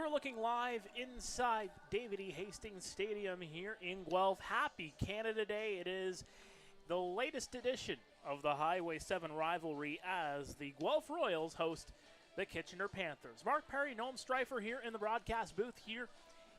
We're looking live inside David E. Hastings Stadium here in Guelph. Happy Canada Day. It is the latest edition of the Highway 7 rivalry as the Guelph Royals host the Kitchener Panthers. Mark Perry, Noam Streifer here in the broadcast booth here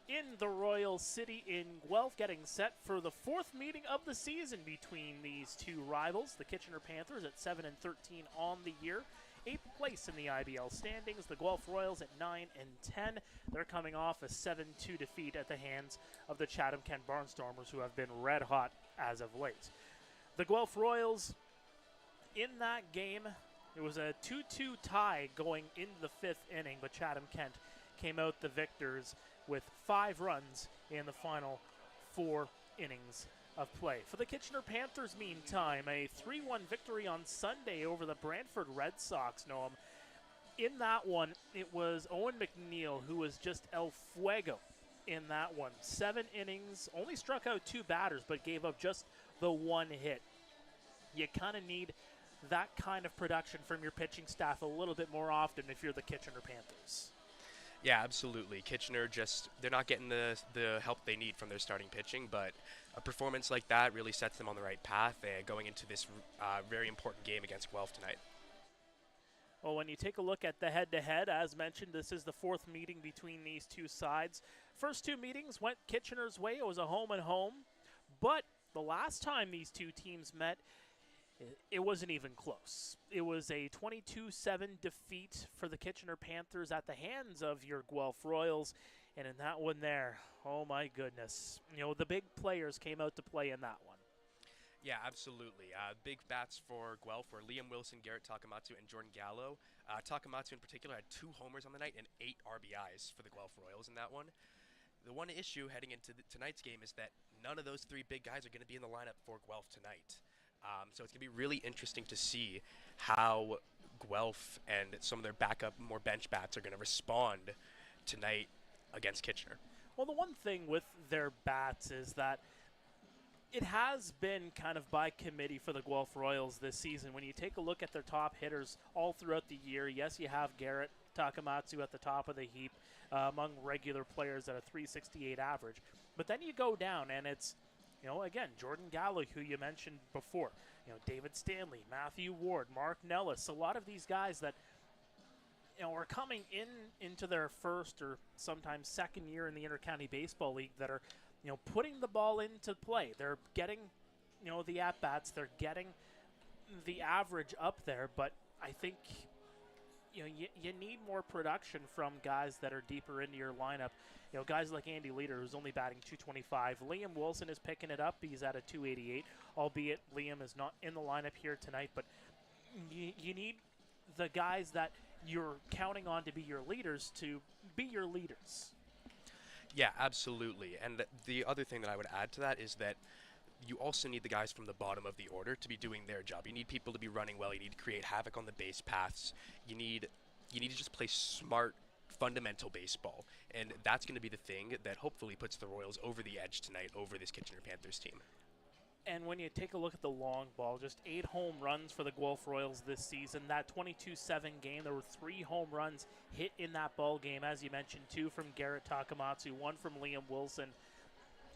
in the Royal City in Guelph, getting set for the fourth meeting of the season between these two rivals. The Kitchener Panthers at 7-13 on the year, 8th place in the IBL standings. The Guelph Royals at 9-10. They're coming off a 7-2 defeat at the hands of the Chatham-Kent Barnstormers, who have been red hot as of late. The Guelph Royals, in that game, it was a 2-2 tie going into the fifth inning, but Chatham-Kent came out the victors with 5 runs in the final 4 innings of play. For the Kitchener Panthers, meantime, a 3-1 victory on Sunday over the Brantford Red Sox, Noam. In that one, it was Owen McNeil who was just El Fuego in that one. 7 innings, only struck out 2 batters, but gave up just the 1 hit. You kind of need that kind of production from your pitching staff a little bit more often if you're the Kitchener Panthers. Yeah, absolutely. Kitchener they're not getting the help they need from their starting pitching, but a performance like that really sets them on the right path going into this very important game against Guelph tonight. Well, when you take a look at the head-to-head, as mentioned, this is the 4th meeting between these two sides. First 2 meetings went Kitchener's way. It was a home-and-home. But the last time these two teams met, it wasn't even close. It was a 22-7 defeat for the Kitchener Panthers at the hands of your Guelph Royals. And in that one there, oh my goodness. You know, the big players came out to play in that one. Yeah, absolutely. Big bats for Guelph were Liam Wilson, Garrett Takamatsu, and Jordan Gallo. Takamatsu in particular had 2 homers on the night and 8 RBIs for the Guelph Royals in that one. The one issue heading into tonight's game is that none of those 3 big guys are going to be in the lineup for Guelph tonight. So it's going to be really interesting to see how Guelph and some of their backup, more bench bats are going to respond tonight against Kitchener. Well, the one thing with their bats is that it has been kind of by committee for the Guelph Royals this season. When you take a look at their top hitters all throughout the year, yes, you have Garrett Takamatsu at the top of the heap among regular players at a .368 average. But then you go down and it's, you know, again, Jordan Gallo, who you mentioned before, you know, David Stanley, Matthew Ward, Mark Nellis, a lot of these guys that, you know, are coming into their first or sometimes second year in the Intercounty Baseball League that are, you know, putting the ball into play. They're getting, you know, the at-bats. They're getting the average up there, but I think, you know, you need more production from guys that are deeper into your lineup. You know, guys like Andy Leader, who's only batting .225. Liam Wilson is picking it up. He's at a .288, albeit Liam is not in the lineup here tonight. But you need the guys that you're counting on to be your leaders to be your leaders. Yeah, absolutely. And the other thing that I would add to that is that you also need the guys from the bottom of the order to be doing their job. You need people to be running well. You need to create havoc on the base paths. You need to just play smart, fundamental baseball. And that's going to be the thing that hopefully puts the Royals over the edge tonight over this Kitchener Panthers team. And when you take a look at the long ball, just 8 home runs for the Guelph Royals this season. That 22-7 game, there were 3 home runs hit in that ball game, as you mentioned, 2 from Garrett Takamatsu, 1 from Liam Wilson.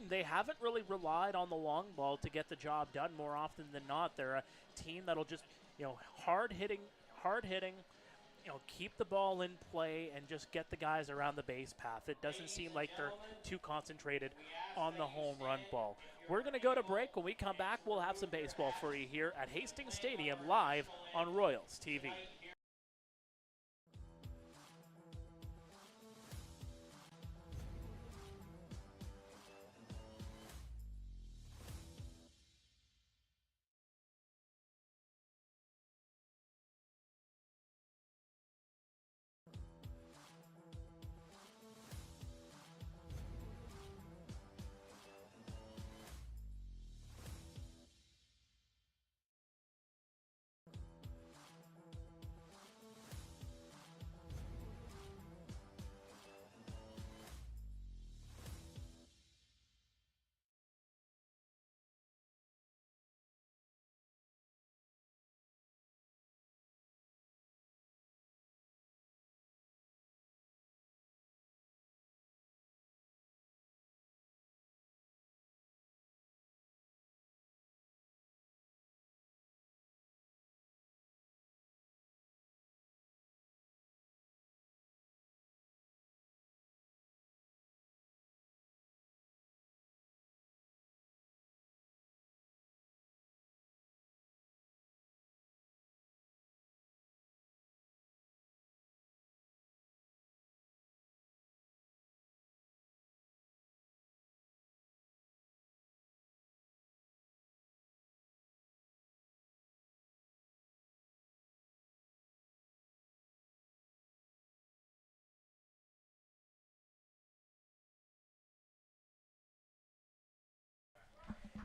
They haven't really relied on the long ball to get the job done more often than not. They're a team that'll just, you know, hard hitting, you know, keep the ball in play and just get the guys around the base path. It doesn't seem like they're too concentrated on the home run ball. We're going to go to break. When we come back, we'll have some baseball for you here at Hastings Stadium live on Royals TV.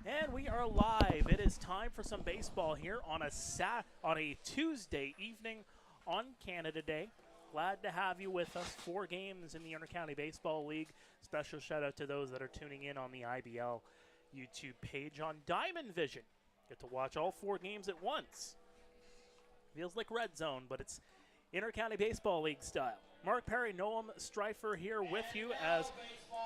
And we are live. It is time for some baseball here on a Tuesday evening on Canada Day. Glad to have you with us. 4 games in the Intercounty Baseball League. Special shout out to those that are tuning in on the IBL YouTube page on Diamond Vision. Get to watch all 4 games at once. Feels like Red Zone, but it's Intercounty Baseball League style. Mark Perry, Noam Streifer here with you as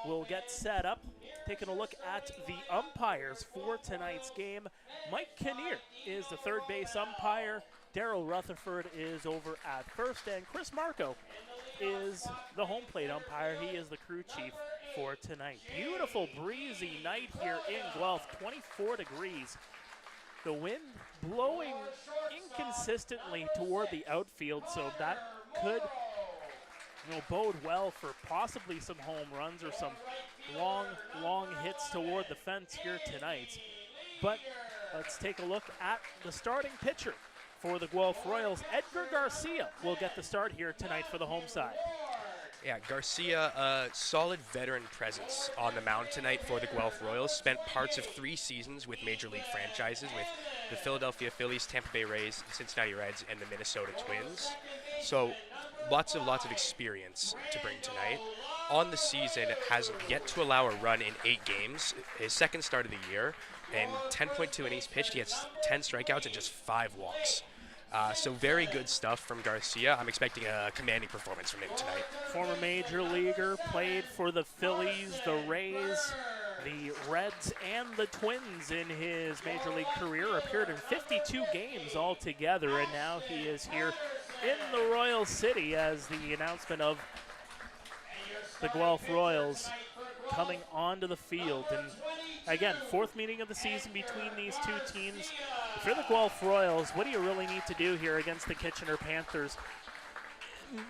we'll get set up. Taking a look at the umpires for tonight's game. Mike Kinnear is the third base umpire. Daryl Rutherford is over at first, and Chris Marco is the home plate umpire. He is the crew chief for tonight. Beautiful breezy night here in Guelph, 24 degrees. The wind blowing inconsistently toward the outfield, so that could bode well for possibly some home runs or some long hits toward the fence here tonight. But let's take a look at the starting pitcher for the Guelph Royals. Edgar Garcia will get the start here tonight for the home side. Yeah, Garcia, a solid veteran presence on the mound tonight for the Guelph Royals. Spent parts of 3 seasons with Major League franchises with the Philadelphia Phillies, Tampa Bay Rays, Cincinnati Reds, and the Minnesota Twins. So lots of experience to bring tonight. On the season, has yet to allow a run in 8 games, his second start of the year, and 10.2 innings pitched. He has 10 strikeouts and just 5 walks. So very good stuff from Garcia. I'm expecting a commanding performance from him tonight. Former major leaguer, played for the Phillies, the Rays, the Reds, and the Twins in his major league career. Appeared in 52 games altogether, and now he is here in the Royal City as the announcement of the Guelph Royals coming onto the field. And again, 4th meeting of the season between these 2 teams. If you're the Guelph Royals, what do you really need to do here against the Kitchener Panthers?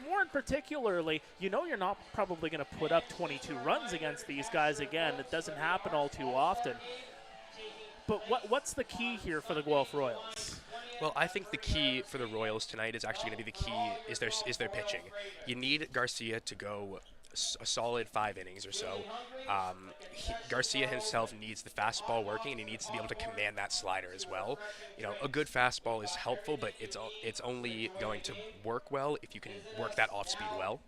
More particularly, you're not probably going to put up 22 runs against these guys again. It doesn't happen all too often. But what's the key here for the Guelph Royals? Well, I think the key for the Royals tonight is actually going to be is their pitching. You need Garcia to go a solid 5 innings or so. Garcia himself needs the fastball working, and he needs to be able to command that slider as well. A good fastball is helpful, but it's only going to work well if you can work that off speed well.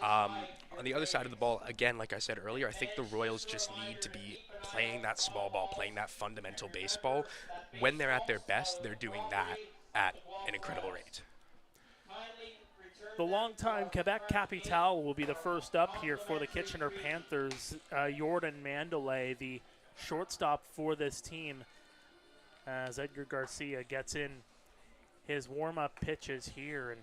On the other side of the ball, again, like I said earlier, I think the Royals just need to be playing that small ball, playing that fundamental baseball. When they're at their best, they're doing that at an incredible rate. The longtime Quebec Capital will be the first up here for the Kitchener Panthers. Jordan Mandalay, the shortstop for this team, as Edgar Garcia gets in his warm-up pitches here. And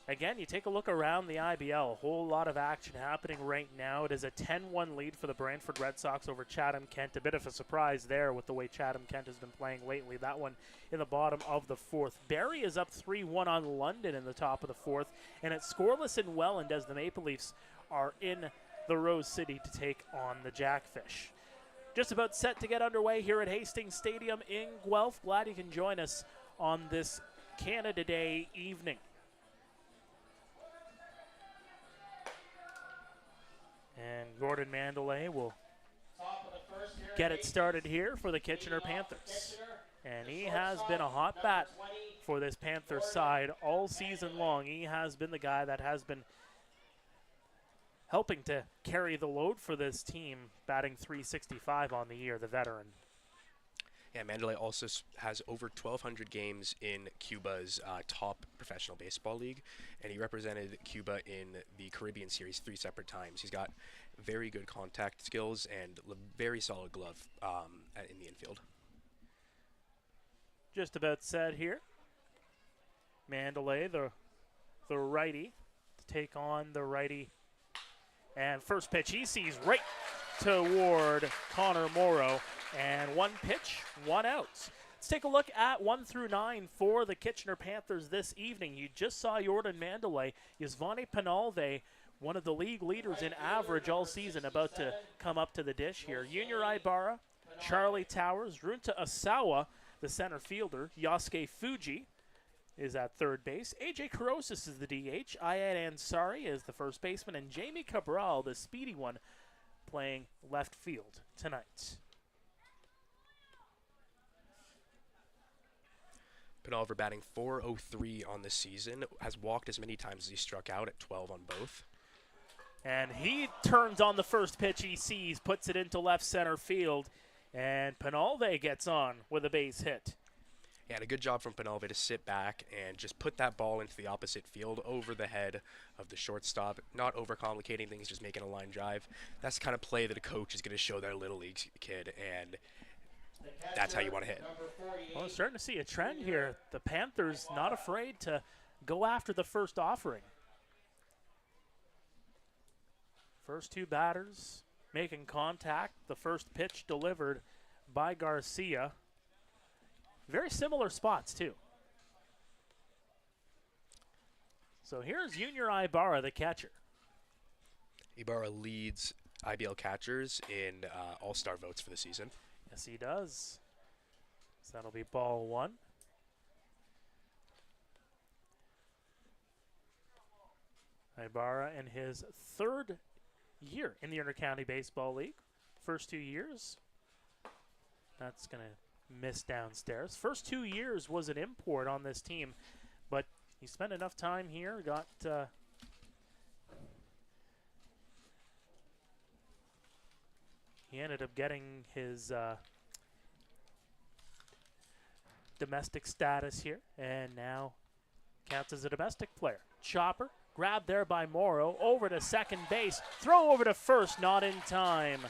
again, you take a look around the IBL, a whole lot of action happening right now. It is a 10-1 lead for the Brantford Red Sox over Chatham-Kent. A bit of a surprise there with the way Chatham-Kent has been playing lately. That one in the bottom of the 4th. Barrie is up 3-1 on London in the top of the 4th. And it's scoreless in Welland as the Maple Leafs are in the Rose City to take on the Jackfish. Just about set to get underway here at Hastings Stadium in Guelph. Glad you can join us on this Canada Day evening. And Gordon Mandalay will get it started here for the Kitchener Panthers. And he has been a hot bat for this Panthers side all season long. He has been the guy that has been helping to carry the load for this team, batting .365 on the year, the veteran. Yeah, Mandalay also has over 1,200 games in Cuba's top professional baseball league, and he represented Cuba in the Caribbean Series 3 separate times. He's got very good contact skills and very solid glove in the infield. Just about set here. Mandalay, the righty, to take on the righty. And first pitch he sees right toward Connor Morrow. And 1 pitch, 1 out. Let's take a look at 1 through 9 for the Kitchener Panthers this evening. You just saw Jordan Mandalay. Yasvani Penalve, one of the league leaders in average all season, about to come up to the dish here. Junior Ibarra, Charlie Towers, Runta Asawa, the center fielder. Yosuke Fuji is at third base. AJ Karosis is the DH. Ayad Ansari is the first baseman. And Jamie Cabral, the speedy one, playing left field tonight. Penalver batting .403 on the season, has walked as many times as he struck out at 12 on both. And he turns on the first pitch he sees, puts it into left center field, and Penalve gets on with a base hit. Yeah, and a good job from Penalve to sit back and just put that ball into the opposite field over the head of the shortstop, not overcomplicating things, just making a line drive. That's the kind of play that a coach is going to show their little league kid, and that's how you want to hit. Well, we're starting to see a trend here. The Panthers not afraid to go after the first offering. First two batters making contact. The first pitch delivered by Garcia. Very similar spots, too. So here's Junior Ibarra, the catcher. Ibarra leads IBL catchers in all-star votes for the season. Yes, he does. So that'll be ball one. Ibarra in his third year in the Intercounty Baseball League. First 2 years. That's going to miss downstairs. First 2 years was an import on this team, but he spent enough time here, got he ended up getting his domestic status here, and now counts as a domestic player. Chopper, grabbed there by Morrow, over to second base, throw over to first, not in time.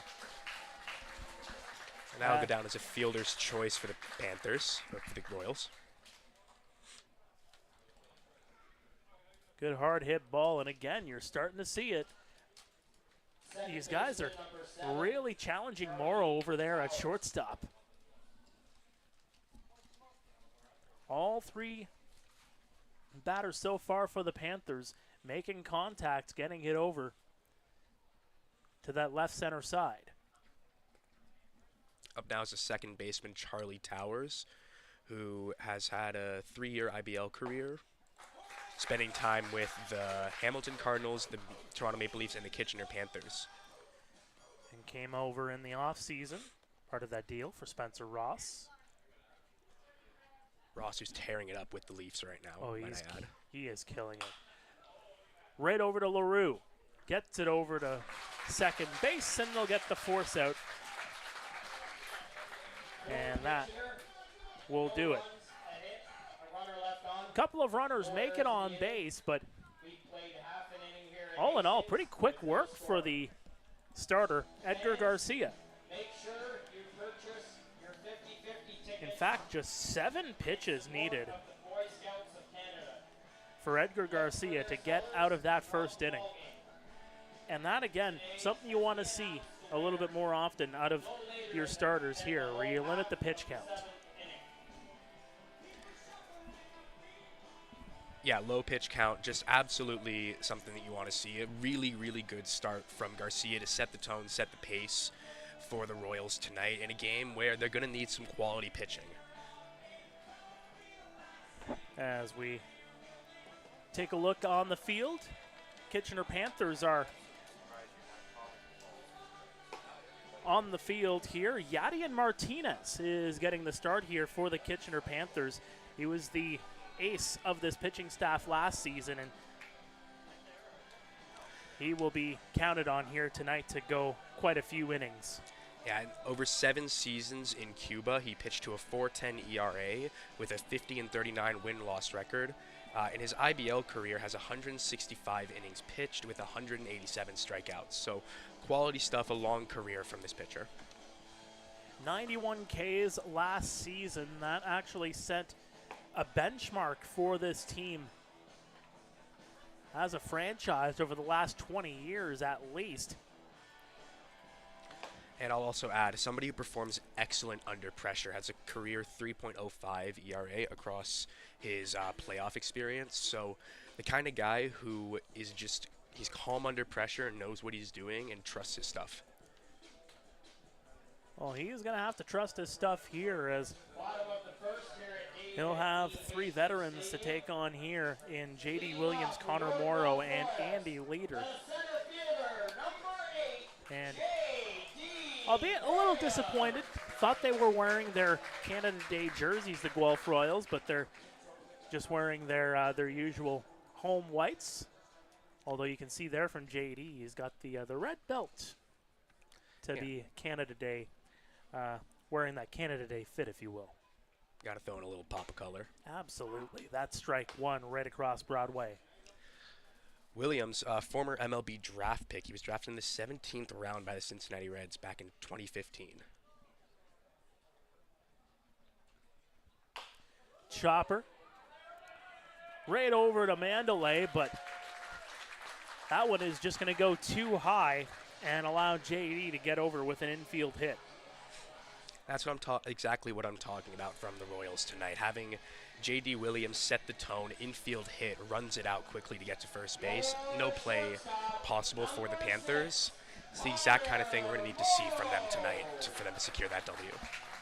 And that'll go down as a fielder's choice for the Panthers, or for the Royals. Good hard hit ball, and again, you're starting to see it. These guys are really challenging Morrow over there at shortstop. All three batters so far for the Panthers making contact, getting it over to that left center side. Up now is the second baseman, Charlie Towers, who has had a 3-year IBL career, spending time with the Hamilton Cardinals, the Toronto Maple Leafs, and the Kitchener Panthers. And came over in the offseason, part of that deal for Spencer Ross. Ross, who's tearing it up with the Leafs right now, Oh, he is killing it. Right over to LaRue. Gets it over to second base, and they'll get the force out. And that will do it. A couple of runners make it on base, but all in all, pretty quick work for the starter, Edgar Garcia. In fact, just 7 pitches needed for Edgar Garcia to get out of that first inning. And that, again, something you want to see a little bit more often out of your starters here, where you limit the pitch count. Yeah, low pitch count, just absolutely something that you want to see. A really, really good start from Garcia to set the tone, set the pace for the Royals tonight in a game where they're going to need some quality pitching. As we take a look on the field, Kitchener Panthers are on the field here. Yadian Martinez is getting the start here for the Kitchener Panthers. He was the ace of this pitching staff last season, and he will be counted on here tonight to go quite a few innings. Yeah, over 7 seasons in Cuba, he pitched to a .410 ERA with a 50-39 win-loss record. In his IBL career, has 165 innings pitched with 187 strikeouts. So quality stuff, a long career from this pitcher. 91 Ks last season. That actually set a benchmark for this team as a franchise over the last 20 years at least. And I'll also add, somebody who performs excellent under pressure, has a career 3.05 ERA across his playoff experience. So the kind of guy who is just, he's calm under pressure, knows what he's doing, and trusts his stuff. Well, he's going to have to trust his stuff here, as he'll have 3 veterans to take on here in J.D. Williams, Connor Morrow, and Andy Leader. And albeit a little disappointed thought they were wearing their Canada Day jerseys, the Guelph Royals, but they're just wearing their usual home whites. Although you can see there from JD, he's got the red belt to be Canada Day, wearing that Canada Day fit, if you will. Got to throw in a little pop of color. Absolutely. That's strike one right across Broadway. Williams, former MLB draft pick. He was drafted in the 17th round by the Cincinnati Reds back in 2015. Chopper. Right over to Mandalay, but that one is just going to go too high and allow JD to get over with an infield hit. That's what exactly what I'm talking about from the Royals tonight. Having J.D. Williams set the tone, infield hit, runs it out quickly to get to first base. No play possible for the Panthers. It's the exact kind of thing we're going to need to see from them tonight for them to secure that W.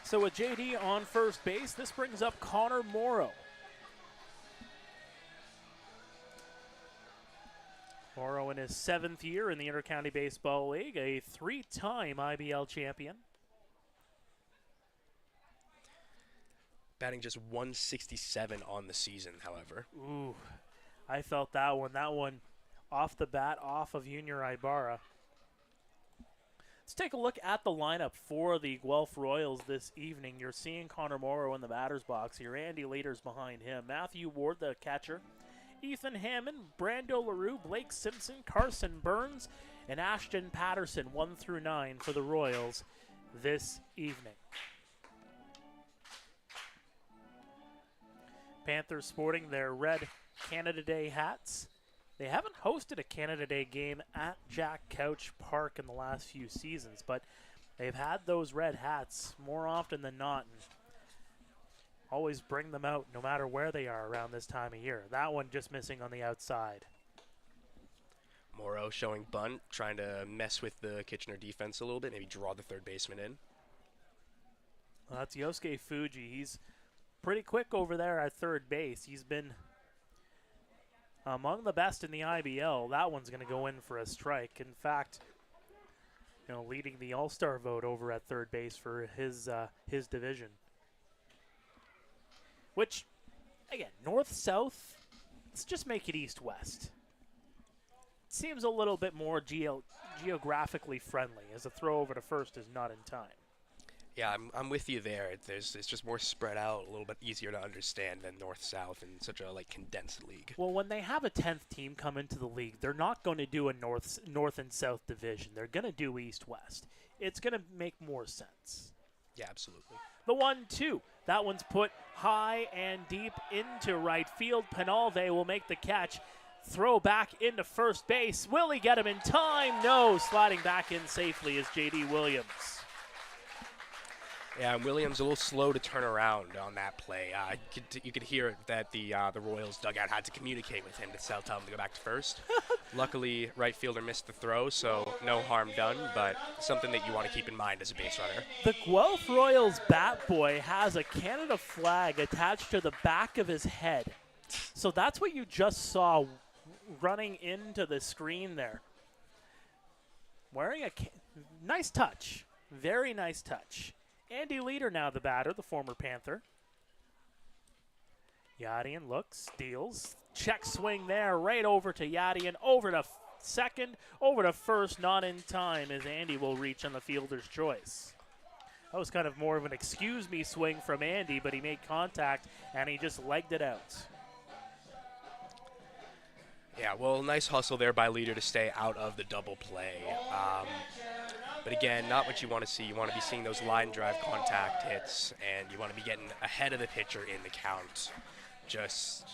So with J.D. on first base, this brings up Connor Morrow. Morrow in his 7th year in the Intercounty Baseball League, a 3-time IBL champion. Batting just 167 on the season, however. Ooh, I felt that one. That one off the bat, off of Junior Ibarra. Let's take a look at the lineup for the Guelph Royals this evening. You're seeing Connor Morrow in the batter's box here. Andy Leader's behind him. Matthew Ward, the catcher. Ethan Hammond, Brando LaRue, Blake Simpson, Carson Burns, and Ashton Patterson, 1 through 9 for the Royals this evening. Panthers sporting their red Canada Day hats. They haven't hosted a Canada Day game at Jack Couch Park in the last few seasons, but they've had those red hats more often than not, and always bring them out no matter where they are around this time of year. That one just missing on the outside. Morrow showing bunt, trying to mess with the Kitchener defense a little bit, maybe draw the third baseman in. Well, that's Yosuke Fuji. He's pretty quick over there at third base. He's been among the best in the IBL. That one's going to go in for a strike. In fact, leading the All-Star vote over at third base for his division. Which, again, north-south, let's just make it east-west. It seems a little bit more geographically friendly, as a throw over to first is not in time. Yeah, I'm with you there. It's just more spread out, a little bit easier to understand than north-south in such a condensed league. Well, when they have a 10th team come into the league, they're not going to do a north and south division. They're going to do east-west. It's going to make more sense. Yeah, absolutely. The 1-2. That one's put high and deep into right field. Penalve will make the catch. Throw back into first base. Will he get him in time? No. Sliding back in safely is J.D. Williams. Yeah, and Williams a little slow to turn around on that play. You could hear that the Royals dugout had to communicate with him to tell him to go back to first. Luckily, right fielder missed the throw, so no harm done, but something that you want to keep in mind as a base runner. The Guelph Royals bat boy has a Canada flag attached to the back of his head. So that's what you just saw running into the screen there. Wearing a nice touch. Very nice touch. Andy Leader now the batter, the former Panther. Yadian looks, deals. Check swing there, right over to Yadian, over to second, over to first, not in time as Andy will reach on the fielder's choice. That was kind of more of an excuse me swing from Andy, but he made contact and he just legged it out. Yeah, well, nice hustle there by Leader to stay out of the double play. But again, not what you want to see. You want to be seeing those line drive contact hits, and you want to be getting ahead of the pitcher in the count. Just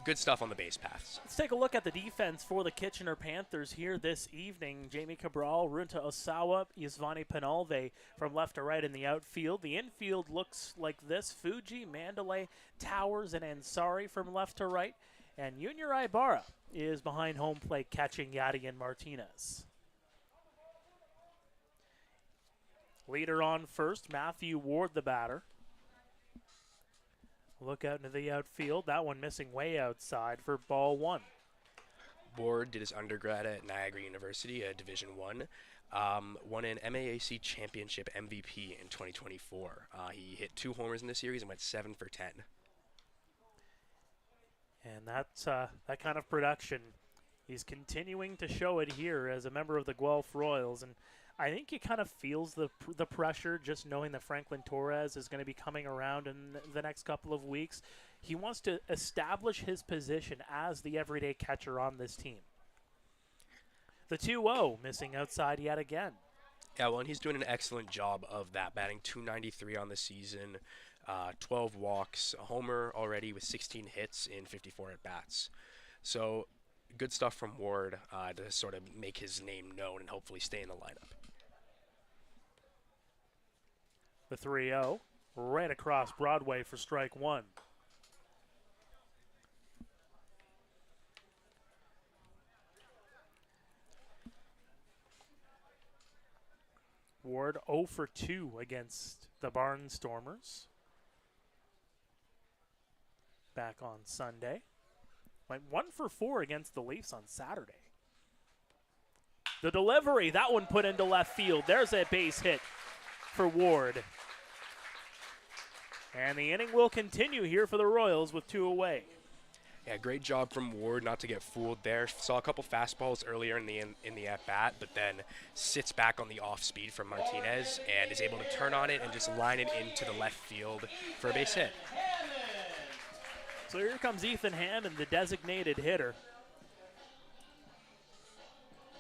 good stuff on the base paths. Let's take a look at the defense for the Kitchener Panthers here this evening. Jamie Cabral, Runta Osawa, Yasvani Penalve from left to right in the outfield. The infield looks like this. Fuji, Mandalay, Towers, and Ansari from left to right. And Junior Ibarra is behind home plate catching Yadian Martinez. Leader on first, Matthew Ward the batter. Look out into the outfield. That one missing way outside for ball one. Ward did his undergrad at Niagara University, Division I. Won an MAAC Championship MVP in 2024. He hit 2 homers in the series and went 7 for 10. And that's that kind of production. He's continuing to show it here as a member of the Guelph Royals, and I think he kind of feels the pressure just knowing that Franklin Torres is going to be coming around in the next couple of weeks. He wants to establish his position as the everyday catcher on this team. The 2-0 missing outside yet again. Yeah, well, and he's doing an excellent job of that, batting .293 on the season, 12 walks, a homer already with 16 hits in 54 at-bats. So good stuff from Ward to sort of make his name known and hopefully stay in the lineup. The 3-0 right across Broadway for strike 1. Ward 0 for 2 against the Barnstormers. Back on Sunday. Went 1 for 4 against the Leafs on Saturday. The delivery, that one put into left field. There's a base hit for Ward. And the inning will continue here for the Royals with 2 away. Yeah, great job from Ward not to get fooled there. Saw a couple fastballs earlier in the at-bat, but then sits back on the off-speed from Martinez and is able to turn on it and just line it into the left field for a base hit. So here comes Ethan Hammond, the designated hitter.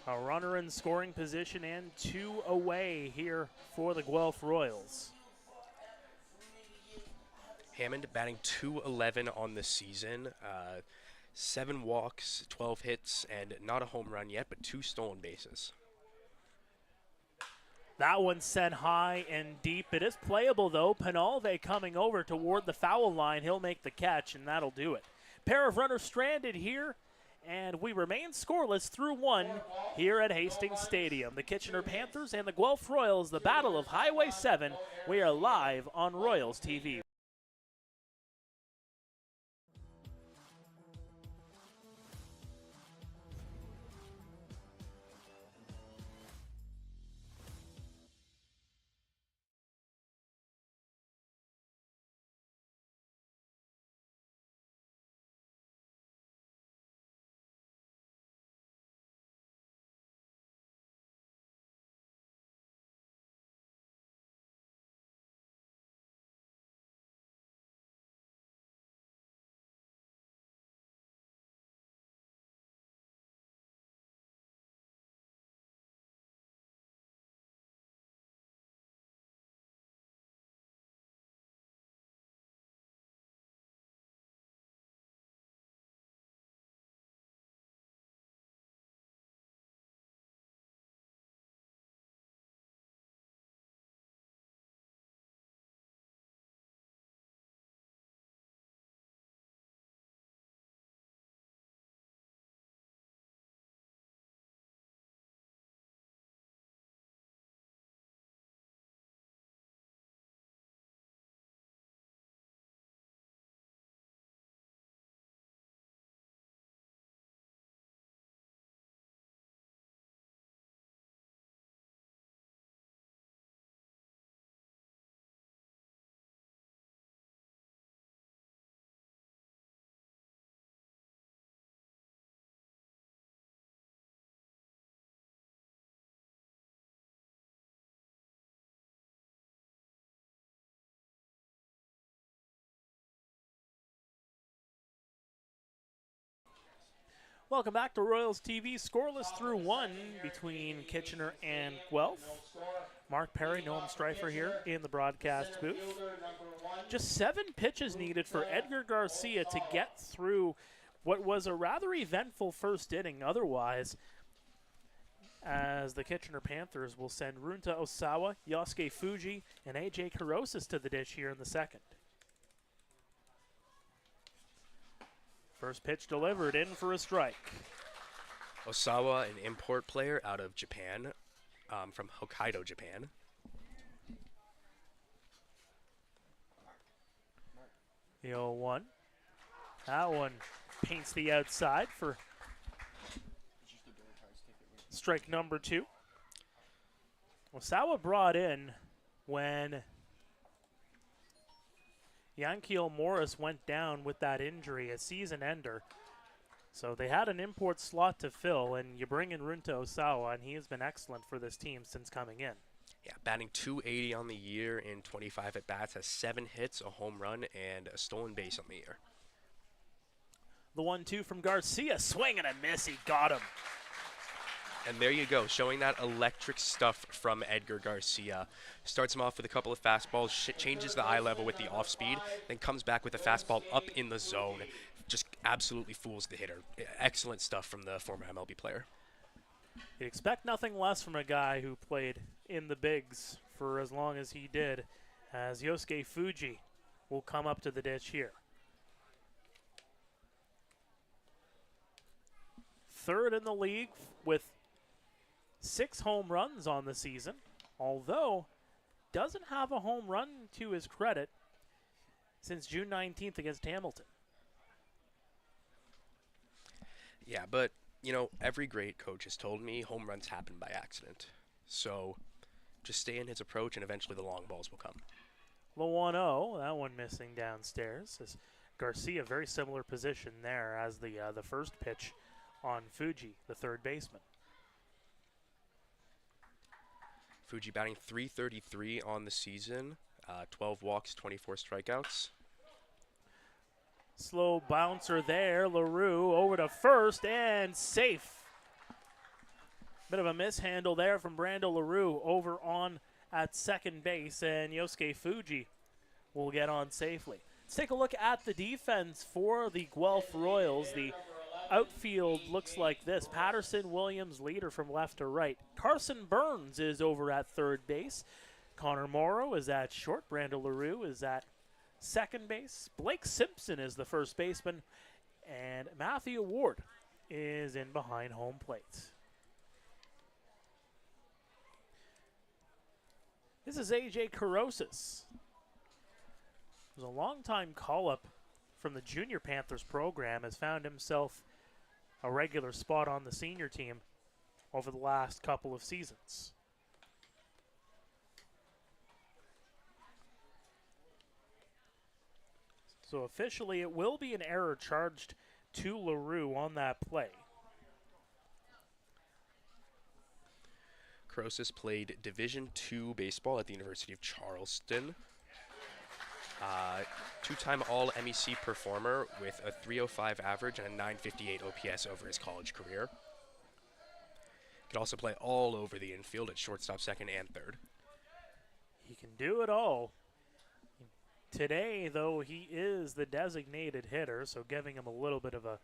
A runner in scoring position and 2 away here for the Guelph Royals. Hammond batting .211 on the season, 7 walks, 12 hits, and not a home run yet, but 2 stolen bases. That one sent high and deep. It is playable, though. Penalve coming over toward the foul line. He'll make the catch, and that'll do it. Pair of runners stranded here, and we remain scoreless through 1 here at Hastings Stadium. The Kitchener Panthers and the Guelph Royals, the Battle of Highway 7. We are live on Royals TV. Welcome back to Royals TV. Scoreless through 1 between Kitchener and Guelph. Mark Perry, Noam Streifer here in the broadcast booth. Just 7 pitches needed for Edgar Garcia to get through what was a rather eventful first inning otherwise, as the Kitchener Panthers will send Runta Osawa, Yosuke Fuji, and AJ Karosis to the dish here in the second. First pitch delivered in for a strike. Osawa, an import player out of Japan, from Hokkaido, Japan. The 0-1. That one paints the outside for strike number 2. Osawa brought in when Yankiel Morris went down with that injury, a season ender. So they had an import slot to fill, and you bring in Runta Osawa, and he has been excellent for this team since coming in. Yeah, batting .280 on the year in 25 at-bats, has 7 hits, a home run, and a stolen base on the year. The 1-2 from Garcia, swing and a miss, he got him. And there you go, showing that electric stuff from Edgar Garcia. Starts him off with a couple of fastballs, changes the eye level with the off-speed, then comes back with a fastball up in the zone. Just absolutely fools the hitter. Excellent stuff from the former MLB player. You'd expect nothing less from a guy who played in the bigs for as long as he did, as Yosuke Fuji will come up to the ditch here. Third in the league with 6 home runs on the season, although doesn't have a home run to his credit since June 19th against Hamilton. Yeah, but, you know, every great coach has told me home runs happen by accident. So just stay in his approach, and eventually the long balls will come. The 1-0, that one missing downstairs. As Garcia, very similar position there as the first pitch on Fuji, the third baseman. Fuji batting .333 on the season, 12 walks, 24 strikeouts. Slow bouncer there, LaRue over to first and safe. Bit of a mishandle there from Brando LaRue over on at second base, and Yosuke Fuji will get on safely. Let's take a look at the defense for the Guelph Royals. The outfield looks like this. Patterson, Williams, leader from left to right. Carson Burns is over at third base. Connor Morrow is at short. Brando LaRue is at second base. Blake Simpson is the first baseman. And Matthew Ward is in behind home plate. This is A.J. Carosis. He was a long-time call-up from the Junior Panthers program, has found himself a regular spot on the senior team over the last couple of seasons. So officially it will be an error charged to LaRue on that play. Carosis played Division II baseball at the University of Charleston. Two-time All-MEC performer with a .305 average and a .958 OPS over his college career. Could also play all over the infield at shortstop, second, and third. He can do it all. Today, though, he is the designated hitter, so giving him a little bit of a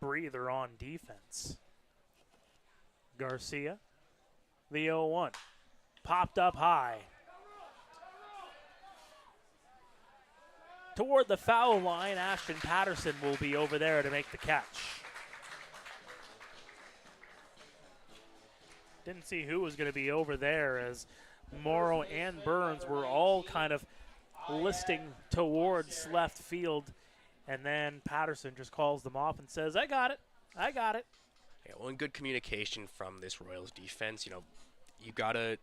breather on defense. Garcia, the 0-1. Popped up high. Toward the foul line, Ashton Patterson will be over there to make the catch. Didn't see who was going to be over there, as Morrow and Burns were all kind of listing towards left field, and then Patterson just calls them off and says, I got it. Yeah, well, in good communication from this Royals defense, you know, you got to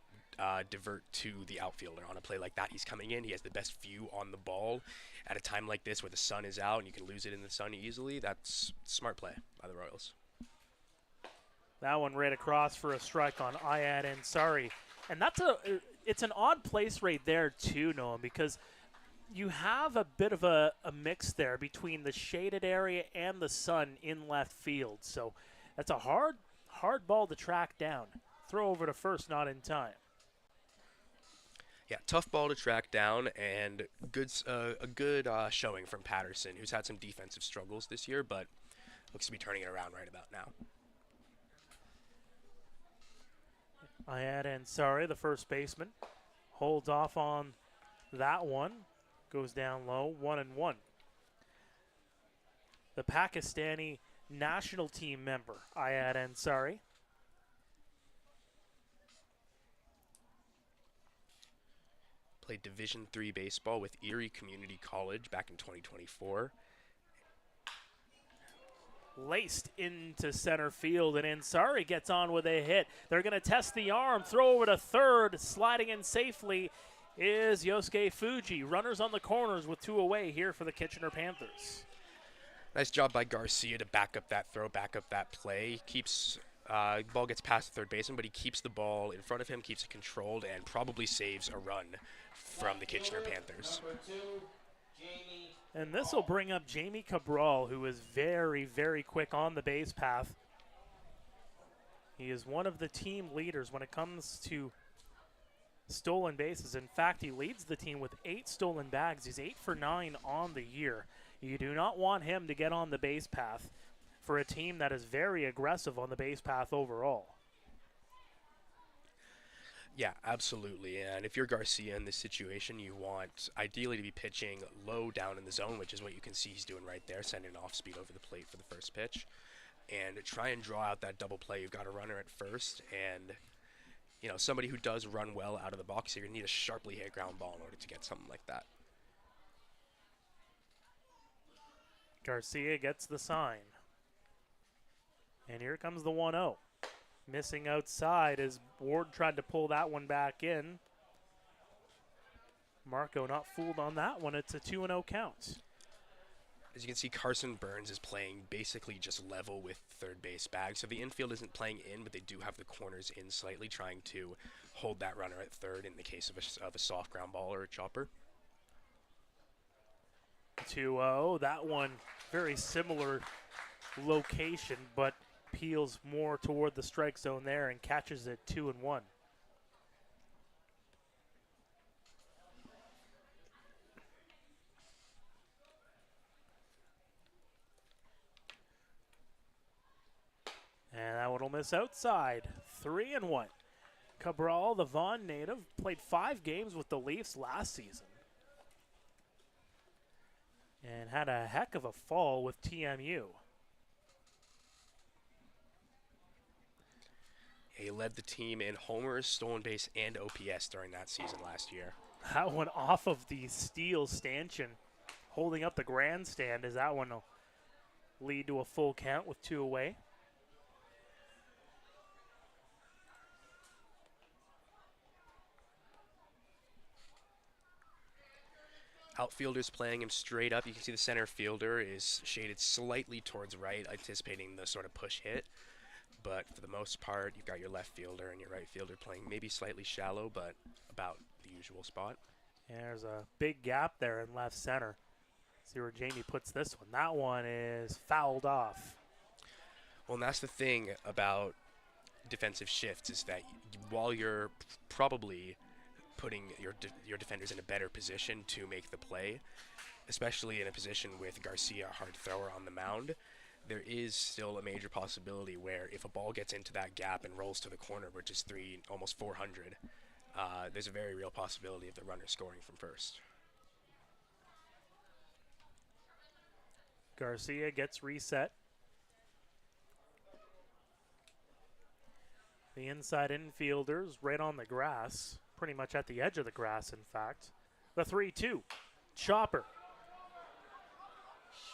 divert to the outfielder on a play like that. He's coming in. He has the best view on the ball at a time like this where the sun is out and you can lose it in the sun easily. That's smart play by the Royals. That one right across for a strike on Ayad Ansari. And it's an odd place right there too, Noam, because you have a bit of a mix there between the shaded area and the sun in left field. So that's a hard ball to track down. Throw over to first, not in time. Yeah, tough ball to track down, and a good showing from Patterson, who's had some defensive struggles this year, but looks to be turning it around right about now. Ayad Ansari, the first baseman, holds off on that one. Goes down low, 1-1. The Pakistani national team member, Ayad Ansari. Played Division III baseball with Erie Community College back in 2024. laced into center field, and Ansari gets on with a hit. They're going to test the arm, throw over to third, sliding in safely is Yosuke Fuji. Runners on the corners with 2 away here for the Kitchener Panthers. Nice job by Garcia to back up that throw, back up that play. Keeps ball gets past the third baseman, but he keeps the ball in front of him, keeps it controlled, and probably saves a run from the Kitchener Panthers. And this will bring up Jamie Cabral, who is very, very quick on the base path. He is one of the team leaders when it comes to stolen bases. In fact, he leads the team with 8 stolen bags. He's 8 for 9 on the year. You do not want him to get on the base path for a team that is very aggressive on the base path overall. Yeah, absolutely. And if you're Garcia in this situation, you want ideally to be pitching low down in the zone, which is what you can see he's doing right there, sending off speed over the plate for the first pitch. And try and draw out that double play. You've got a runner at first, and somebody who does run well out of the box, you're going to need a sharply hit ground ball in order to get something like that. Garcia gets the sign. And here comes the 1-0. Missing outside as Ward tried to pull that one back in. Marco not fooled on that one. It's a 2-0 count. As you can see, Carson Burns is playing basically just level with third base bag. So the infield isn't playing in, but they do have the corners in slightly, trying to hold that runner at third in the case of a soft ground ball or a chopper. 2-0. That one very similar location, but peels more toward the strike zone there and catches it 2-1. And that one will miss outside. 3-1. Cabral, the Vaughan native, played 5 games with the Leafs last season and had a heck of a fall with TMU. He led the team in homers, stolen base, and OPS during that season last year. That one off of the steel stanchion, holding up the grandstand, as that one will lead to a full count with 2 away. Outfielders playing him straight up. You can see the center fielder is shaded slightly towards right, anticipating the sort of push hit. But for the most part, you've got your left fielder and your right fielder playing maybe slightly shallow, but about the usual spot. Yeah, there's a big gap there in left center. See where Jamie puts this one. That one is fouled off. Well, and that's the thing about defensive shifts, is that while you're probably putting your defenders in a better position to make the play, especially in a position with Garcia, a hard thrower on the mound, there is still a major possibility where if a ball gets into that gap and rolls to the corner, which is almost 400, there's a very real possibility of the runner scoring from first. Garcia gets reset. The inside infielders right on the grass, pretty much at the edge of the grass, in fact. The 3-2. Chopper.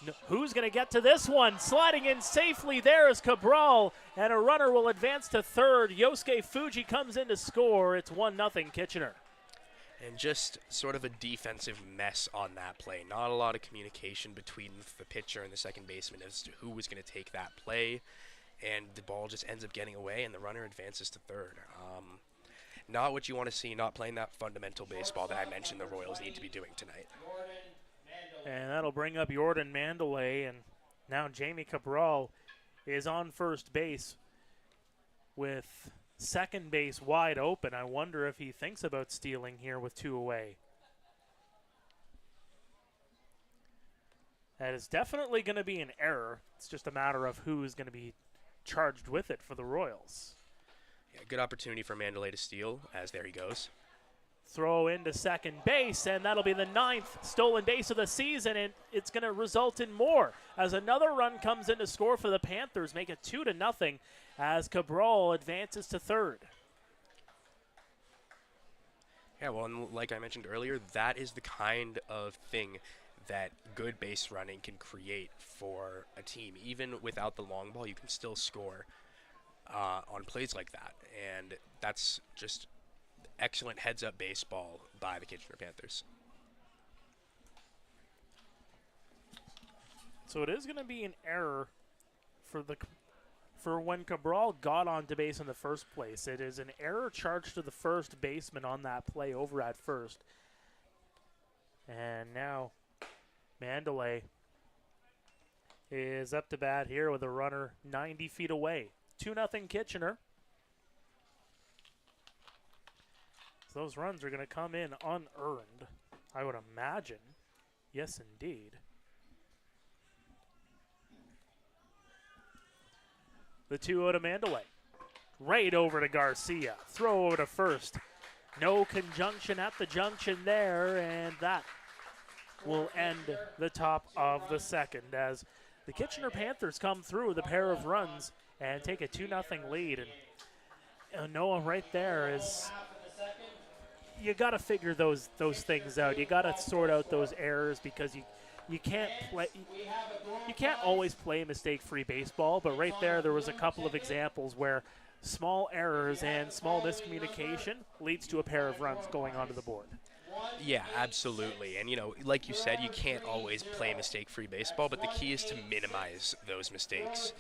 No, who's going to get to this one? Sliding in safely there is Cabral, and a runner will advance to third. Yosuke Fuji comes in to score. It's 1-0 Kitchener. And just sort of a defensive mess on that play. Not a lot of communication between the pitcher and the second baseman as to who was going to take that play. And the ball just ends up getting away, and the runner advances to third. Not what you want to see, not playing that fundamental baseball that I mentioned the Royals need to be doing tonight. And that'll bring up Jordan Mandalay, and now Jamie Cabral is on first base with second base wide open. I wonder if he thinks about stealing here with 2 away. That is definitely going to be an error. It's just a matter of who is going to be charged with it for the Royals. Yeah, good opportunity for Mandalay to steal, as there he goes. Throw into second base, and that'll be the 9th stolen base of the season, and it's going to result in more as another run comes in to score for the Panthers, make it 2-0 as Cabral advances to third. Yeah, well, and like I mentioned earlier, that is the kind of thing that good base running can create for a team. Even without the long ball, you can still score on plays like that. And that's just excellent heads-up baseball by the Kitchener Panthers. So it is going to be an error for when Cabral got onto base in the first place. It is an error charged to the first baseman on that play over at first. And now Mandalay is up to bat here with a runner 90 feet away. 2-0 Kitchener. So those runs are going to come in unearned, I would imagine. Yes, indeed. The 2-0 to Mandalay. Right over to Garcia. Throw over to first. No conjunction at the junction there, and that will end the top of the second as the Kitchener Panthers come through with a pair of runs and take a 2-0 lead. And Noah right there is, you got to figure those things out. You got to sort out those errors because you can't always play mistake-free baseball, but right there was a couple of examples where small errors and small miscommunication leads to a pair of runs going onto the board. Yeah, absolutely. And, like you said, you can't always play mistake-free baseball, but the key is to minimize those mistakes.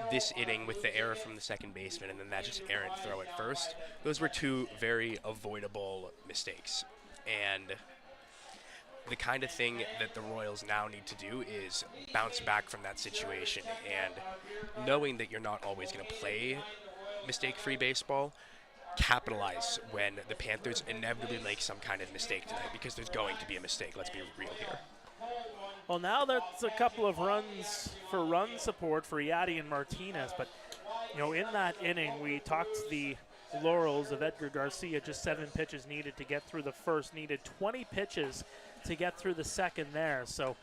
This inning with the error from the second baseman and then that just errant throw at first, those were two very avoidable mistakes. And the kind of thing that the Royals now need to do is bounce back from that situation. And knowing that you're not always going to play mistake-free baseball, capitalize when the Panthers inevitably make some kind of mistake tonight, because there's going to be a mistake. Let's be real here. Well, now that's a couple of runs for run support for Yadi and Martinez, but in that inning we talked the laurels of Edgar Garcia, just 7 pitches needed to get through the first, needed 20 pitches to get through the second there. So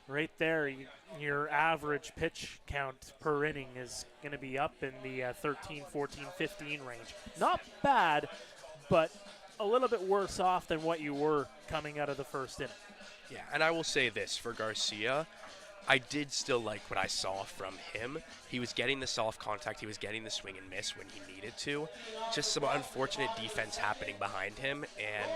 right there, your average pitch count per inning is going to be up in the 13, 14, 15 range. Not bad, but a little bit worse off than what you were coming out of the first inning. Yeah, and I will say this for Garcia, I did still like what I saw from him. He was getting the soft contact, he was getting the swing and miss when he needed to. Just some unfortunate defense happening behind him, and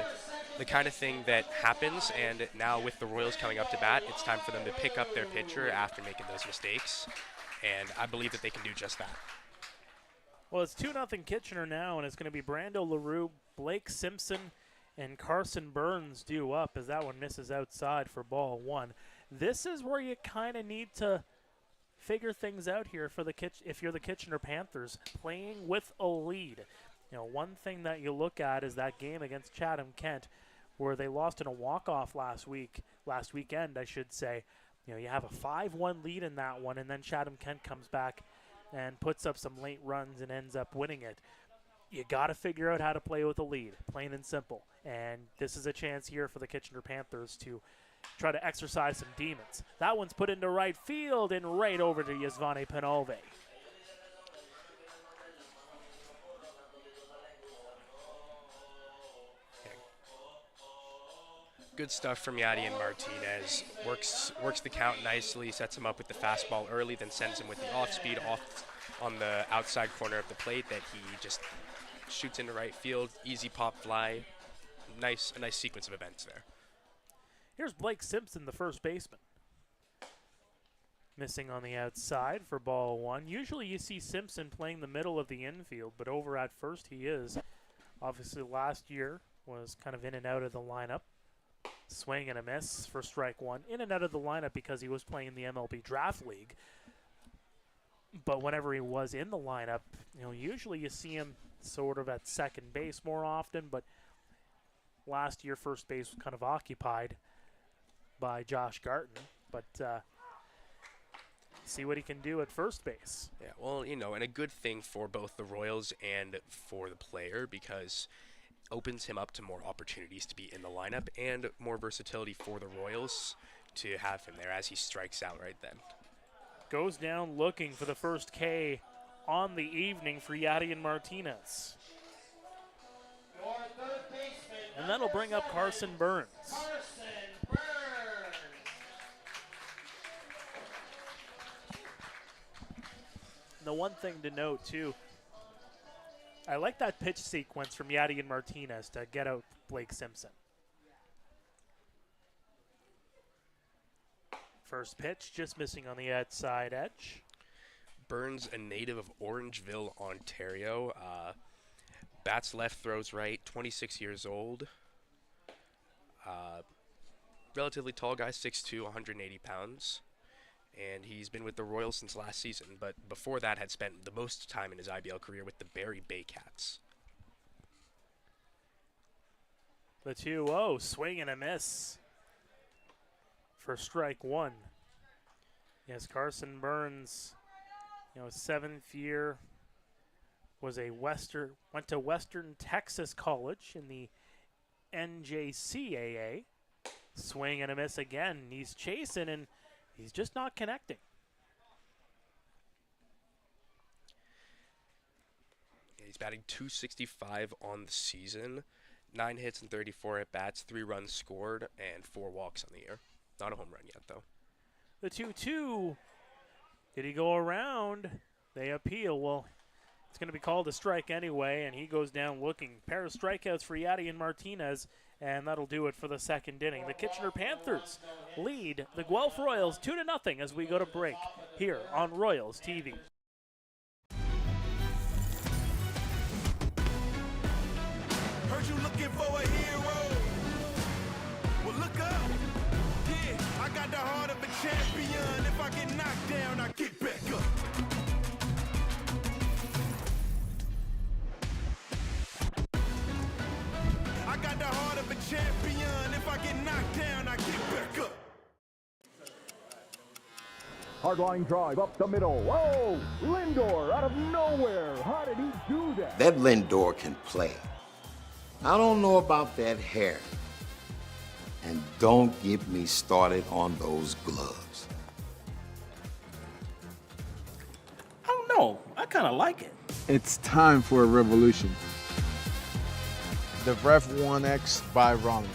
the kind of thing that happens. And now with the Royals coming up to bat, it's time for them to pick up their pitcher after making those mistakes, and I believe that they can do just that. Well, it's 2-0 Kitchener now, and it's going to be Brando LaRue, Blake Simpson, and Carson Burns due up as that one misses outside for ball 1. This is where you kind of need to figure things out here for if you're the Kitchener Panthers, playing with a lead. One thing that you look at is that game against Chatham-Kent, where they lost in a walk-off last weekend, I should say. You have a 5-1 lead in that one, and then Chatham-Kent comes back and puts up some late runs and ends up winning it. You got to figure out how to play with a lead, plain and simple. And this is a chance here for the Kitchener Panthers to try to exercise some demons. That one's put into right field and right over to Yasvani Penalve. Good stuff from Yadi and Martinez. Works the count nicely, sets him up with the fastball early, then sends him with the off-speed off on the outside corner of the plate that he just shoots into right field. Easy pop fly. A nice sequence of events there. Here's Blake Simpson, the first baseman. Missing on the outside for ball 1. Usually you see Simpson playing the middle of the infield, but over at first he is. Obviously last year was kind of in and out of the lineup. Swing and a miss for strike 1. In and out of the lineup because he was playing in the MLB Draft League. But whenever he was in the lineup, usually you see him sort of at second base more often, but last year first base was kind of occupied by Josh Garton, but see what he can do at first base. Yeah, well, and a good thing for both the Royals and for the player, because it opens him up to more opportunities to be in the lineup and more versatility for the Royals to have him there as he strikes out right then. Goes down looking for the first K on the evening for Yadi and Martinez. And that'll bring up Carson Burns. the one thing to note, too, I like that pitch sequence from Yadier Martinez to get out Blake Simpson. First pitch, just missing on the outside edge. Burns, a native of Orangeville, Ontario. Bats left, throws right, 26 years old. Relatively tall guy, 6'2", 180 pounds. And he's been with the Royals since last season, but before that had spent the most time in his IBL career with the Barrie Bay Cats. The 2-0, swing and a miss for strike one. Yes, Carson Burns, 7th year, went to Western Texas College in the NJCAA. Swing and a miss again. He's chasing and he's just not connecting. He's batting .265 on the season. 9 hits and 34 at-bats, 3 runs scored, and 4 walks on the year. Not a home run yet, though. The 2-2. Did he go around? They appeal. Well, it's going to be called a strike anyway, and he goes down looking. Pair of strikeouts for Yadier Martinez, and that'll do it for the second inning. The Kitchener Panthers lead the Guelph Royals 2-0 as we go to break here on Royals TV. Heard you looking for a hero. Well, look up. Yeah, I got the heart of a champion. If I get knocked down, I get back up. I got the heart of a champion. If I get knocked down, I get back up. Hard line drive up the middle. Whoa! Lindor out of nowhere. How did he do that? That Lindor can play. I don't know about that hair. And don't get me started on those gloves. I don't know. I kind of like it. It's time for a revolution. The Rev 1X by Rollins.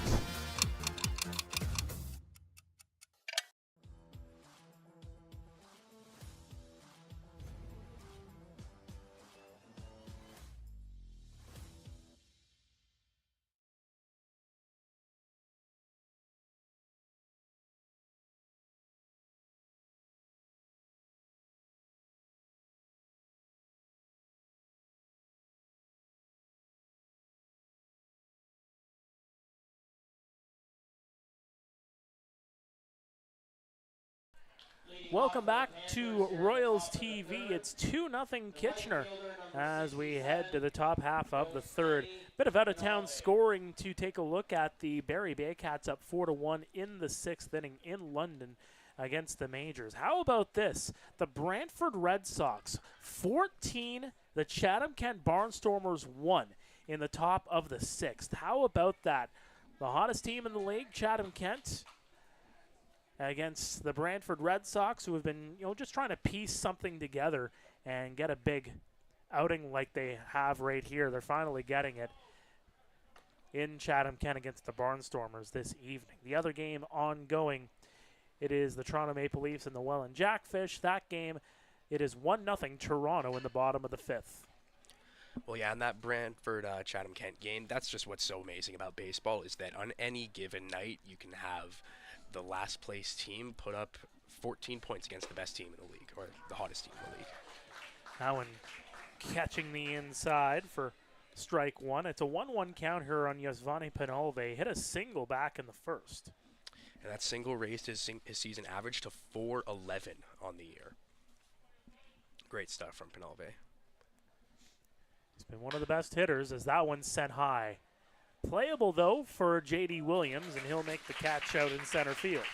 Welcome back to Royals TV. It's 2-0 Kitchener as we head to the top half of the third. Bit of out-of-town scoring to take a look at. The Barrie Bay Cats up 4-1 in the 6th inning in London against the Majors. How about this? The Brantford Red Sox 14, the Chatham-Kent Barnstormers 1 in the top of the 6th. How about that? The hottest team in the league, Chatham-Kent, against the Brantford Red Sox, who have been, just trying to piece something together and get a big outing like they have right here. They're finally getting it in Chatham-Kent against the Barnstormers this evening. The other game ongoing, it is the Toronto Maple Leafs and the Welland Jackfish. That game, it is 1-0 Toronto in the bottom of the 5th. Well, yeah, in that Brantford Chatham-Kent game, that's just what's so amazing about baseball is that on any given night, you can have the last place team put up 14 points against the best team in the league, or the hottest team in the league. That one catching the inside for strike one. It's a 1-1 count here on Yasvani Penalve. Hit a single back in the first. And that single raised his season average to .411 on the year. Great stuff from Penalve. He's been one of the best hitters as that one's sent high. Playable, though, for J.D. Williams, and he'll make the catch out in center field.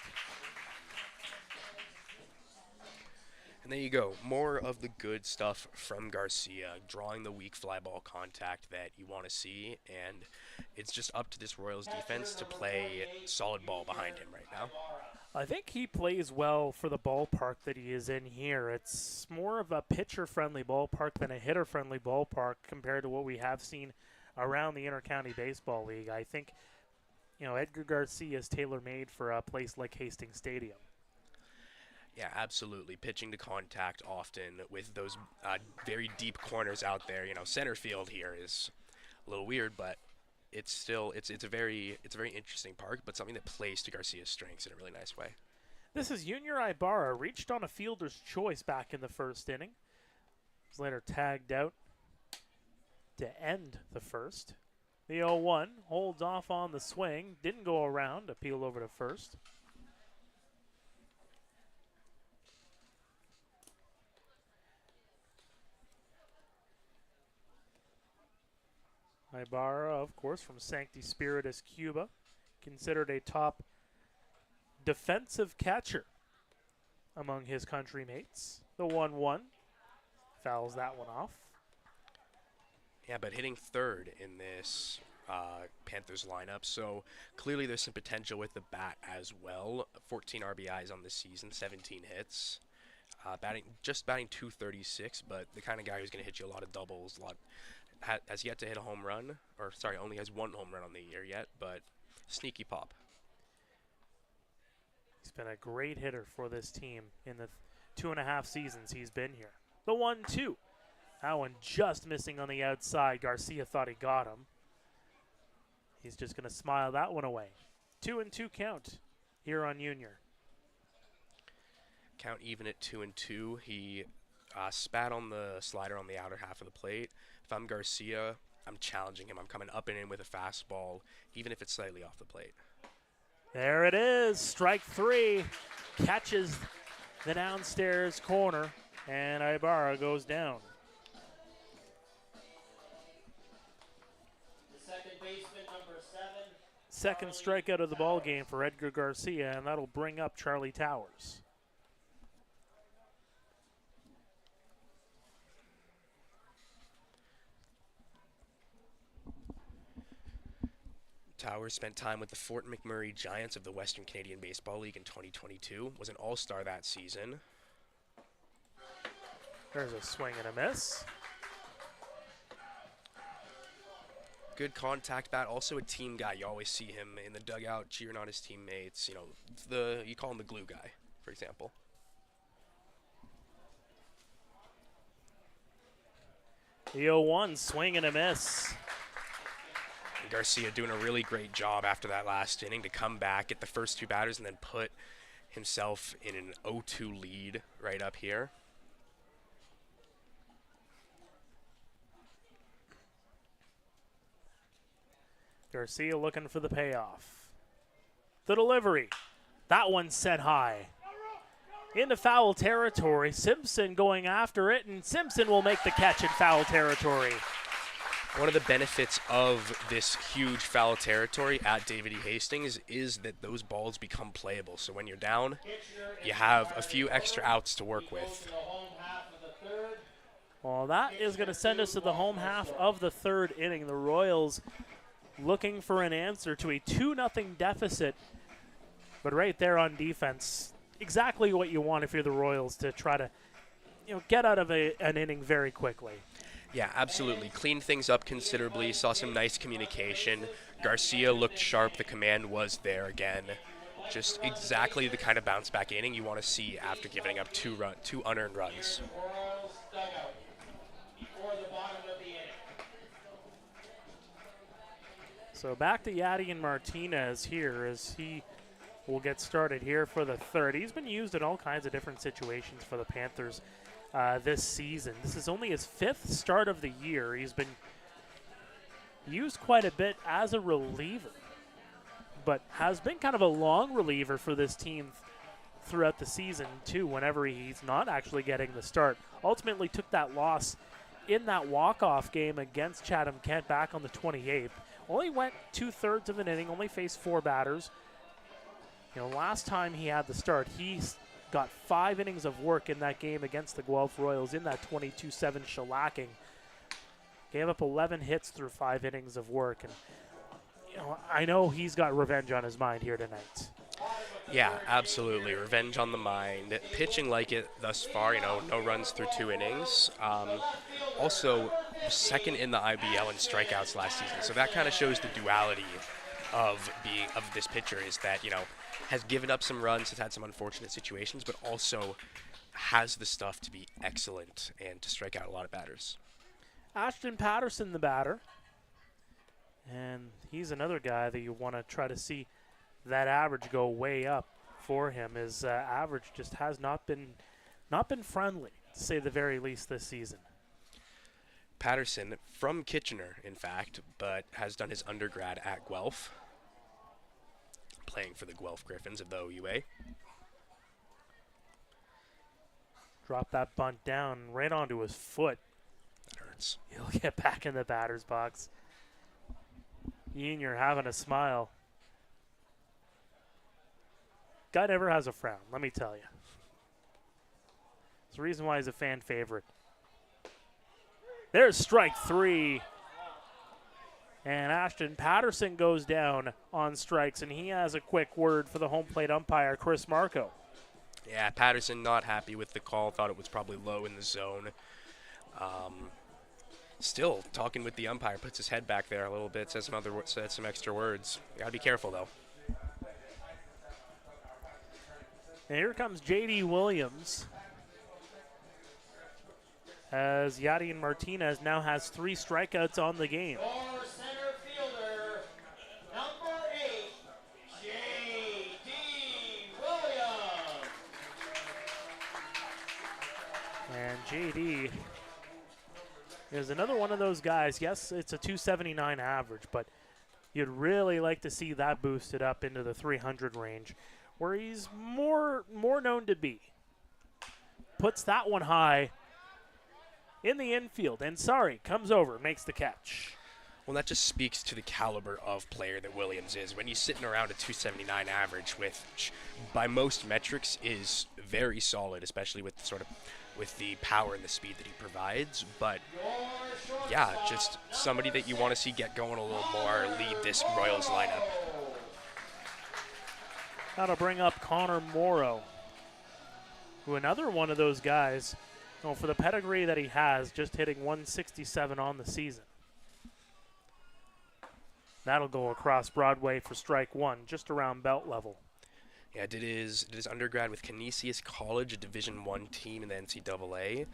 And there you go. More of the good stuff from Garcia, drawing the weak fly ball contact that you want to see, and it's just up to this Royals defense to play solid ball behind him right now. I think he plays well for the ballpark that he is in here. It's more of a pitcher-friendly ballpark than a hitter-friendly ballpark compared to what we have seen around the Intercounty Baseball League. I think, Edgar Garcia is tailor-made for a place like Hastings Stadium. Yeah, absolutely. Pitching to contact often with those very deep corners out there. You know, center field here is a little weird, but it's still it's a very interesting park, but something that plays to Garcia's strengths in a really nice way. This is Junior Ibarra, reached on a fielder's choice back in the first inning. Was later tagged out to end the first. The 0-1 holds off on the swing, didn't go around, appeal over to first. Ibarra, of course, from Sancti Spiritus, Cuba, considered a top defensive catcher among his country mates. The 1-1 fouls that one off. Yeah, but hitting third in this Panthers lineup, so clearly there's some potential with the bat as well. 14 RBIs on the season, 17 hits. Batting 236, but the kind of guy who's going to hit you a lot of doubles, has yet to hit a home run, or sorry, only has 1 home run on the year yet, but sneaky pop. He's been a great hitter for this team in the 2.5 seasons he's been here. The 1-2. That one just missing on the outside. Garcia thought he got him. He's just going to smile that one away. 2-2 count here on Junior. Count even at 2-2. He spat on the slider on the outer half of the plate. If I'm Garcia, I'm challenging him. I'm coming up and in with a fastball, even if it's slightly off the plate. There it is. Strike 3. Catches the downstairs corner, and Ibarra goes down. The second baseman, number 7. Second strikeout of the ball game for Edgar Garcia, and that'll bring up Charlie Towers. Towers spent time with the Fort McMurray Giants of the Western Canadian Baseball League in 2022. Was an all-star that season. There's a swing and a miss. Good contact bat. Also a team guy. You always see him in the dugout cheering on his teammates. You know, you call him the glue guy, for example. The 0-1 swing and a miss. Garcia doing a really great job after that last inning to come back, get the first 2 batters, and then put himself in an 0-2 lead right up here. Garcia looking for the payoff. The delivery. That one set high. Into foul territory. Simpson going after it, and Simpson will make the catch in foul territory. One of the benefits of this huge foul territory at David E. Hastings is that those balls become playable. So when you're down, you have a few extra outs to work with. Well, that is going to send us to the home half of the third inning. The Royals looking for an answer to a 2-0 deficit. But right there on defense, exactly what you want if you're the Royals, to try to get out of an inning very quickly. Yeah, absolutely. Cleaned things up considerably. Saw some nice communication. Garcia looked sharp. The command was there again. Just exactly the kind of bounce-back inning you want to see after giving up 2 unearned runs. So back to Yadier Martinez here as he will get started here for the third. He's been used in all kinds of different situations for the Panthers this season. This is only his 5th start of the year. He's been used quite a bit as a reliever, but has been kind of a long reliever for this team throughout the season too, whenever he's not actually getting the start. Ultimately took that loss in that walk-off game against Chatham-Kent back on the 28th. Only went 2/3 of an inning, only faced 4 batters. Last time he had the start, he got 5 innings of work in that game against the Guelph Royals in that 22-7 shellacking. Gave up 11 hits through 5 innings of work. And, I know he's got revenge on his mind here tonight. Yeah, absolutely. Revenge on the mind. Pitching like it thus far, no runs through 2 innings. Also, second in the IBL in strikeouts last season. So that kind of shows the duality of this pitcher is that, has given up some runs, has had some unfortunate situations, but also has the stuff to be excellent and to strike out a lot of batters. Ashton Patterson, the batter. And he's another guy that you want to try to see that average go way up for him. His average just has not been friendly, to say the very least, this season. Patterson, from Kitchener, in fact, but has done his undergrad at Guelph, playing for the Guelph Griffins of the OUA. Drop that bunt down right onto his foot. That hurts. He'll get back in the batter's box. Ian, you're having a smile. Guy never has a frown, let me tell you. It's the reason why he's a fan favorite. There's strike 3. And Ashton Patterson goes down on strikes, and he has a quick word for the home plate umpire, Chris Marco. Yeah, Patterson not happy with the call, thought it was probably low in the zone. Still talking with the umpire, puts his head back there a little bit, said some extra words. You gotta be careful though. And here comes J.D. Williams, as Yadier Martinez now has 3 strikeouts on the game. Your center fielder, number 8, J.D. Williams. And J.D. is another one of those guys. Yes, it's a 279 average, but you'd really like to see that boosted up into the 300 range, where he's more known to be. Puts that one high in the infield, and comes over, makes the catch. Well, that just speaks to the caliber of player that Williams is. When he's sitting around a 279 average, which by most metrics is very solid, especially with the power and the speed that he provides. But yeah, just somebody that you want to see get going a little more, lead this Royals lineup. That'll bring up Connor Morrow, who another one of those guys, for the pedigree that he has, just hitting 167 on the season. That'll go across Broadway for strike 1, just around belt level. Yeah, did his undergrad with Canisius College, a Division I team in the NCAA.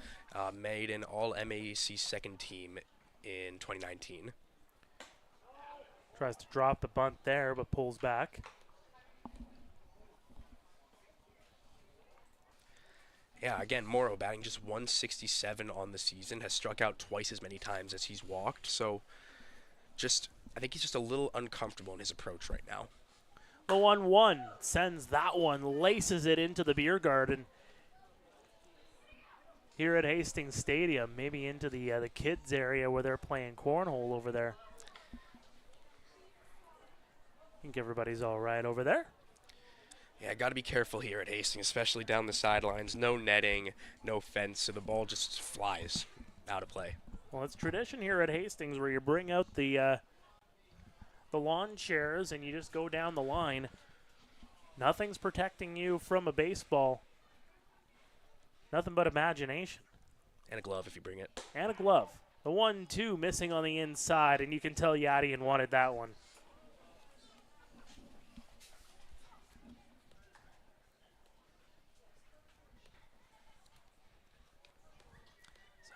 Made an All-MAAC second team in 2019. Tries to drop the bunt there, but pulls back. Yeah, again, Morrow batting just 167 on the season, has struck out twice as many times as he's walked. So I think he's just a little uncomfortable in his approach right now. The 1-1 sends that one, laces it into the beer garden here at Hastings Stadium, maybe into the kids area where they're playing cornhole over there. I think everybody's all right over there. Yeah, got to be careful here at Hastings, especially down the sidelines. No netting, no fence, so the ball just flies out of play. Well, it's tradition here at Hastings where you bring out the lawn chairs and you just go down the line. Nothing's protecting you from a baseball. Nothing but imagination. And a glove if you bring it. And a glove. The 1-2 missing on the inside, and you can tell Yadier wanted that one.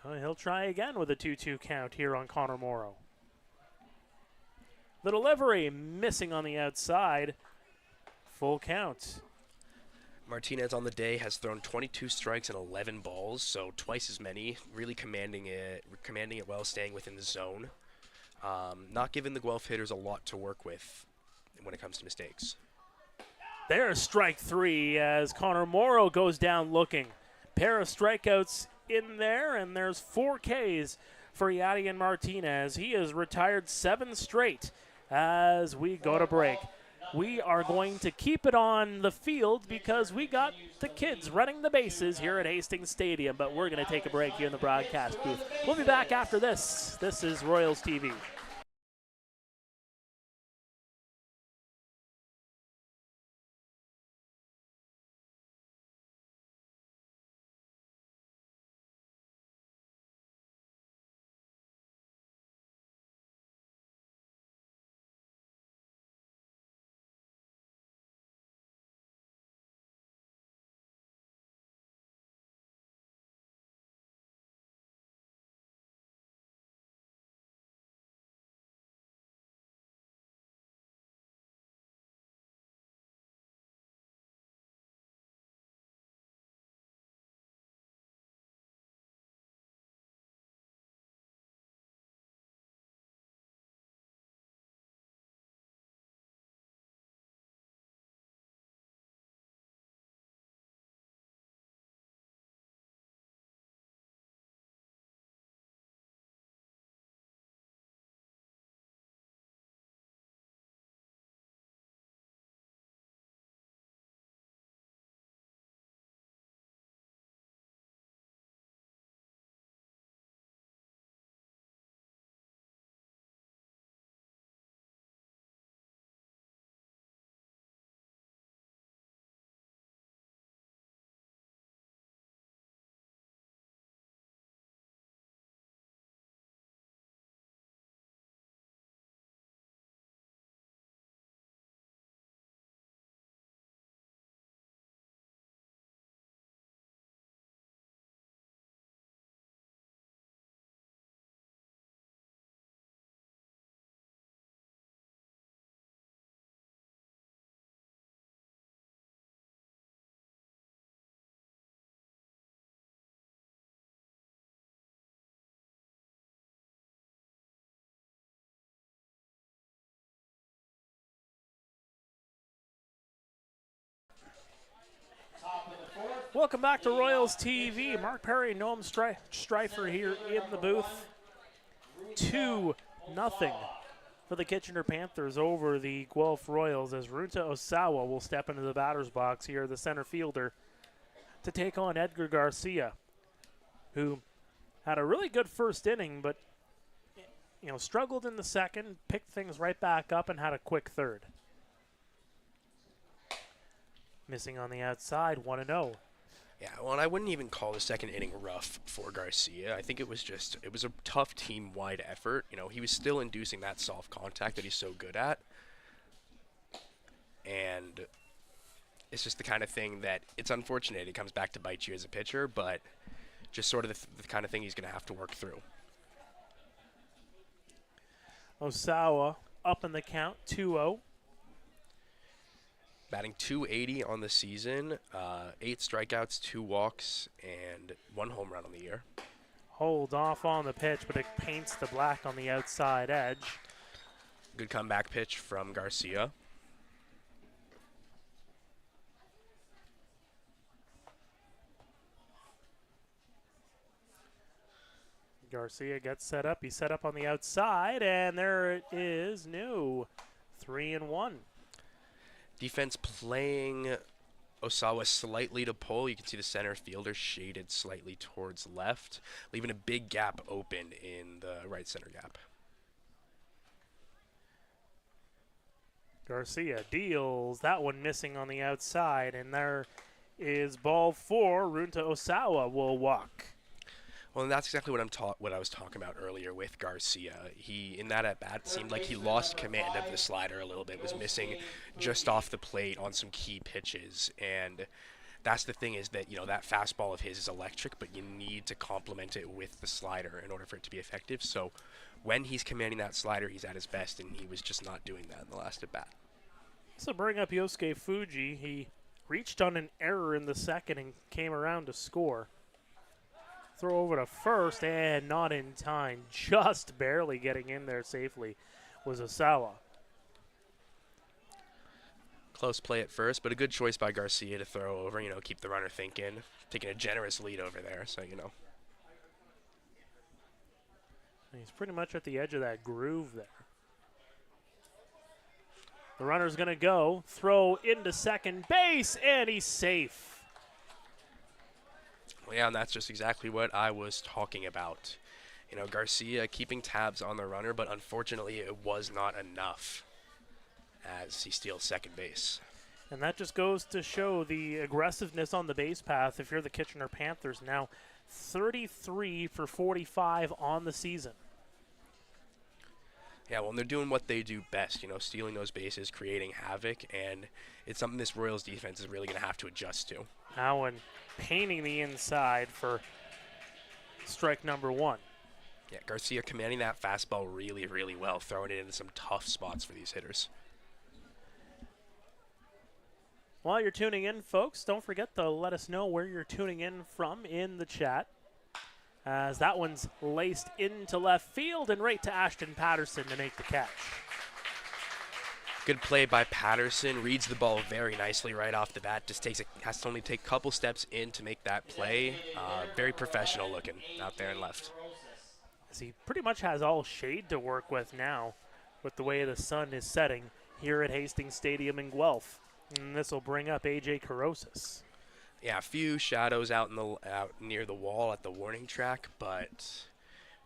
So he'll try again with a 2-2 count here on Connor Morrow. The delivery missing on the outside. Full count. Martinez on the day has thrown 22 strikes and 11 balls, so twice as many. Really commanding it well, staying within the zone. Not giving the Guelph hitters a lot to work with when it comes to mistakes. There's strike 3 as Connor Morrow goes down looking. Pair of strikeouts in there, and there's 4 Ks for Yadier Martinez. He has retired 7 straight as we go to break. We are going to keep it on the field because we got the kids running the bases here at Hastings Stadium, but we're going to take a break here in the broadcast booth. We'll be back after this. This is Royals TV. Welcome back to Royals TV. Mark Perry, Noam Streifer here in the booth. 2-0 for the Kitchener Panthers over the Guelph Royals as Runta Osawa will step into the batter's box here, the center fielder, to take on Edgar Garcia, who had a really good first inning, but struggled in the second, picked things right back up, and had a quick third. Missing on the outside, 1-0. Yeah, well, and I wouldn't even call the second inning rough for Garcia. I think it was a tough team-wide effort. He was still inducing that soft contact that he's so good at. And it's just the kind of thing that it's unfortunate. It comes back to bite you as a pitcher, but just sort of the kind of thing he's going to have to work through. Osawa up in the count, 2-0. Batting .280 on the season, 8 strikeouts, 2 walks, and 1 home run on the year. Hold off on the pitch, but it paints the black on the outside edge. Good comeback pitch from Garcia. Garcia gets set up. He's set up on the outside, and there it is. New 3-1. Defense playing Osawa slightly to pull. You can see the center fielder shaded slightly towards left, leaving a big gap open in the right center gap. Garcia deals. That one missing on the outside, and there is ball 4. Runta Osawa will walk. Well, and that's exactly what I was talking about earlier with Garcia. He, in that at-bat, seemed like he lost command of the slider a little bit, was missing just off the plate on some key pitches. And that's the thing is that, that fastball of his is electric, but you need to complement it with the slider in order for it to be effective. So when he's commanding that slider, he's at his best, and he was just not doing that in the last at-bat. So bring up Yosuke Fuji. He reached on an error in the second and came around to score. Throw over to first, and not in time. Just barely getting in there safely was Osawa. Close play at first, but a good choice by Garcia to throw over, keep the runner thinking. Taking a generous lead over there, so He's pretty much at the edge of that groove there. The runner's going to go, throw into second base, and he's safe. Yeah, and that's just exactly what I was talking about. Garcia keeping tabs on the runner, but unfortunately it was not enough as he steals second base. And that just goes to show the aggressiveness on the base path if you're the Kitchener Panthers. Now 33 for 45 on the season. Yeah, well, and they're doing what they do best, stealing those bases, creating havoc, and it's something this Royals defense is really going to have to adjust to. Allen painting the inside for strike number 1. Yeah, Garcia commanding that fastball really, really well, throwing it into some tough spots for these hitters. While you're tuning in, folks, don't forget to let us know where you're tuning in from in the chat. As that one's laced into left field and right to Ashton Patterson to make the catch. Good play by Patterson. Reads the ball very nicely right off the bat. Just has to only take a couple steps in to make that play. Very professional looking out there and left. As he pretty much has all shade to work with now with the way the sun is setting here at Hastings Stadium in Guelph. And this will bring up A.J. Carosis. Yeah, a few shadows out near the wall at the warning track, but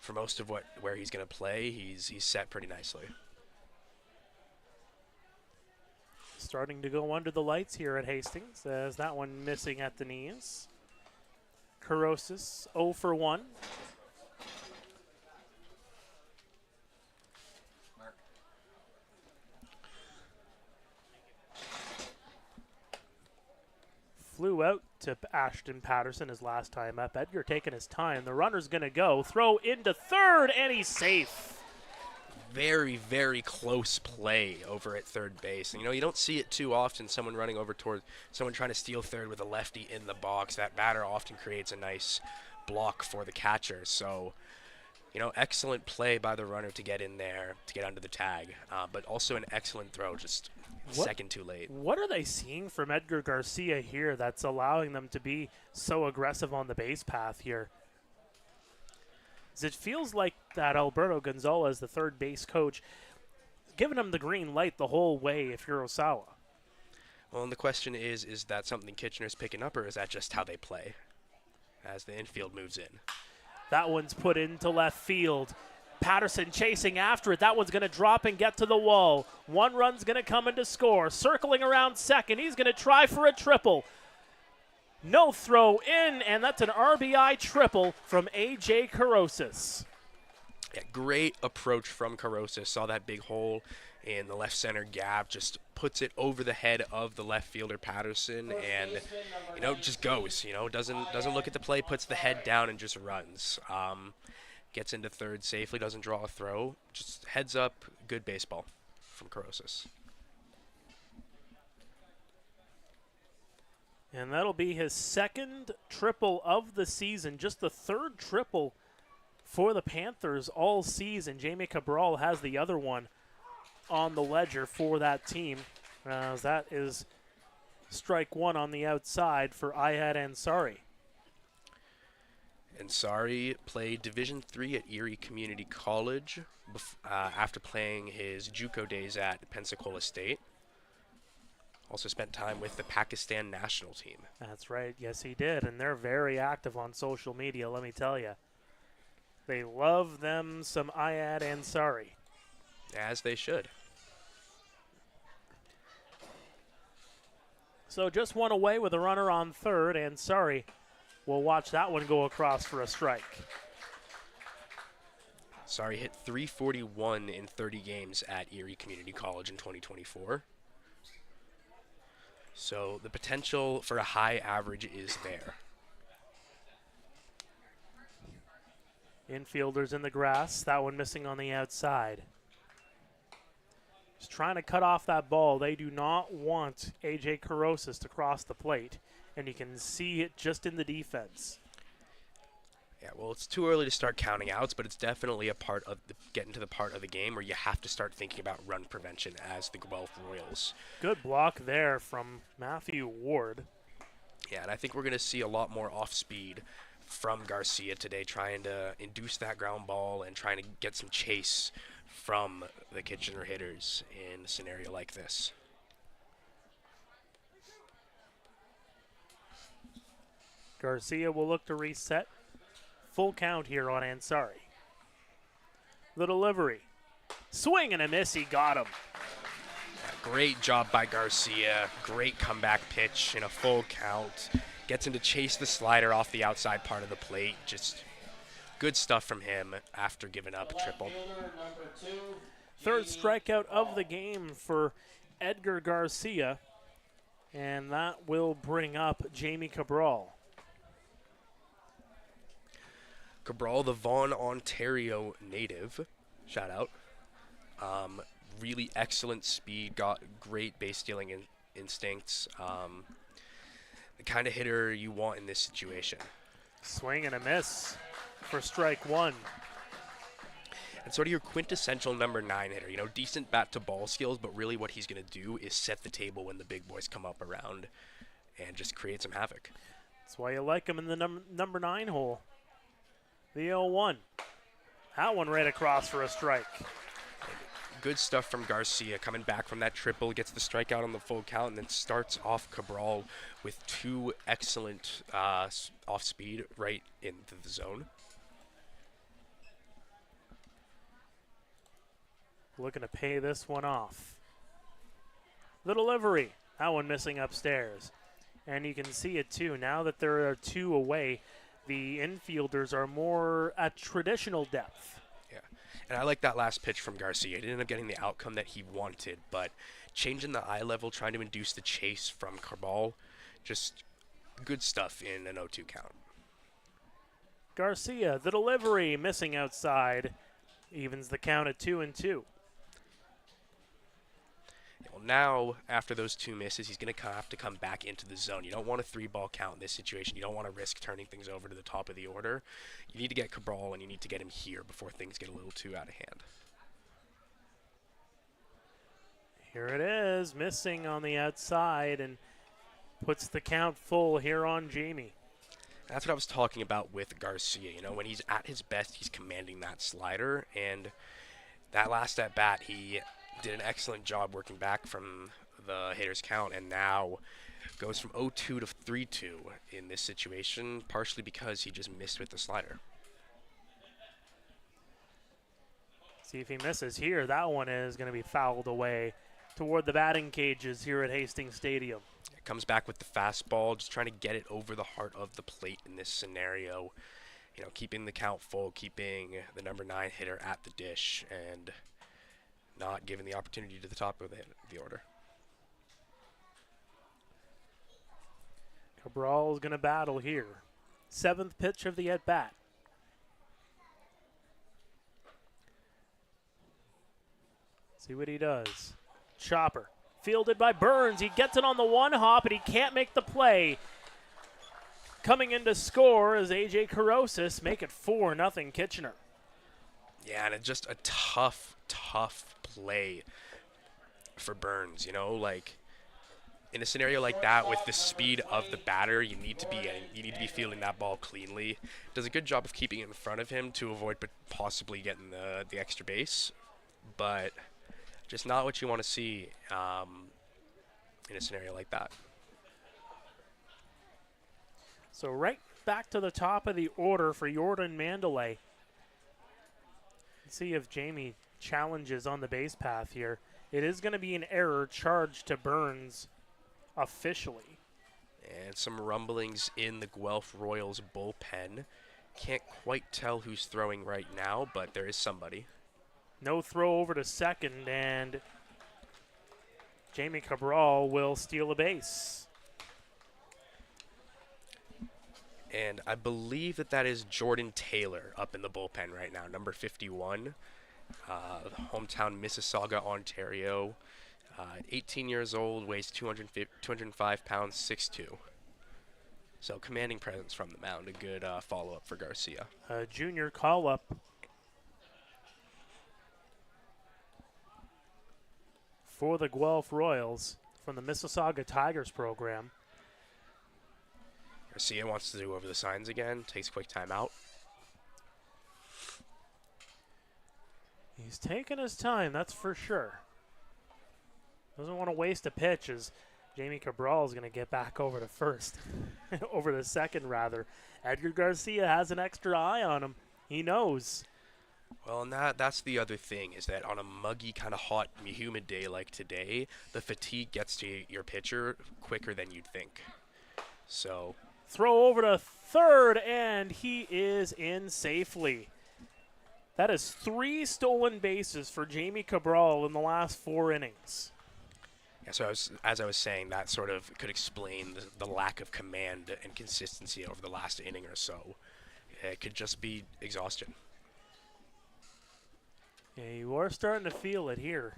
for most of where he's going to play, he's set pretty nicely. Starting to go under the lights here at Hastings as that one missing at the knees. Carosis 0 for 1. Flew out to Ashton Patterson his last time up. Edgar taking his time. The runner's going to go. Throw into third, and he's safe. Very, very close play over at third base. And, you don't see it too often, someone running over toward someone trying to steal third with a lefty in the box. That batter often creates a nice block for the catcher. So excellent play by the runner to get in there, to get under the tag, but also an excellent throw, just second too late. What are they seeing from Edgar Garcia here that's allowing them to be so aggressive on the base path here? It feels like that Alberto Gonzalez, the third base coach, giving them the green light the whole way if you're Osawa. Well, and the question is that something Kitchener's picking up, or is that just how they play as the infield moves in? That one's put into left field. Patterson chasing after it. That one's going to drop and get to the wall. One run's going to come in to score. Circling around second. He's going to try for a triple. No throw in, and that's an RBI triple from A.J. Carosis. Yeah, great approach from Carosis. Saw that big hole in the left center gap, just puts it over the head of the left fielder Patterson, and just goes. Doesn't look at the play, puts the head down and just runs. Gets into third safely, doesn't draw a throw, just heads up. Good baseball from Carosis. And that'll be his second triple of the season, just the third triple for the Panthers all season. Jamie Cabral has the other one on the ledger for that team. That is strike one on the outside for Ayad Ansari. Ansari played Division III at Erie Community College after playing his JUCO days at Pensacola State. Also spent time with the Pakistan national team. That's right. Yes, he did. And they're very active on social media, let me tell you. They love them some Ayad Ansari. As they should. So just one away with a runner on third. Ansari will watch that one go across for a strike. Ansari hit .341 in 30 games at Erie Community College in 2024. So the potential for a high average is there. Infielders in the grass. That one missing on the outside. Just trying to cut off that ball. They do not want A.J. Carosis to cross the plate. And you can see it just in the defense. Yeah, well, it's too early to start counting outs, but it's definitely a part of getting to the part of the game where you have to start thinking about run prevention as the Guelph Royals. Good block there from Matthew Ward. Yeah, and I think we're going to see a lot more off-speed from Garcia today, trying to induce that ground ball and trying to get some chase from the Kitchener hitters in a scenario like this. Garcia will look to reset. Full count here on Ansari. The delivery. Swing and a miss. He got him. Great job by Garcia. Great comeback pitch in a full count. Gets him to chase the slider off the outside part of the plate. Just good stuff from him after giving up a triple. Third strikeout of the game for Edgar Garcia. And that will bring up Jamie Cabral. Cabral, the Vaughan, Ontario native, shout out. Really excellent speed, got great base stealing instincts. The kind of hitter you want in this situation. Swing and a miss for strike one. And sort of your quintessential number 9 hitter. Decent bat to ball skills, but really what he's going to do is set the table when the big boys come up around and just create some havoc. That's why you like him in the number 9 hole. The 0-1. That one right across for a strike. Good stuff from Garcia, coming back from that triple, gets the strikeout on the full count, and then starts off Cabral with 2 excellent off-speed right into the zone. Looking to pay this one off. The delivery. That one missing upstairs. And you can see it too. Now that there are 2 away, the infielders are more at traditional depth. Yeah, and I like that last pitch from Garcia. He didn't end up getting the outcome that he wanted, but changing the eye level, trying to induce the chase from Cabral, just good stuff in an 0-2 count. Garcia, the delivery, missing outside, evens the count at 2-2. Well, now, after those 2 misses, he's going to have to come back into the zone. You don't want a 3-ball count in this situation. You don't want to risk turning things over to the top of the order. You need to get Cabral, and you need to get him here before things get a little too out of hand. Here it is, missing on the outside, and puts the count full here on Jamie. That's what I was talking about with Garcia. You know, when he's at his best, he's commanding that slider, and that last at bat, he did an excellent job working back from the hitter's count, and now goes from 0-2 to 3-2 in this situation, partially because he just missed with the slider. See if he misses here. That one is going to be fouled away toward the batting cages here at Hastings Stadium. It comes back with the fastball, just trying to get it over the heart of the plate in this scenario. You know, keeping the count full, keeping the number 9 hitter at the dish, and not giving the opportunity to the top of the order. Cabral is going to battle here. 7th pitch of the at-bat. See what he does. Chopper, fielded by Burns. He gets it on the 1 hop, and he can't make the play. Coming in to score is A.J. Carosis. Make it 4-0 Kitchener. Yeah, and it's just a tough play for Burns. You know, like in a scenario like that, with the speed of the batter, you need to be fielding that ball cleanly. Does a good job of keeping it in front of him to avoid possibly getting the extra base, but just not what you want to see in a scenario like that. So right back to the top of the order for Jordan Mandalay. Let's see if Jamie challenges on the base path here. It is going to be an error charged to Burns officially. And some rumblings in the Guelph Royals bullpen. Can't quite tell who's throwing right now, but there is somebody. No throw over to second, and Jamie Cabral will steal a base. And I believe that is Jordan Taylor up in the bullpen right now, number 51, hometown Mississauga, Ontario. 18 years old, weighs 205 pounds, 6'2". So commanding presence from the mound, a good follow-up for Garcia. A junior call-up. For the Guelph Royals from the Mississauga Tigers program. Garcia wants to do over the signs again, takes a quick timeout. He's taking his time, that's for sure. Doesn't want to waste a pitch as Jamie Cabral is going to get back over to first. Over to second, rather. Edgar Garcia has an extra eye on him. He knows. Well, and that's the other thing, is that on a muggy, kind of hot, humid day like today, the fatigue gets to your pitcher quicker than you'd think. So throw over to third, and he is in safely. That is 3 stolen bases for Jamie Cabral in the last 4 innings. Yeah, so as I was saying, that sort of could explain the lack of command and consistency over the last inning or so. It could just be exhaustion. Yeah, you are starting to feel it here.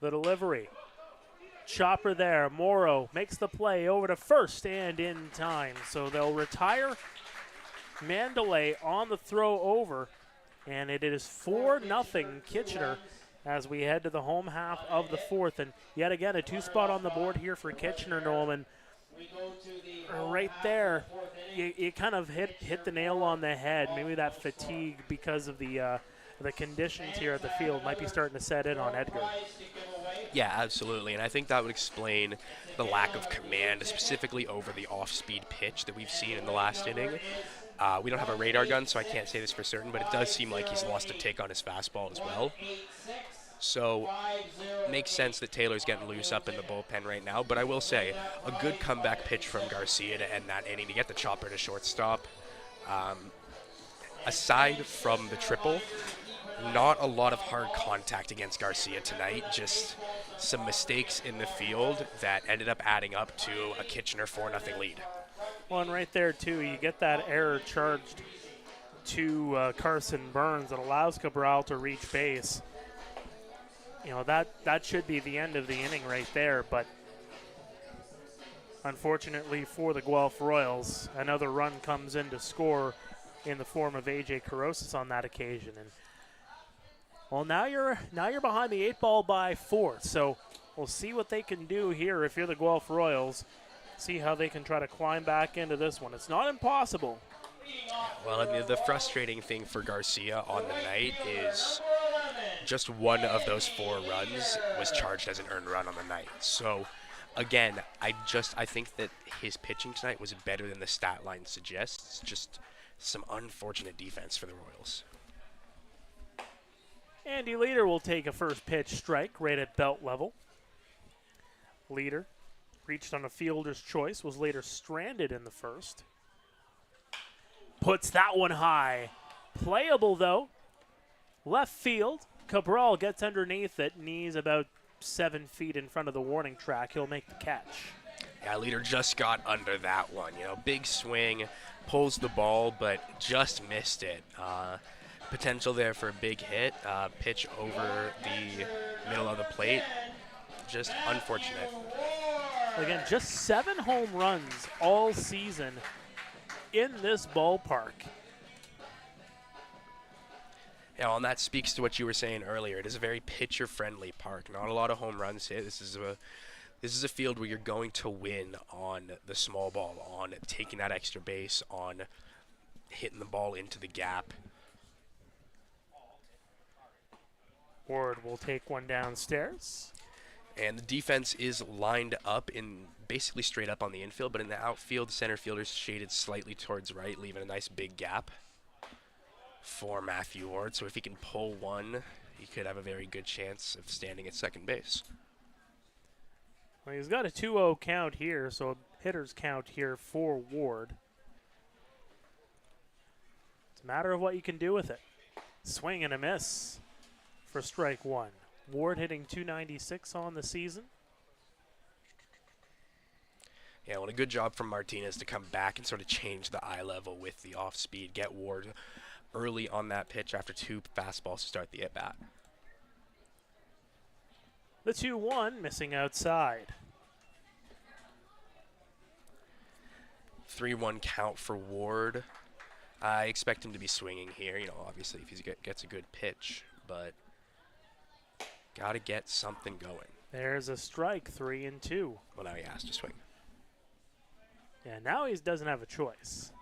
The delivery. Chopper there. Morrow makes the play over to first and in time. So they'll retire Mandalay on the throw over. And it is 4-0 Kitchener as we head to the home half of the 4th. And yet again, a 2-spot on the board here for Kitchener, Norman. Right there, you kind of hit the nail on the head. Maybe that fatigue because of the conditions here at the field might be starting to set in on Edgar. Yeah, absolutely, and I think that would explain the lack of command, specifically over the off-speed pitch that we've seen in the last inning. We don't have a radar gun, so I can't say this for certain, but it does seem like he's lost a take on his fastball as well. So makes sense that Taylor's getting loose up in the bullpen right now, but I will say a good comeback pitch from Garcia to end that inning to get the chopper to shortstop. Aside from the triple, not a lot of hard contact against Garcia tonight, just some mistakes in the field that ended up adding up to a Kitchener 4-0 lead. Well, and right there, too, you get that error charged to Carson Burns that allows Cabral to reach base. You know, that should be the end of the inning right there, but unfortunately for the Guelph Royals, another run comes in to score in the form of A.J. Carosis on that occasion. And well, now you're behind the 8 ball by 4, so we'll see what they can do here if you're the Guelph Royals. See how they can try to climb back into this one. It's not impossible. Well, I mean, the frustrating thing for Garcia on the night is just one of those 4 runs was charged as an earned run on the night. So, again, I think that his pitching tonight was better than the stat line suggests. Just some unfortunate defense for the Royals. Andy Leader will take a first pitch strike right at belt level. Leader reached on a fielder's choice, was later stranded in the first. Puts that one high. Playable, though. Left field. Cabral gets underneath it, and he's about 7 feet in front of the warning track. He'll make the catch. Yeah, Leader just got under that one. You know, big swing, pulls the ball, but just missed it. Potential there for a big hit. Pitch over the middle of the plate. Just unfortunate. Again, just 7 home runs all season in this ballpark. Yeah, and that speaks to what you were saying earlier. It is a very pitcher-friendly park. Not a lot of home runs hit. This is a field where you're going to win on the small ball, on taking that extra base, on hitting the ball into the gap. Ward will take one downstairs. And the defense is lined up in basically straight up on the infield, but in the outfield, the center fielder's shaded slightly towards right, leaving a nice big gap for Matthew Ward. So if he can pull one, he could have a very good chance of standing at second base. Well, he's got a 2-0 count here, so a hitter's count here for Ward. It's a matter of what you can do with it. Swing and a miss for strike 1. Ward hitting .296 on the season. Yeah, well, a good job from Martinez to come back and sort of change the eye level with the off speed, get Ward early on that pitch after 2 fastballs to start the at-bat. The 2-1 missing outside. 3-1 count for Ward. I expect him to be swinging here, you know, obviously if he gets a good pitch, but got to get something going. There's a strike, 3-2. Well, now he has to swing. Yeah, now he doesn't have a choice.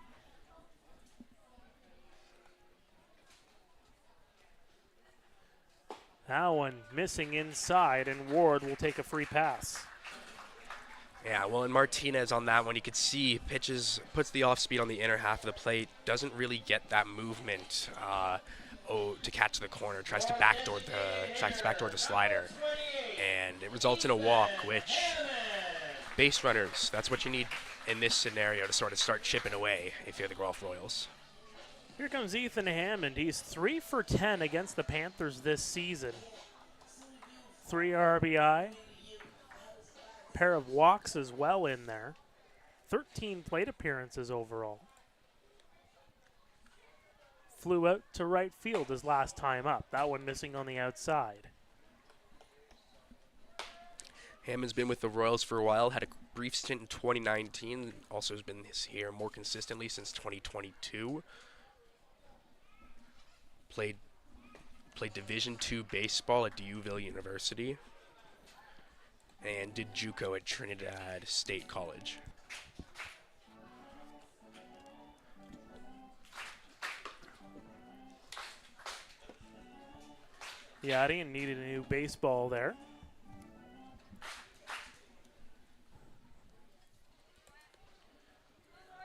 That one missing inside, and Ward will take a free pass. Yeah, well, and Martinez on that one, you could see puts the off speed on the inner half of the plate, doesn't really get that movement to catch the corner, tries to backdoor the slider, and it results in a walk, which base runners, that's what you need in this scenario to sort of start chipping away if you're the Guelph Royals. Here comes Ethan Hammond. He's 3 for 10 against the Panthers this season. 3 RBI. Pair of walks as well in there. 13 plate appearances overall. Flew out to right field his last time up. That one missing on the outside. Hammond's been with the Royals for a while, had a brief stint in 2019, also has been here more consistently since 2022. Played Division II baseball at Duville University and did JUCO at Trinidad State College. Yachty needed a new baseball there.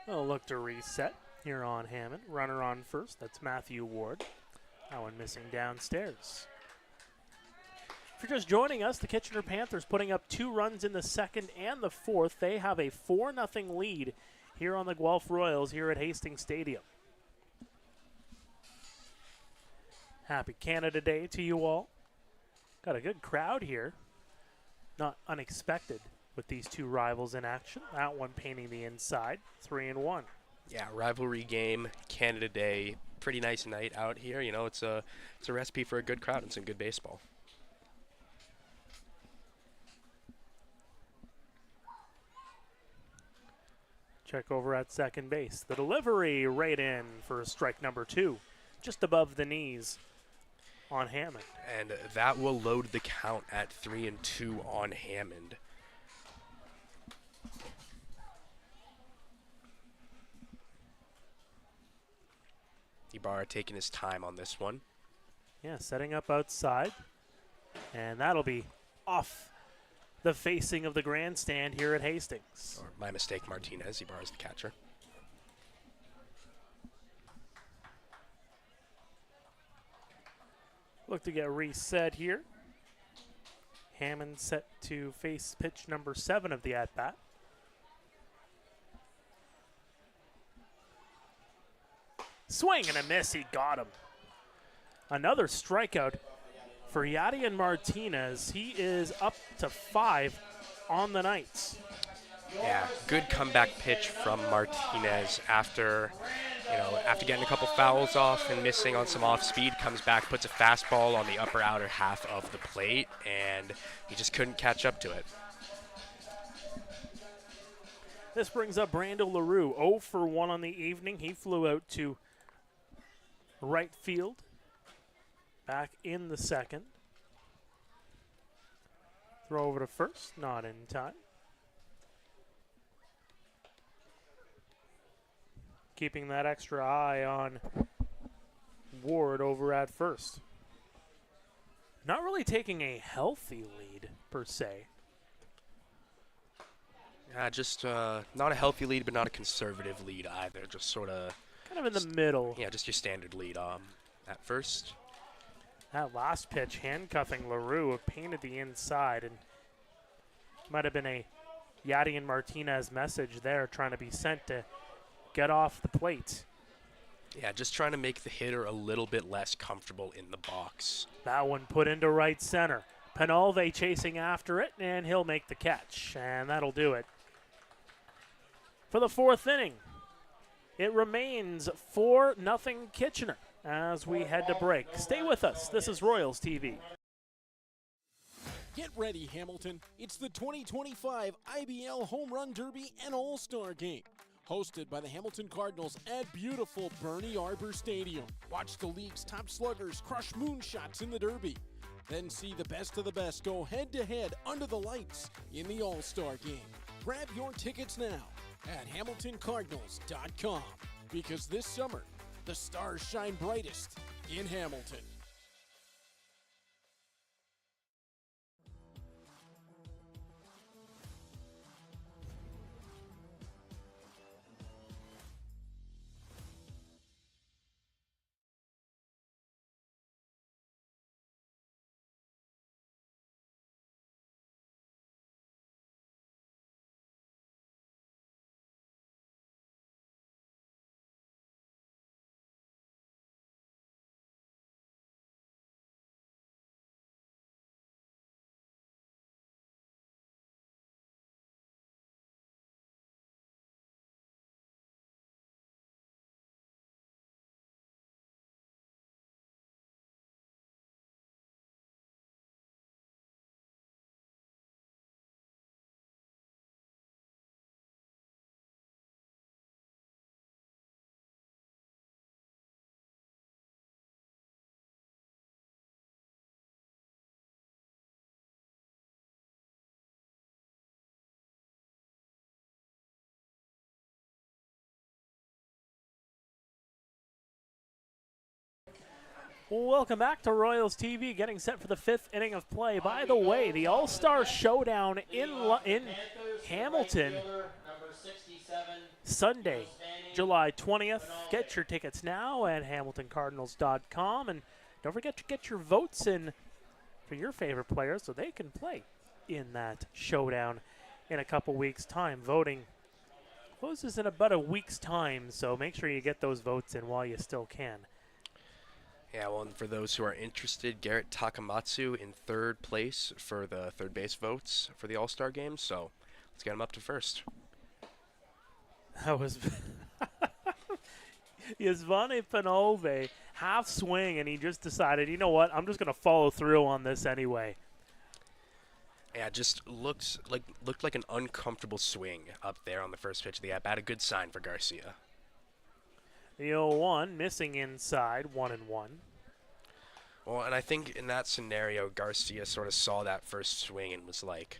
They'll look to reset here on Hammond. Runner on first. That's Matthew Ward. That one missing downstairs. If you're just joining us, the Kitchener Panthers putting up 2 runs in the second and the fourth. They have a 4-0 lead here on the Guelph Royals here at Hastings Stadium. Happy Canada Day to you all. Got a good crowd here. Not unexpected with these 2 rivals in action. That one painting the inside, 3-1. Yeah, rivalry game, Canada Day, pretty nice night out here. You know, it's a recipe for a good crowd and some good baseball. Check over at second base. The delivery right in for strike number 2, just above the knees on Hammond. And that will load the count at 3-2 on Hammond. Ibarra taking his time on this one. Yeah, setting up outside. And that'll be off the facing of the grandstand here at Hastings. Or my mistake, Martinez. Ibarra's the catcher. Look to get reset here. Hammond set to face pitch number 7 of the at-bat. Swing and a miss, he got him. Another strikeout for Yadian Martinez. He is up to 5 on the night. Yeah, good comeback pitch from Martinez after getting a couple fouls off and missing on some off speed. Comes back, puts a fastball on the upper outer half of the plate, and he just couldn't catch up to it. This brings up Brando LaRue, 0 for 1 on the evening. He flew out to right field, back in the second. Throw over to first, not in time. Keeping that extra eye on Ward over at first. Not really taking a healthy lead, per se. Just not a healthy lead, but not a conservative lead either. Just sort of... Kind of in the middle. Yeah, just your standard lead at first. That last pitch, handcuffing LaRue, painted the inside, and might have been a Yadian Martinez message there trying to be sent to get off the plate. Yeah, just trying to make the hitter a little bit less comfortable in the box. That one put into right center. Penalve chasing after it, and he'll make the catch, and that'll do it. For the 4th inning, it remains 4-0 Kitchener as we head to break. Stay with us. This is Royals TV. Get ready, Hamilton. It's the 2025 IBL Home Run Derby and All-Star Game. Hosted by the Hamilton Cardinals at beautiful Bernie Arbor Stadium. Watch the league's top sluggers crush moonshots in the Derby. Then see the best of the best go head-to-head under the lights in the All-Star Game. Grab your tickets now at HamiltonCardinals.com, because this summer, the stars shine brightest in Hamilton. Welcome back to Royals TV, getting set for the 5th inning of play. By the way, the All-Star Showdown in Hamilton, Sunday, July 20th. Get your tickets now at HamiltonCardinals.com, and don't forget to get your votes in for your favorite players so they can play in that showdown in a couple weeks' time. Voting closes in about a week's time, so make sure you get those votes in while you still can. Yeah, well, and for those who are interested, Garrett Takamatsu in 3rd place for the 3rd base votes for the All-Star Game, so let's get him up to first. That was Yasvani Panove half swing, and he just decided, you know what, I'm just going to follow through on this anyway. Yeah, just looked like an uncomfortable swing up there on the first pitch of the at-bat. A good sign for Garcia. The 0-1 missing inside, 1-1. Well, and I think in that scenario, Garcia sort of saw that first swing and was like,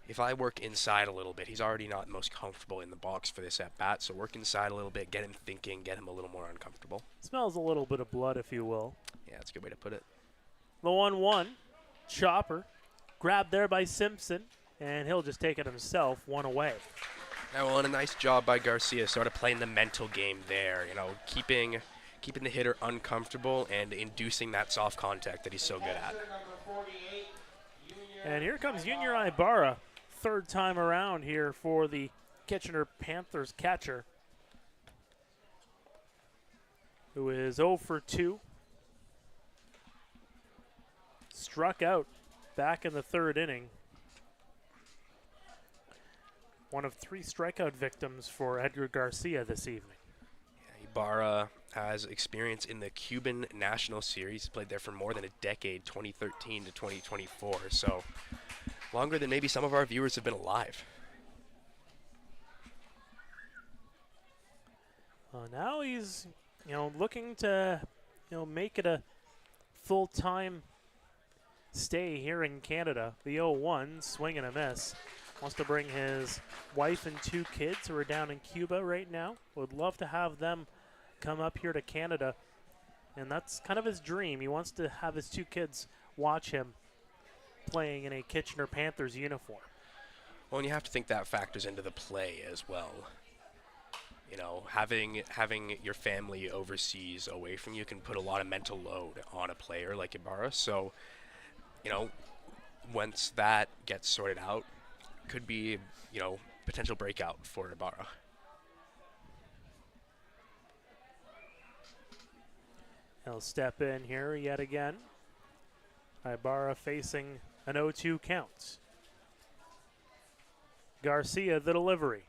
if I work inside a little bit, he's already not most comfortable in the box for this at-bat, so work inside a little bit, get him thinking, get him a little more uncomfortable. Smells a little bit of blood, if you will. Yeah, that's a good way to put it. The 1-1, chopper, grabbed there by Simpson, and he'll just take it himself, one away. Now, well, and a nice job by Garcia, sort of playing the mental game there, you know, keeping the hitter uncomfortable and inducing that soft contact that he's so good at. And here comes Junior Ibarra, third time around here for the Kitchener Panthers catcher, who is 0 for 2. Struck out back in the third inning. One of 3 strikeout victims for Edgar Garcia this evening. Yeah, Ibarra has experience in the Cuban National Series. He played there for more than a decade, 2013 to 2024. So longer than maybe some of our viewers have been alive. Now he's, looking to, make it a full-time stay here in Canada. The 0-1, swing and a miss. Wants to bring his wife and 2 kids who are down in Cuba right now. Would love to have them come up here to Canada. And that's kind of his dream. He wants to have his 2 kids watch him playing in a Kitchener Panthers uniform. Well, and you have to think that factors into the play as well. You know, having your family overseas away from you can put a lot of mental load on a player like Ibarra. So, once that gets sorted out, could be, potential breakout for Ibarra. He'll step in here yet again. Ibarra facing an 0-2 count. Garcia, the delivery.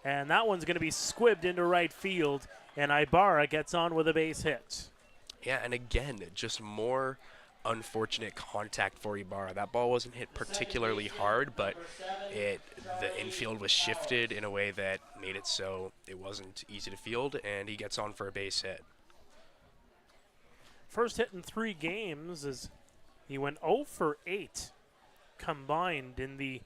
And that one's going to be squibbed into right field, and Ibarra gets on with a base hit. Yeah, and again, just more unfortunate contact for Ibarra. That ball wasn't hit particularly hard, but the infield was shifted in a way that made it so it wasn't easy to field, and he gets on for a base hit. First hit in 3 games as he went 0 for 8 combined in the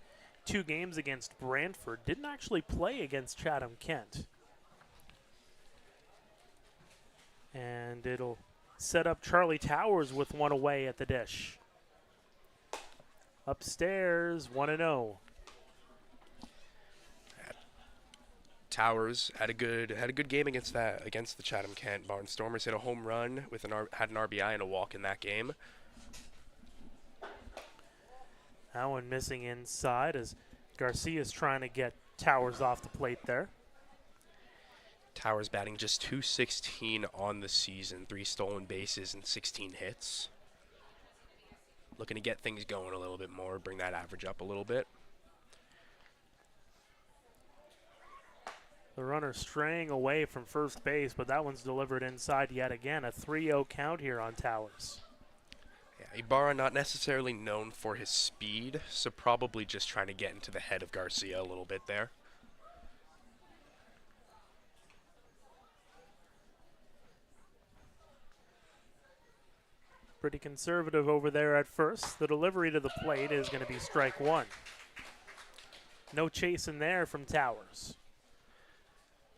2 games against Brantford. Didn't actually play against Chatham-Kent. And it'll set up Charlie Towers with one away at the dish. Upstairs, 1-0. Towers had a good game against the Chatham-Kent Barnstormers. Hit a home run with had an RBI and a walk in that game. That one missing inside as Garcia's trying to get Towers off the plate there. Towers batting just .216 on the season, 3 stolen bases and 16 hits. Looking to get things going a little bit more, bring that average up a little bit. The runner straying away from first base, but that one's delivered inside yet again. A 3-0 count here on Towers. Yeah, Ibarra not necessarily known for his speed, so probably just trying to get into the head of Garcia a little bit there. Pretty conservative over there at first. The delivery to the plate is going to be strike 1. No chase in there from Towers.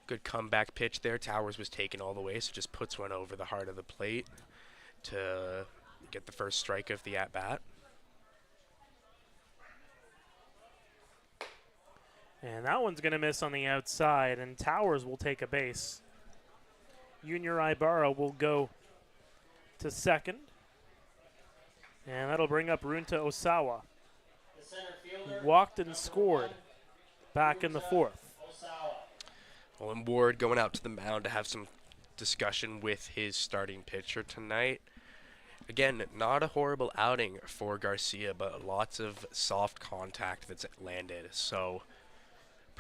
Good comeback pitch there. Towers was taken all the way, so just puts one over the heart of the plate to get the first strike of the at-bat. And that one's going to miss on the outside, and Towers will take a base. Junior Ibarra will go to second. And that'll bring up Runta Osawa. Walked and scored back in the 4th. Well, Ward going out to the mound to have some discussion with his starting pitcher tonight. Again, not a horrible outing for Garcia, but lots of soft contact that's landed. So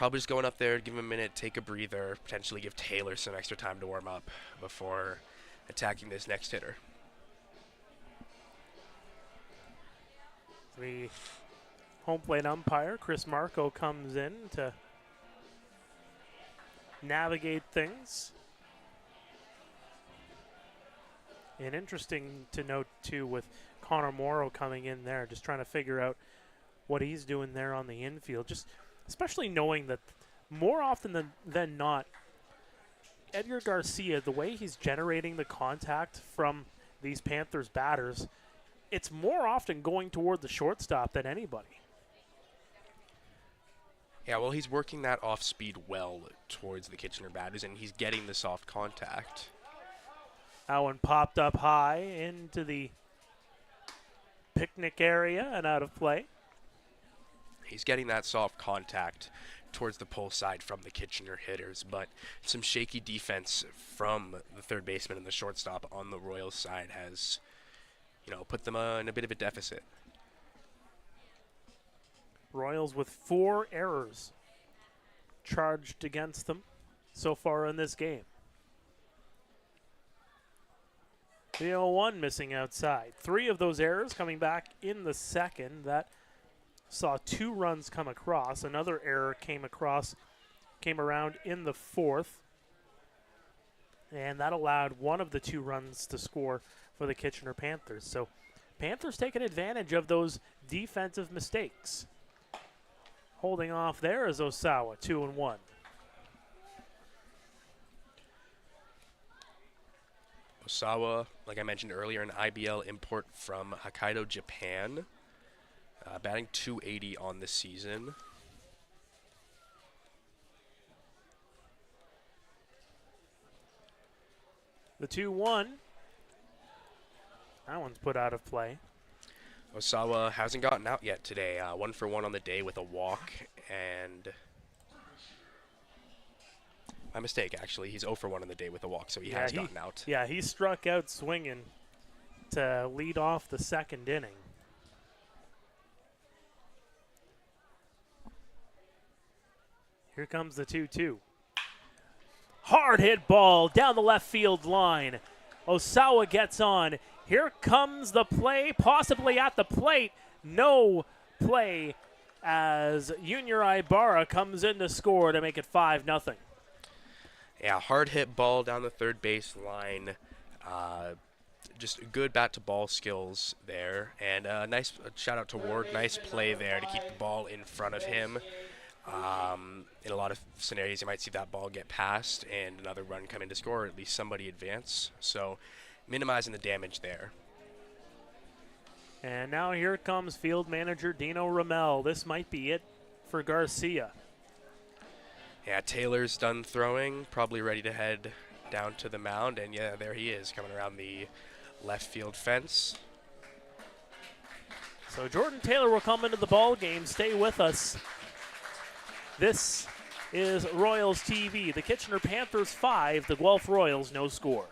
Probably just going up there, give him a minute, take a breather, potentially give Taylor some extra time to warm up before attacking this next hitter. The home plate umpire, Chris Marco, comes in to navigate things. And interesting to note, too, with Connor Morrow coming in there, just trying to figure out what he's doing there on the infield. Just especially knowing that more often than not, Edgar Garcia, the way he's generating the contact from these Panthers batters, it's more often going toward the shortstop than anybody. Yeah, well, he's working that off-speed well towards the Kitchener batters, and he's getting the soft contact. That one popped up high into the picnic area and out of play. He's getting that soft contact towards the pull side from the Kitchener hitters, but some shaky defense from the third baseman and the shortstop on the Royals side has, put them in a bit of a deficit. Royals with 4 errors charged against them so far in this game. The 0-1 missing outside. 3 of those errors coming back in the second. That saw 2 runs come across. Another error came around in the fourth. And that allowed one of the 2 runs to score for the Kitchener Panthers. So Panthers taking advantage of those defensive mistakes. Holding off there is Osawa, 2-1. Osawa, like I mentioned earlier, an IBL import from Hokkaido, Japan. Batting .280 on the season. The 2-1. That one's put out of play. Osawa hasn't gotten out yet today. 1 for 1 on the day with a walk, and my mistake, actually. He's 0 for 1 on the day with a walk, so he has gotten out. Yeah, he struck out swinging to lead off the second inning. Here comes the 2-2. Hard hit ball down the left field line. Osawa gets on. Here comes the play, possibly at the plate. No play as Junior Ibarra comes in to score to make it 5-0. Yeah, hard hit ball down the third base line. Just good bat-to-ball skills there. And a nice shout out to Ward. Nice play there to keep the ball in front of him. In a lot of scenarios, you might see that ball get past and another run come in to score, or at least somebody advance. So minimizing the damage there. And now here comes field manager Dino Ramel. This might be it for Garcia. Yeah, Taylor's done throwing, probably ready to head down to the mound. And yeah, there he is coming around the left field fence. So Jordan Taylor will come into the ball game. Stay with us. This is Royals TV. The Kitchener Panthers 5, the Guelph Royals no score.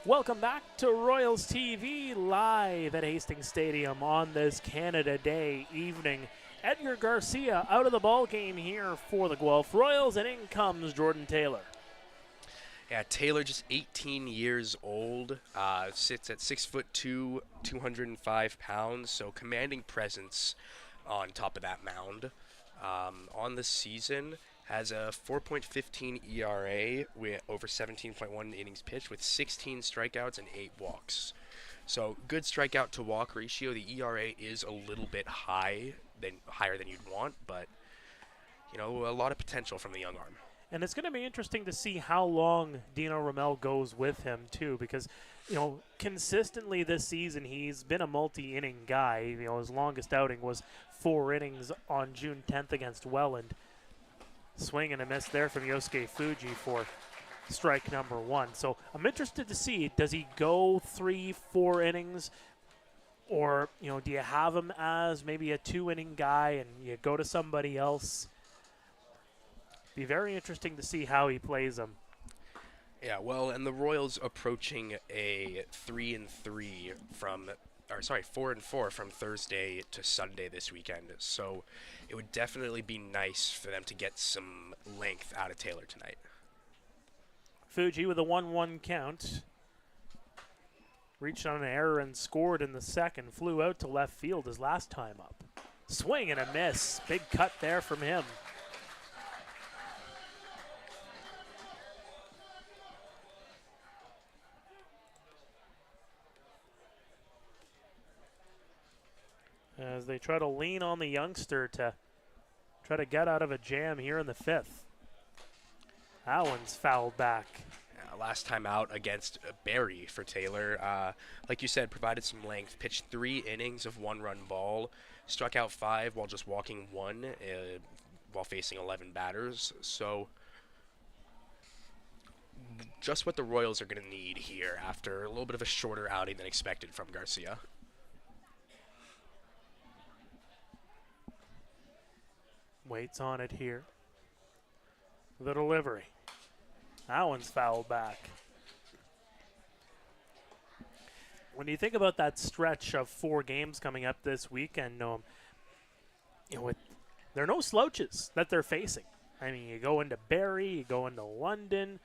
Welcome back to Royals TV, live at Hastings Stadium on this Canada Day evening. Edgar Garcia out of the ball game here for the Guelph Royals, and in comes Jordan Taylor. Yeah, Taylor, just 18 years old, sits at 6'2", 205 pounds, so commanding presence on top of that mound. On the season, has a 4.15 ERA with over 17.1 innings pitched with 16 strikeouts and 8 walks. So good strikeout to walk ratio. The ERA is a little bit higher than you'd want, but a lot of potential from the young arm. And it's going to be interesting to see how long Dino Ramel goes with him too, because consistently this season he's been a multi-inning guy. His longest outing was 4 innings on June 10th against Welland. Swing and a miss there from Yosuke Fuji for strike number 1. So I'm interested to see, does he go 3-4 innings, or do you have him as maybe a 2-inning guy and you go to somebody else? Be very interesting to see how he plays them. Yeah, well, and the Royals approaching a 4-4 from Thursday to Sunday this weekend. So it would definitely be nice for them to get some length out of Taylor tonight. Fuji with a 1-1 count. Reached on an error and scored in the second. Flew out to left field his last time up. Swing and a miss. Big cut there from him. As they try to lean on the youngster to try to get out of a jam here in the 5th. That one's fouled back. Last time out against Barrie for Taylor. Like you said, provided some length. Pitched 3 innings of 1-run ball. Struck out 5 while just walking 1 while facing 11 batters. So just what the Royals are going to need here after a little bit of a shorter outing than expected from Garcia. Waits on it here. The delivery. That one's fouled back. When you think about that stretch of 4 games coming up this weekend, there are no slouches that they're facing. I mean, you go into Barrie, you go into London,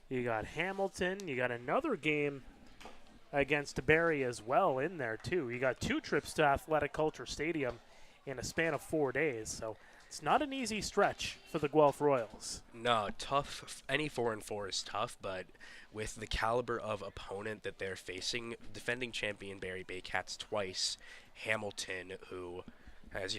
you got Hamilton, you got another game against Barrie as well in there too. You got 2 trips to Athletic Culture Stadium in a span of 4 days, so it's not an easy stretch for the Guelph Royals. No, tough. Any 4-4 is tough, but with the caliber of opponent that they're facing, defending champion Barrie Baycats twice, Hamilton, who has,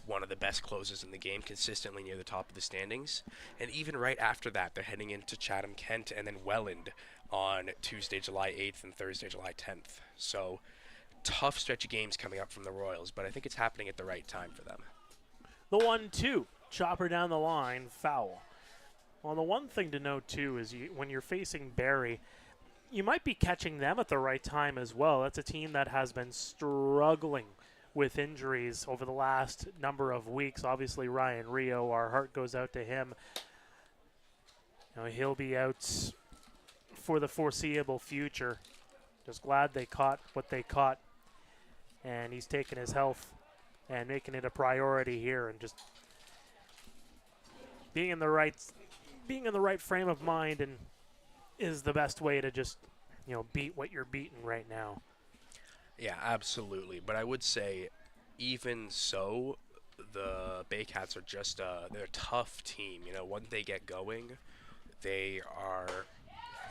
one of the best closers in the game, consistently near the top of the standings, and even right after that, they're heading into Chatham-Kent and then Welland on Tuesday, July 8th and Thursday, July 10th. So tough stretch of games coming up from the Royals, but I think it's happening at the right time for them. The 1-2, chopper down the line, foul. Well, the one thing to note, too, is when you're facing Barrie, you might be catching them at the right time as well. That's a team that has been struggling with injuries over the last number of weeks. Obviously, Ryan Rio, our heart goes out to him. He'll be out for the foreseeable future. Just glad they caught what they caught, and he's taken his health and making it a priority here, and just being in the right frame of mind and is the best way to just beat what you're beating right now. Yeah, absolutely. But I would say, even so, the Baycats are just they're a tough team. Once they get going, they are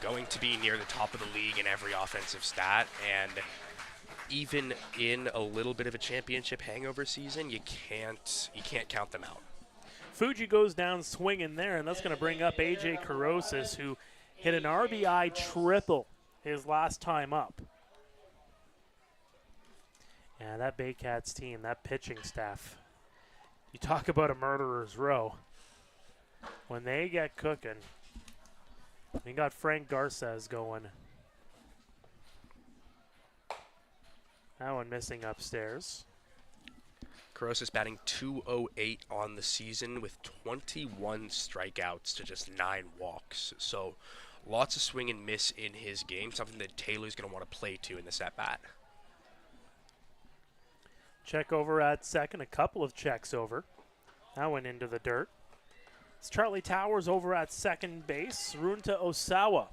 going to be near the top of the league in every offensive stat, and even in a little bit of a championship hangover season, you can't count them out. Fuji goes down swinging there, and that's going to bring up A.J. Carosis, who hit an RBI triple his last time up. And that Baycats team, that pitching staff, you talk about a murderer's row. When they get cooking, we got Frank Garces going. That one missing upstairs. Carosis batting .208 on the season with 21 strikeouts to just 9 walks. So Lots of swing and miss in his game, something that Taylor's going to want to play to in this at-bat. Check over at second, a couple of checks over. That went into the dirt. It's Charlie Towers over at second base. Runta Osawa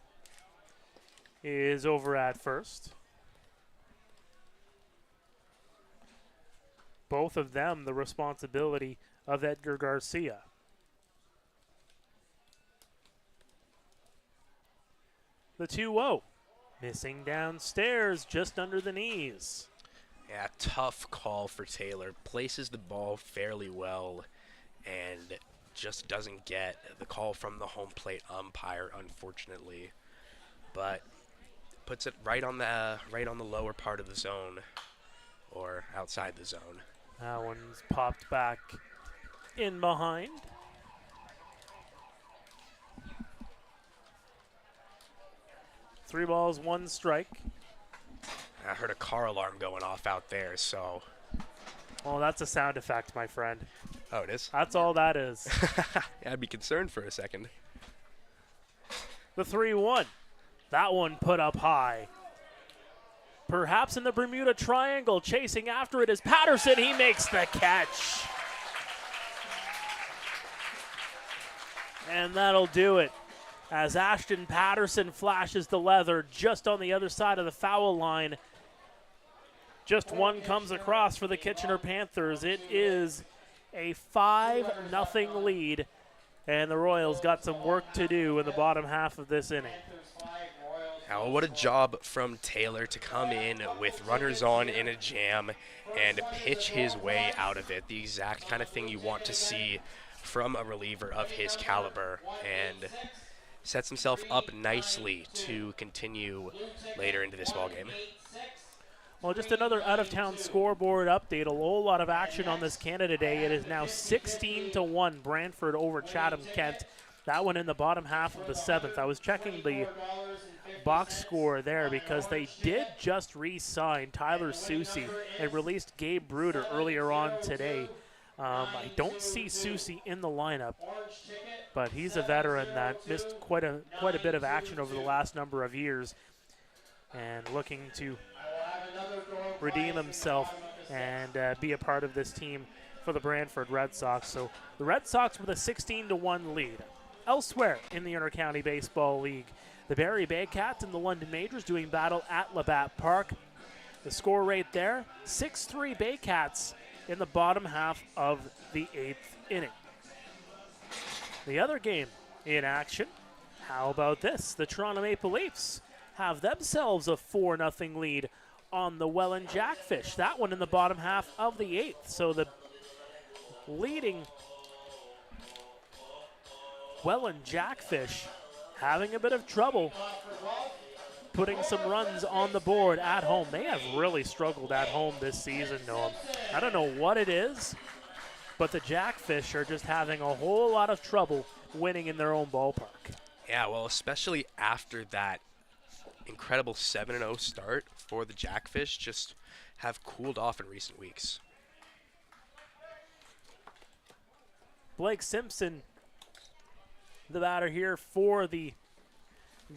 is over at first. Both of them the responsibility of Edgar Garcia. The 2-0. Missing downstairs just under the knees. Yeah, tough call for Taylor. Places the ball fairly well and just doesn't get the call from the home plate umpire, unfortunately. But puts it right on the lower part of the zone, or outside the zone. That one's popped back in behind. Three balls, one strike. I heard a car alarm going off out there, so. Well, that's a sound effect, my friend. Oh, it is? That's all that is. Yeah, I'd be concerned for a second. The 3-1. That one put up high. Perhaps in the Bermuda Triangle. Chasing after it is Patterson. He makes the catch. And that'll do it, as Ashton Patterson flashes the leather just on the other side of the foul line. Just one comes across for the Kitchener Panthers. It is a 5-0 lead, and the Royals got some work to do in the bottom half of this inning. Now, what a job from Taylor to come in with runners on in a jam and pitch his way out of it. The exact kind of thing you want to see from a reliever of his caliber, and sets himself up nicely to continue later into this ballgame. Well, just another out-of-town scoreboard update. A whole lot of action on this Canada Day. It is now 16-1 Brantford over Chatham-Kent. That one in the bottom half of the seventh. I was checking the box score there because they did just re-sign Tyler Susie and released Gabe Bruder earlier on today. I don't see Susie in the lineup, but he's a veteran that missed quite a bit of action over the last number of years and looking to redeem himself and be a part of this team for the Brantford Red Sox. So the Red Sox with a 16-1 lead. Elsewhere in the Inter-County Baseball League, the Barrie Baycats and the London Majors doing battle at Labatt Park. The score right there, 6-3 Baycats in the bottom half of the 8th inning. The other game in action, how about this? The Toronto Maple Leafs have themselves a 4-0 lead on the Welland Jackfish. That one in the bottom half of the 8th. So the leading Welland Jackfish having a bit of trouble putting some runs on the board at home. They have really struggled at home this season, Noam. I don't know what it is, but the Jackfish are just having a whole lot of trouble winning in their own ballpark. Yeah, well, especially after that incredible 7-0 start for the Jackfish, just have cooled off in recent weeks. Blake Simpson, the batter here for the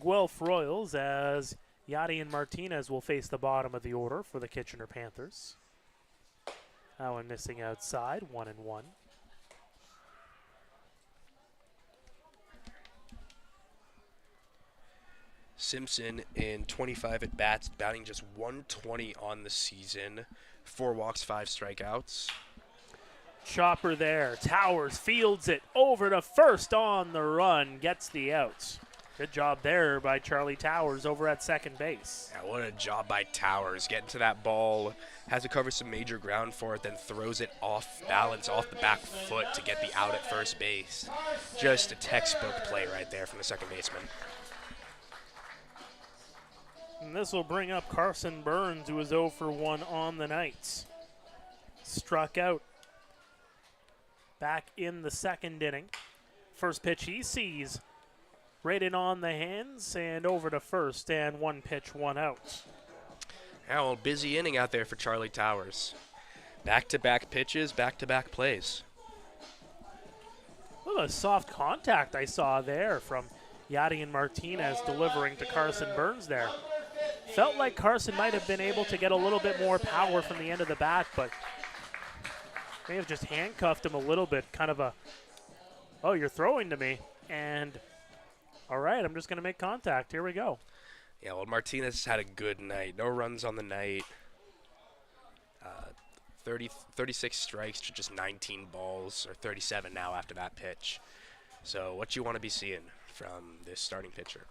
Guelph Royals, as Yadi and Martinez will face the bottom of the order for the Kitchener Panthers. That one missing outside, 1-1. Simpson in 25 at-bats, batting just 120 on the season. 4 walks, 5 strikeouts. Chopper there. Towers fields it over to first on the run, gets the outs. Good job there by Charlie Towers over at second base. Yeah, what a job by Towers. Getting to that ball, has to cover some major ground for it, then throws it off balance, off the back foot to get the out at first base. Just a textbook play right there from the second baseman. And this will bring up Carson Burns, who is 0 for 1 on the night. Struck out back in the second inning. First pitch he sees right in on the hands and over to first, and 1 pitch, 1 out. Yeah, well, busy inning out there for Charlie Towers. Back-to-back pitches, back-to-back plays. What a soft contact I saw there from Yadian Martinez delivering to Carson Burns there. Felt like Carson might have been able to get a little bit more power from the end of the bat, but may have just handcuffed him a little bit, kind of a, oh, you're throwing to me, and all right, I'm just going to make contact. Here we go. Yeah, well, Martinez had a good night. No runs on the night. 36 strikes to just 19 balls, or 37 now after that pitch. So what you want to be seeing from this starting pitcher?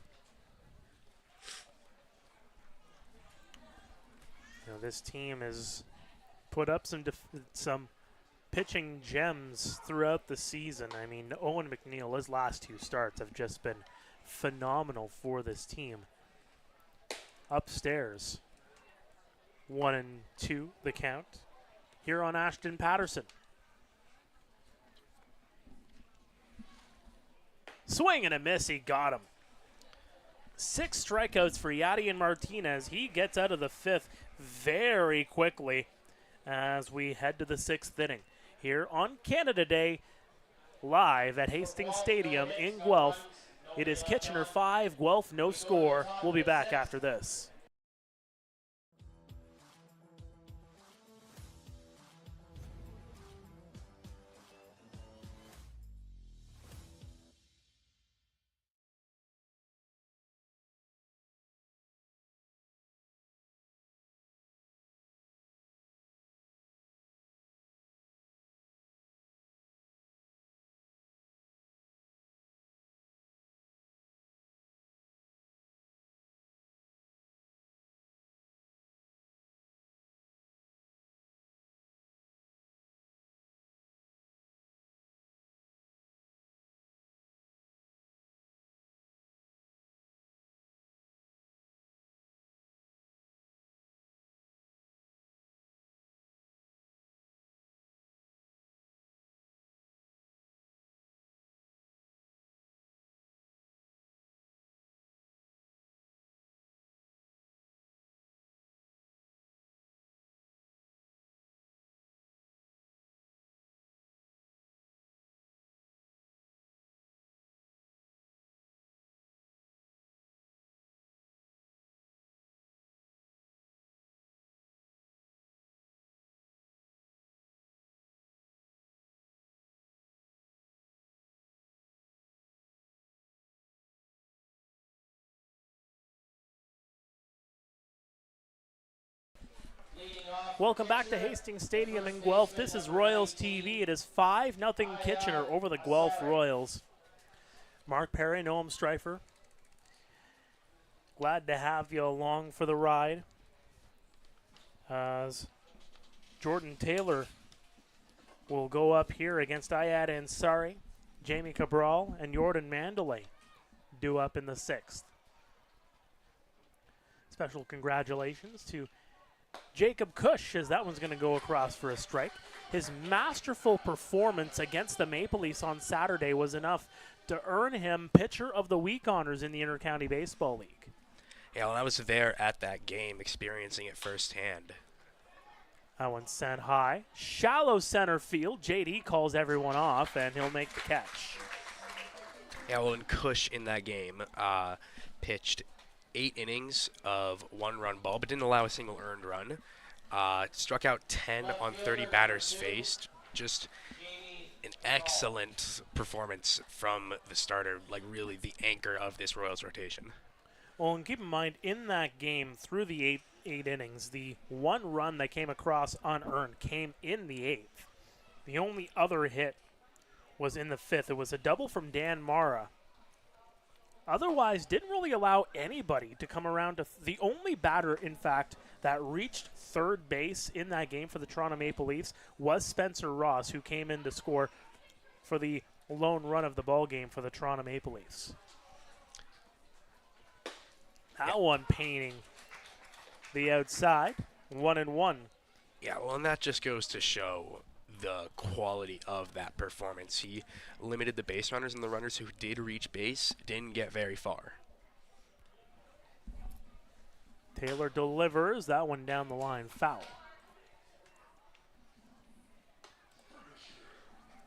You know, this team has put up some pitching gems throughout the season. I mean, Owen McNeil, his last 2 starts have just been phenomenal for this team. Upstairs, 1-2 the count here on Ashton Patterson. Swing and a miss, he got him. 6 strikeouts for Yadian Martinez. He gets out of the 5th very quickly as we head to the 6th inning. Here on Canada Day, live at Hastings Stadium in Guelph. It is Kitchener 5, Guelph no score. We'll be back after this. Welcome back to Hastings Stadium in Guelph. This is Royals TV. It is 5-0 Kitchener over the Guelph Royals. Mark Perry, Noam Streifer. Glad to have you along for the ride. As Jordan Taylor will go up here against Ayad Ansari, Jamie Cabral, and Jordan Mandalay due up in the 6th. Special congratulations to Jacob Cush, as that one's going to go across for a strike. His masterful performance against the Maple Leafs on Saturday was enough to earn him Pitcher of the Week honors in the Intercounty Baseball League. Yeah, well, I was there at that game, experiencing it firsthand. That one's sent high. Shallow center field. JD calls everyone off, and he'll make the catch. Yeah, well, and Cush in that game pitched 8 innings of 1-run ball, but didn't allow a single earned run. Struck out 10 on 30 batters faced. Just an excellent performance from the starter, like really the anchor of this Royals rotation. Well, and keep in mind, in that game, through the eight innings, the 1 run that came across unearned came in the 8th. The only other hit was in the 5th. It was a double from Dan Mara. Otherwise, didn't really allow anybody to come around to the only batter, in fact, that reached third base in that game for the Toronto Maple Leafs was Spencer Ross, who came in to score for the lone run of the ball game for the Toronto Maple Leafs. That one painting the outside, 1-1. Yeah, well, and that just goes to show the quality of that performance. He limited the base runners, and the runners who did reach base didn't get very far. Taylor delivers that one down the line, foul.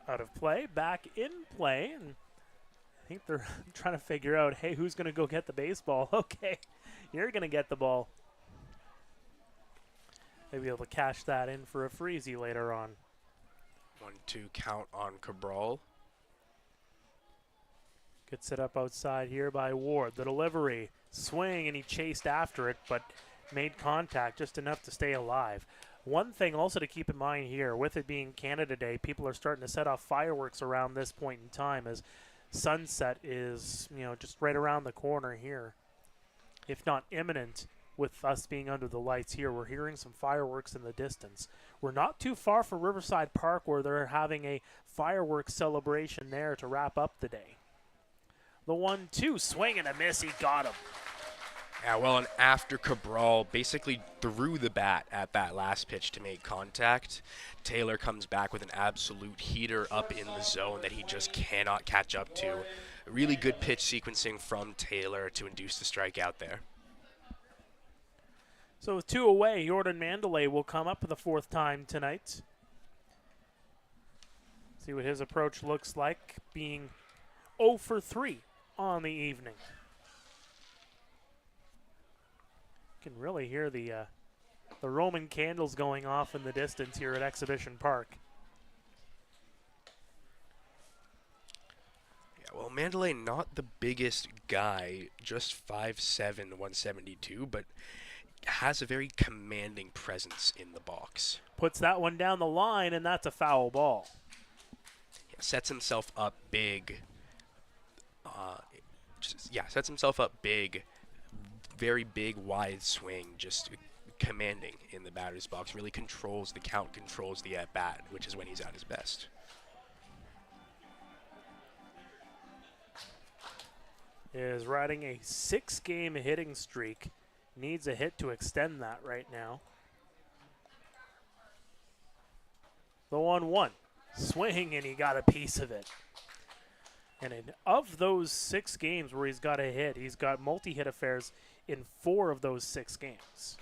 Out of play, back in play, and I think they're trying to figure out, hey, who's going to go get the baseball? Okay, you're going to get the ball. Maybe able to cash that in for a freezy later on. 1-2 count on Cabral. Good set up outside here by Ward. The delivery, swing, and he chased after it, but made contact just enough to stay alive. One thing also to keep in mind here, with it being Canada Day, people are starting to set off fireworks around this point in time as sunset is, just right around the corner here. If not imminent, with us being under the lights here, we're hearing some fireworks in the distance. We're not too far from Riverside Park where they're having a fireworks celebration there to wrap up the day. The 1-2, swing and a miss, he got him. Yeah, well, and after Cabral basically threw the bat at that last pitch to make contact, Taylor comes back with an absolute heater up in the zone that he just cannot catch up to. Really good pitch sequencing from Taylor to induce the strikeout there. So with 2 away, Jordan Mandalay will come up for the 4th time tonight. See what his approach looks like, being 0 for 3 on the evening. You can really hear the Roman candles going off in the distance here at Exhibition Park. Yeah, well, Mandalay not the biggest guy, just 5'7", 172, but has a very commanding presence in the box. Puts that one down the line, and that's a foul ball. Yeah, sets himself up big. Sets himself up big. Very big, wide swing, just commanding in the batter's box. Really controls the count, controls the at-bat, which is when he's at his best. Is riding a 6-game hitting streak. Needs a hit to extend that right now. The 1-1. Swing, and he got a piece of it. And of those 6 games where he's got a hit, he's got multi-hit affairs in 4 of those 6 games.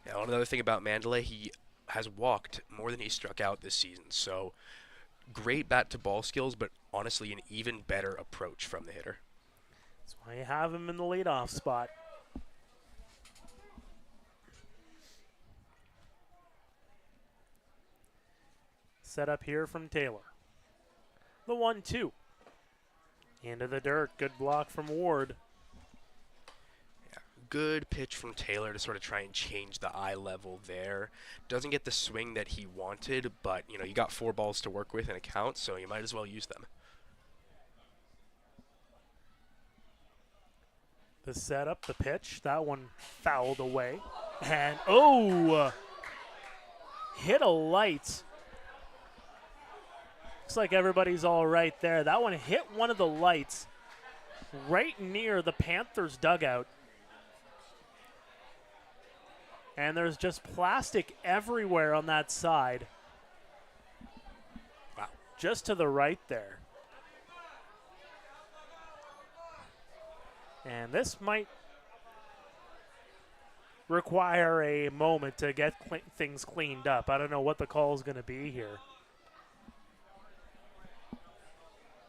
Yeah, another thing about Mandalay, he has walked more than he struck out this season. So great bat-to-ball skills, but honestly an even better approach from the hitter. That's why you have him in the leadoff spot. Set up here from Taylor. The 1-2. Into the dirt. Good block from Ward. Yeah, good pitch from Taylor to sort of try and change the eye level there. Doesn't get the swing that he wanted, but you got 4 balls to work with in a count, so you might as well use them. The setup, the pitch, that one fouled away. And, hit a light. Looks like everybody's all right there. That one hit one of the lights right near the Panthers dugout. And there's just plastic everywhere on that side. Wow. Just to the right there. And this might require a moment to get things cleaned up. I don't know what the call is going to be here.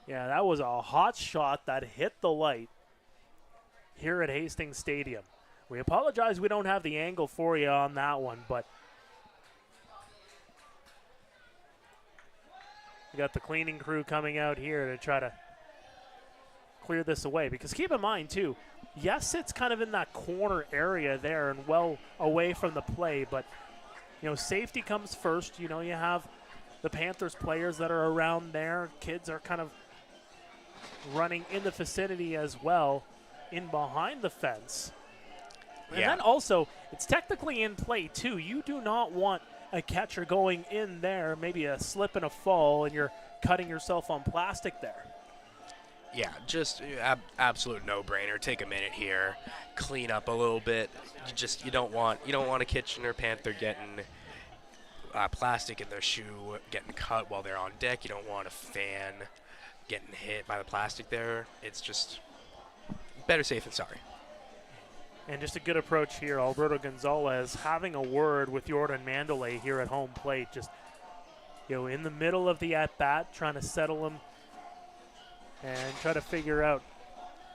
Yeah, that was a hot shot that hit the light here at Hastings Stadium. We apologize we don't have the angle for you on that one, but we got the cleaning crew coming out here to try to clear this away. Because keep in mind, too, yes, it's kind of in that corner area there and well away from the play, but, safety comes first. You have the Panthers players that are around there. Kids are kind of running in the vicinity as well, in behind the fence. And then also, it's technically in play too. You do not want a catcher going in there, maybe a slip and a fall, and you're cutting yourself on plastic there. Yeah, just absolute no-brainer. Take a minute here, clean up a little bit. You don't want a Kitchener Panther getting plastic in their shoe, getting cut while they're on deck. You don't want a fan getting hit by the plastic there. It's just better safe than sorry. And just a good approach here. Alberto Gonzalez having a word with Jordan Mandalay here at home plate. Just, in the middle of the at-bat, trying to settle him and try to figure out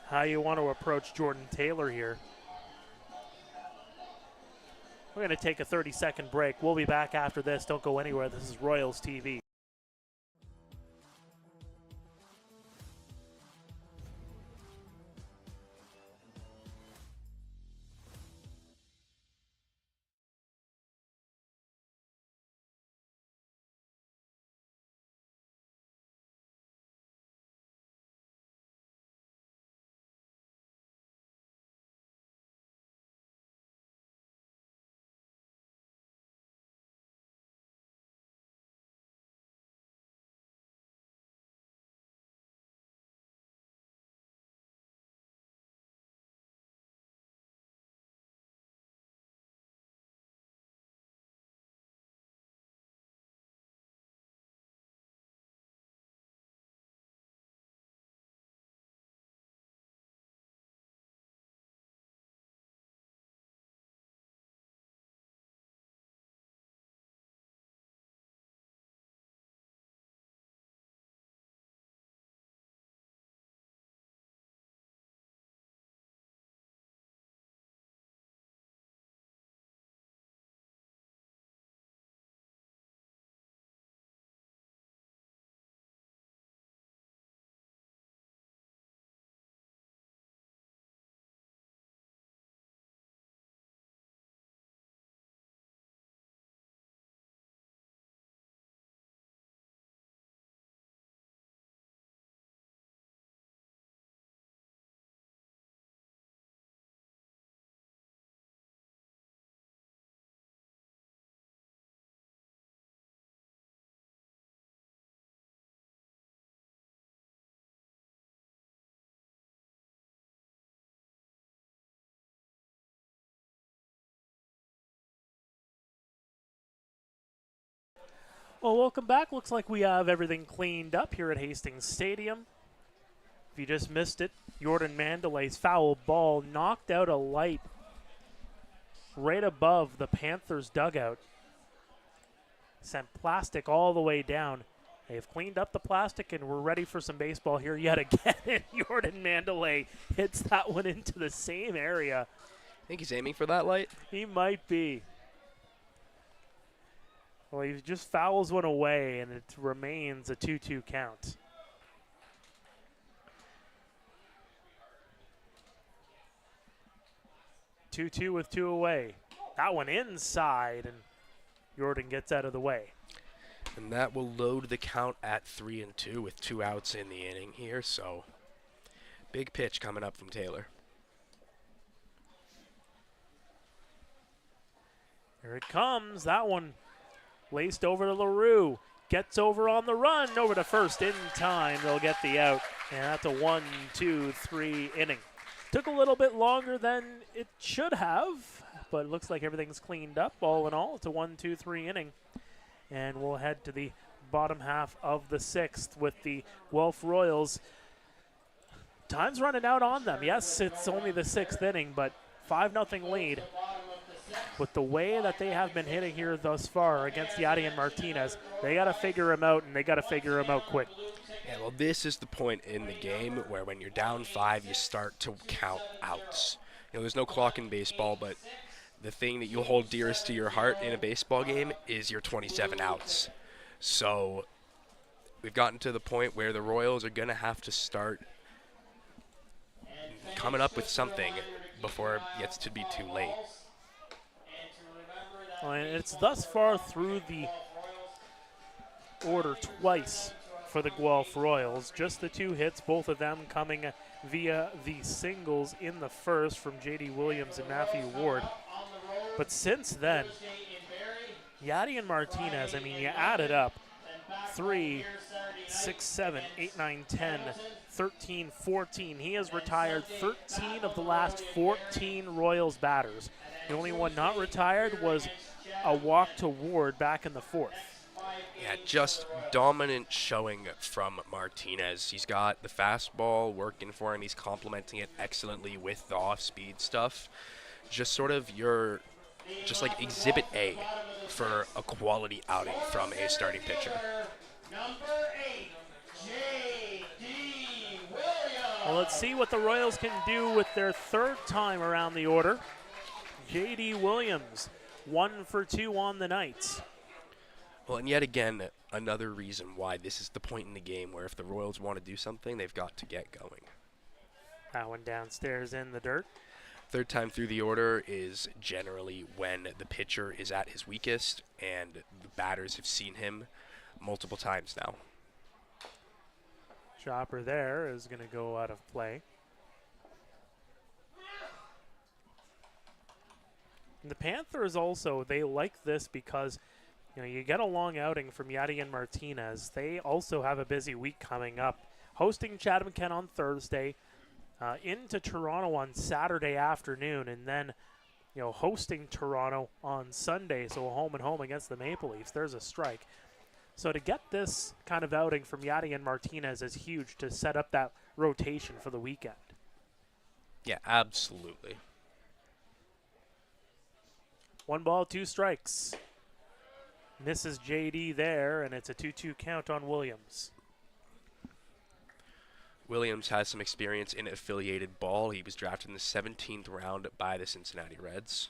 how you want to approach Jordan Taylor here. We're going to take a 30-second break. We'll be back after this. Don't go anywhere. This is Royals TV. Well, welcome back. Looks like we have everything cleaned up here at Hastings Stadium. If you just missed it, Jordan Mandelay's foul ball knocked out a light right above the Panthers dugout. Sent plastic all the way down. They've cleaned up the plastic, and we're ready for some baseball here yet again. And Jordan Mandelay hits that one into the same area. I think he's aiming for that light. He might be. Well, he just fouls one away, and it remains a 2-2 count. Two with two away. That one inside, and Jordan gets out of the way. And that will load the count at 3-2 with 2 outs in the inning here. So, big pitch coming up from Taylor. Here it comes. That one laced over to LaRue. Gets over on the run, over to first in time. They'll get the out, and that's a 1-2-3 inning. Took a little bit longer than it should have, but it looks like everything's cleaned up. All in all, it's a 1-2-3 inning. And we'll head to the bottom half of the 6th with the Guelph Royals. Time's running out on them. Yes, it's only the 6th inning, but 5-0 lead. With the way that they have been hitting here thus far against Yadi and Martinez, they got to figure him out, and they got to figure him out quick. Yeah, well, this is the point in the game where when you're down 5, you start to count outs. You know, there's no clock in baseball, but the thing that you hold dearest to your heart in a baseball game is your 27 outs. So we've gotten to the point where the Royals are going to have to start coming up with something before it gets to be too late. Well, and it's thus far through the order twice for the Guelph Royals. Just the 2 hits, both of them coming via the singles in the first from J.D. Williams and Matthew Ward. But since then, Yadi and Martinez, I mean, you add it up, 3, 6, 7, 8, 9, 10, 13, 14. He has retired 13 of the last 14 Royals batters. The only one not retired was a walk to Ward back in the 4th. Yeah, just dominant showing from Martinez. He's got the fastball working for him. He's complementing it excellently with the off-speed stuff. Just sort of just like exhibit A for a quality outing from a starting pitcher. Number 8, J.D. Well, let's see what the Royals can do with their third time around the order. J.D. Williams, 1 for 2 on the night. Well, and yet again, another reason why this is the point in the game where if the Royals want to do something, they've got to get going. That one downstairs in the dirt. Third time through the order is generally when the pitcher is at his weakest, and the batters have seen him multiple times now. Chopper there is going to go out of play. And the Panthers also, they like this because you get a long outing from Yadier Martinez. They also have a busy week coming up. Hosting Chatham-Kent on Thursday, into Toronto on Saturday afternoon, and then hosting Toronto on Sunday, so home and home against the Maple Leafs. There's a strike. So to get this kind of outing from Yadier Martinez is huge to set up that rotation for the weekend. Yeah, absolutely. 1 ball, 2 strikes. Misses JD there, and it's a 2-2 count on Williams. Williams has some experience in affiliated ball. He was drafted in the 17th round by the Cincinnati Reds.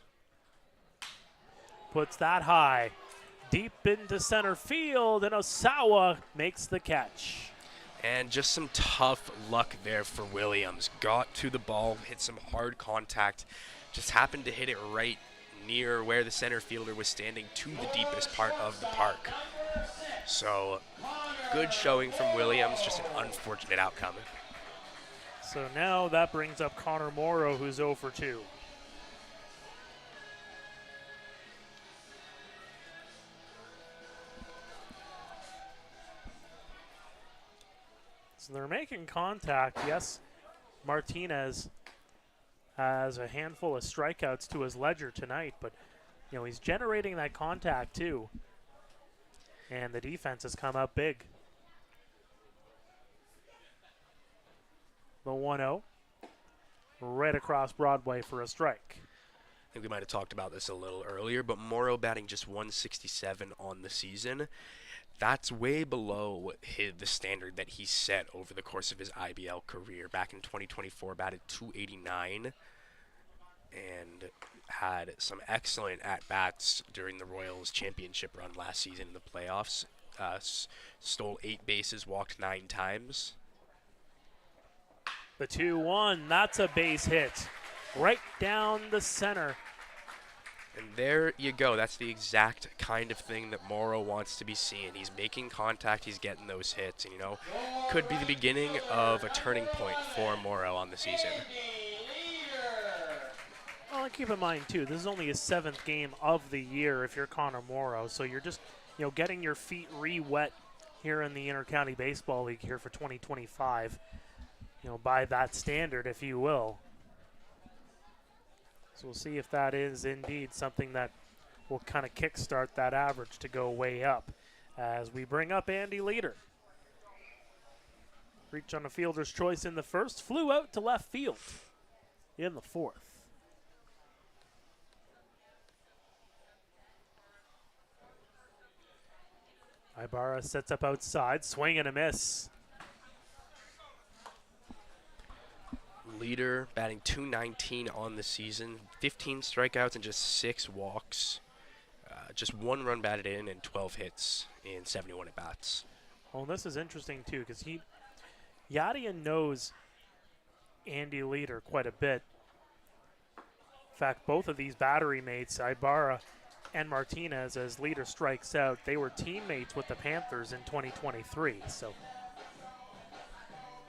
Puts that high. Deep into center field, and Osawa makes the catch. And just some tough luck there for Williams. Got to the ball, hit some hard contact, just happened to hit it right near where the center fielder was standing to the deepest part of the park. So, good showing from Williams, just an unfortunate outcome. So now that brings up Connor Morrow, who's 0 for 2. So they're making contact. Yes, Martinez has a handful of strikeouts to his ledger tonight, but he's generating that contact too. And the defense has come up big. The 1-0 right across Broadway for a strike. I think we might have talked about this a little earlier, but Morrow batting just 167 on the season. That's way below the standard that he set over the course of his IBL career. Back in 2024, batted 289 and had some excellent at-bats during the Royals championship run last season in the playoffs. Stole 8 bases, walked 9 times. The 2-1, that's a base hit. Right down the center. And there you go. That's the exact kind of thing that Morrow wants to be seeing. He's making contact. He's getting those hits. And, could be the beginning of a turning point for Morrow on the season. Well, and keep in mind, too, this is only his 7th game of the year if you're Connor Morrow. So you're just, getting your feet re-wet here in the Intercounty Baseball League here for 2025. By that standard, if you will. So we'll see if that is indeed something that will kind of kickstart that average to go way up as we bring up Andy Leader. Reach on a fielder's choice in the first, flew out to left field in the 4th. Ibarra sets up outside, swing and a miss. Leader batting 219 on the season, 15 strikeouts and just 6 walks. Just 1 run batted in and 12 hits in 71 at-bats. Well, this is interesting, too, because Yadier knows Andy Leader quite a bit. In fact, both of these battery mates, Ibarra and Martinez, as Leader strikes out, they were teammates with the Panthers in 2023, so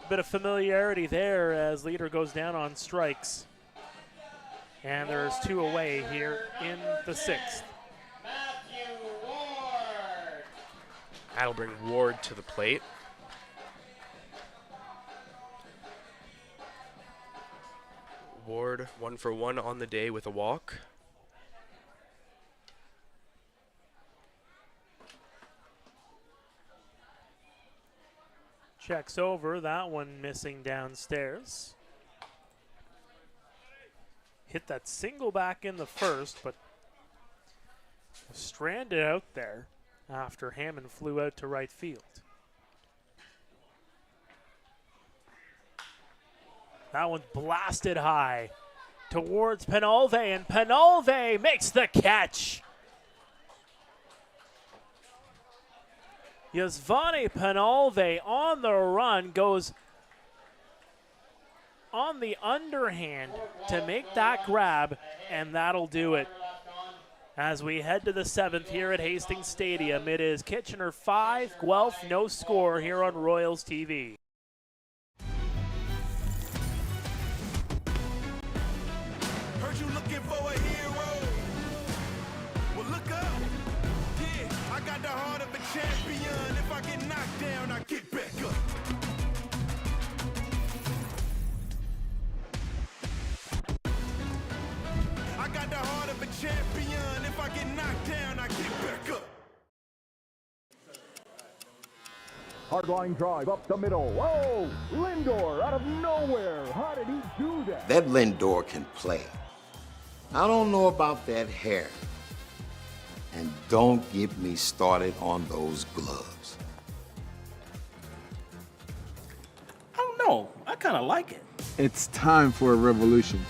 bit of familiarity there as Leader goes down on strikes. And there's 2 away here in the 6th. Matthew Ward. That'll bring Ward to the plate. Ward 1 for 1 on the day with a walk. Checks over, that one missing downstairs. Hit that single back in the first, but stranded out there after Hammond flew out to right field. That one's blasted high towards Penalve, and Penalve makes the catch. Yasvani Penalve on the run goes on the underhand to make that grab, and that'll do it. As we head to the 7th here at Hastings Stadium, it is Kitchener 5, Guelph no score here on Royals TV. Heard you looking for a hero. Well, look up. Yeah, I got the heart of a champion. If I get knocked down, I get back up. I got the heart of a champion. If I get knocked down, I get back up. Hardline drive up the middle. Whoa! Lindor out of nowhere. How did he do that? That Lindor can play. I don't know about that hair. And don't get me started on those gloves. I don't know. I kind of like it. It's time for a revolution.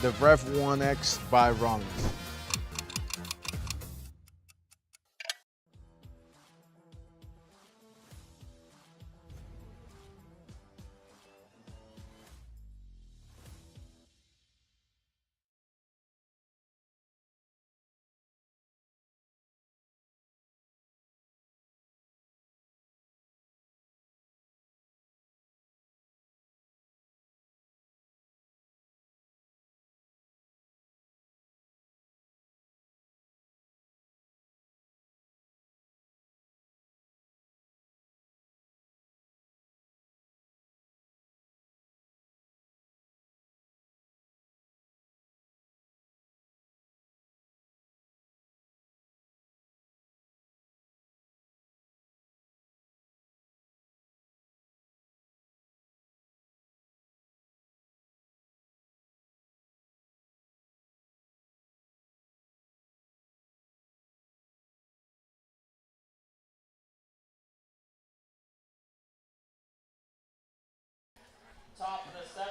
The Ref 1X by Rollins.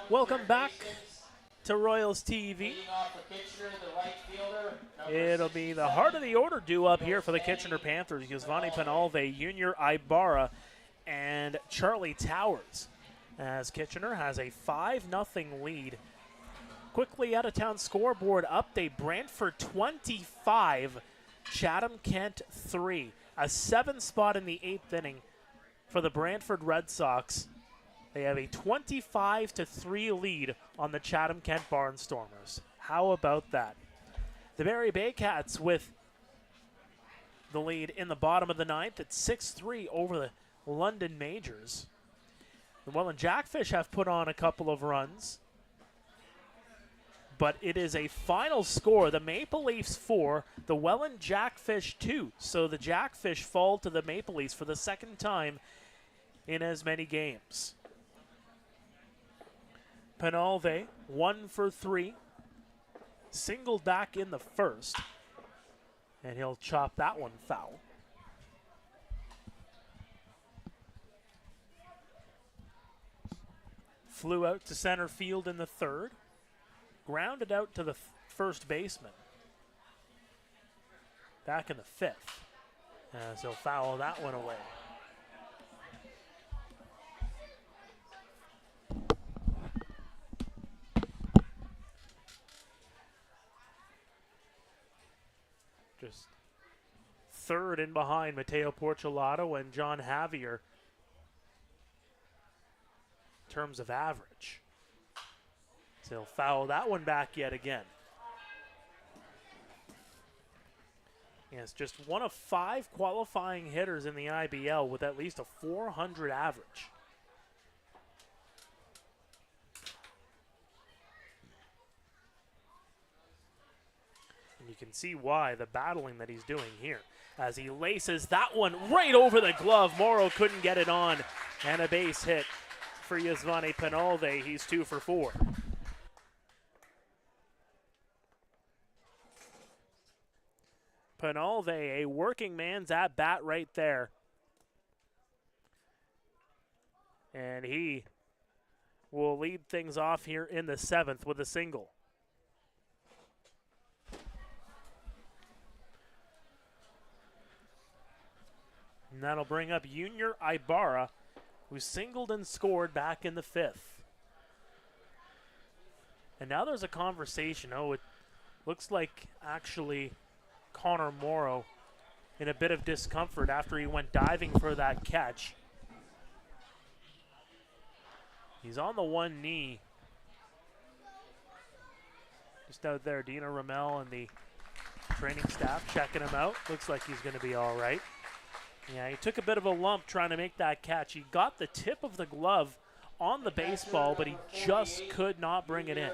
Welcome back to Royals TV. It'll be the heart of the order due up here for the Kitchener Panthers. Yasvani Penalve, Junior Ibarra, and Charlie Towers. As Kitchener has a 5-0 lead. Quickly out of town scoreboard update. Brantford 25, Chatham-Kent 3. A 7 spot in the 8th inning for the Brantford Red Sox. They have a 25-3 lead on the Chatham-Kent Barnstormers. How about that? The Barrie Baycats with the lead in the bottom of the 9th at 6-3 over the London Majors. The Welland Jackfish have put on a couple of runs, but it is a final score. The Maple Leafs 4, the Welland Jackfish 2. So the Jackfish fall to the Maple Leafs for the second time in as many games. Penalve, 1 for 3. Singled back in the first. And he'll chop that one foul. Flew out to center field in the third. Grounded out to the first baseman. Back in the fifth. As he'll foul that one away. Just third in behind Mateo Porcelato and John Javier in terms of average. So he'll foul that one back yet again. Yes, just one of 5 qualifying hitters in the IBL with at least a 400 average. You can see why, the battling that he's doing here. As he laces that one right over the glove. Morrow couldn't get it on. And a base hit for Yasvani Penalve. He's 2 for 4. Penalve, a working man's at bat right there. And he will lead things off here in the 7th with a single. And that'll bring up Junior Ibarra, who singled and scored back in the 5th. And now there's a conversation. Oh, it looks like actually Connor Morrow in a bit of discomfort after he went diving for that catch. He's on the one knee. Just out there, Dina Ramel and the training staff checking him out. Looks like he's going to be all right. Yeah, he took a bit of a lump trying to make that catch. He got the tip of the glove on the baseball, but he just could not bring it in.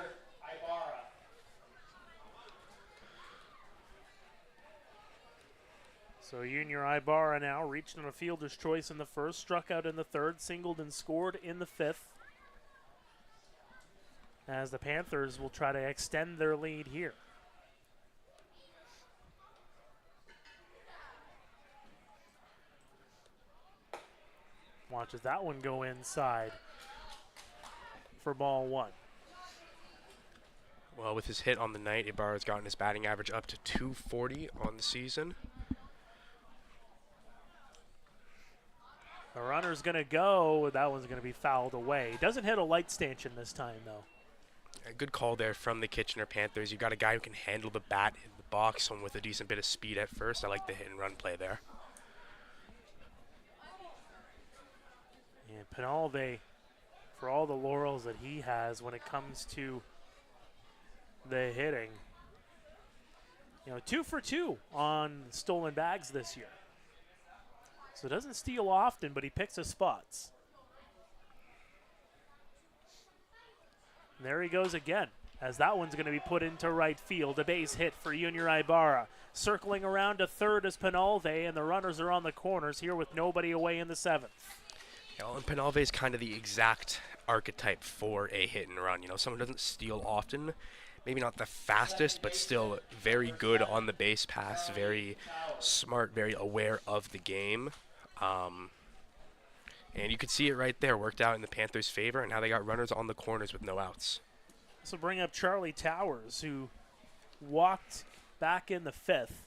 So Junior Ibarra now reached on a fielder's choice in the 1st, struck out in the 3rd, singled and scored in the 5th. As the Panthers will try to extend their lead here. Watches that one go inside for ball 1. Well, with his hit on the night, Ibarra's gotten his batting average up to .240 on the season. The runner's going to go. That one's going to be fouled away. Doesn't hit a light stanchion this time, though. A good call there from the Kitchener Panthers. You got a guy who can handle the bat in the box, one with a decent bit of speed at first. I like the hit and run play there. And Penalve, for all the laurels that he has when it comes to the hitting, 2 for 2 on stolen bags this year. So doesn't steal often, but he picks his spots. And there he goes again, as that one's going to be put into right field. A base hit for Junior Ibarra. Circling around to 3rd is Penalve, and the runners are on the corners here with nobody away in the 7th. Yeah, well, and Penalve is kind of the exact archetype for a hit and run. Someone who doesn't steal often, maybe not the fastest, but still very good on the base pass, very smart, very aware of the game. And you could see it right there, worked out in the Panthers' favor, and now they got runners on the corners with no outs. This will bring up Charlie Towers, who walked back in the 5th.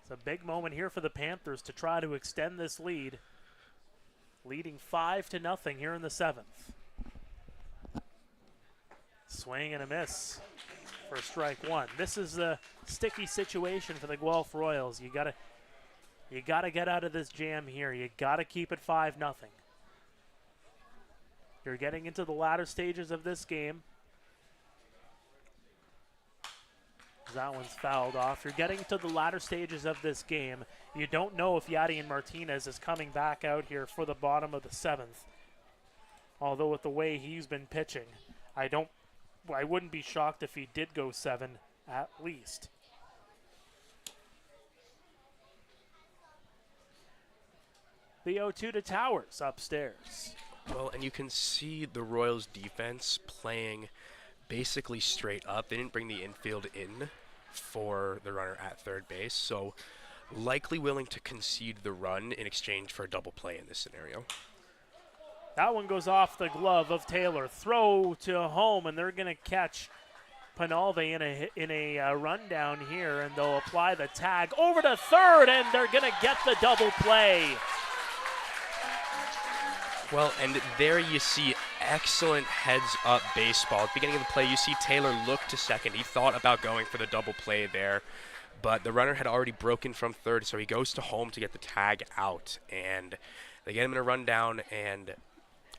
It's a big moment here for the Panthers to try to extend this lead, leading 5-0 here in the 7th. Swing and a miss for strike 1. This is a sticky situation for the Guelph Royals. You gotta get out of this jam here. You gotta keep it 5-0. You're getting into the latter stages of this game. That one's fouled off. You're getting to the latter stages of this game. You don't know if Yadian Martinez is coming back out here for the bottom of the 7th. Although with the way he's been pitching, I wouldn't be shocked if he did go 7 at least. The 0-2 to Towers upstairs. Well, and you can see the Royals' defense playing basically straight up. They didn't bring the infield in for the runner at 3rd base, so likely willing to concede the run in exchange for a double play in this scenario. That one goes off the glove of Taylor. Throw to home, and they're going to catch Penalve in a rundown here, and they'll apply the tag over to 3rd, and they're going to get the double play. Well, and there you see excellent heads-up baseball. At the beginning of the play, you see Taylor look to 2nd. He thought about going for the double play there, but the runner had already broken from 3rd, so he goes to home to get the tag out. And they get him in a rundown, and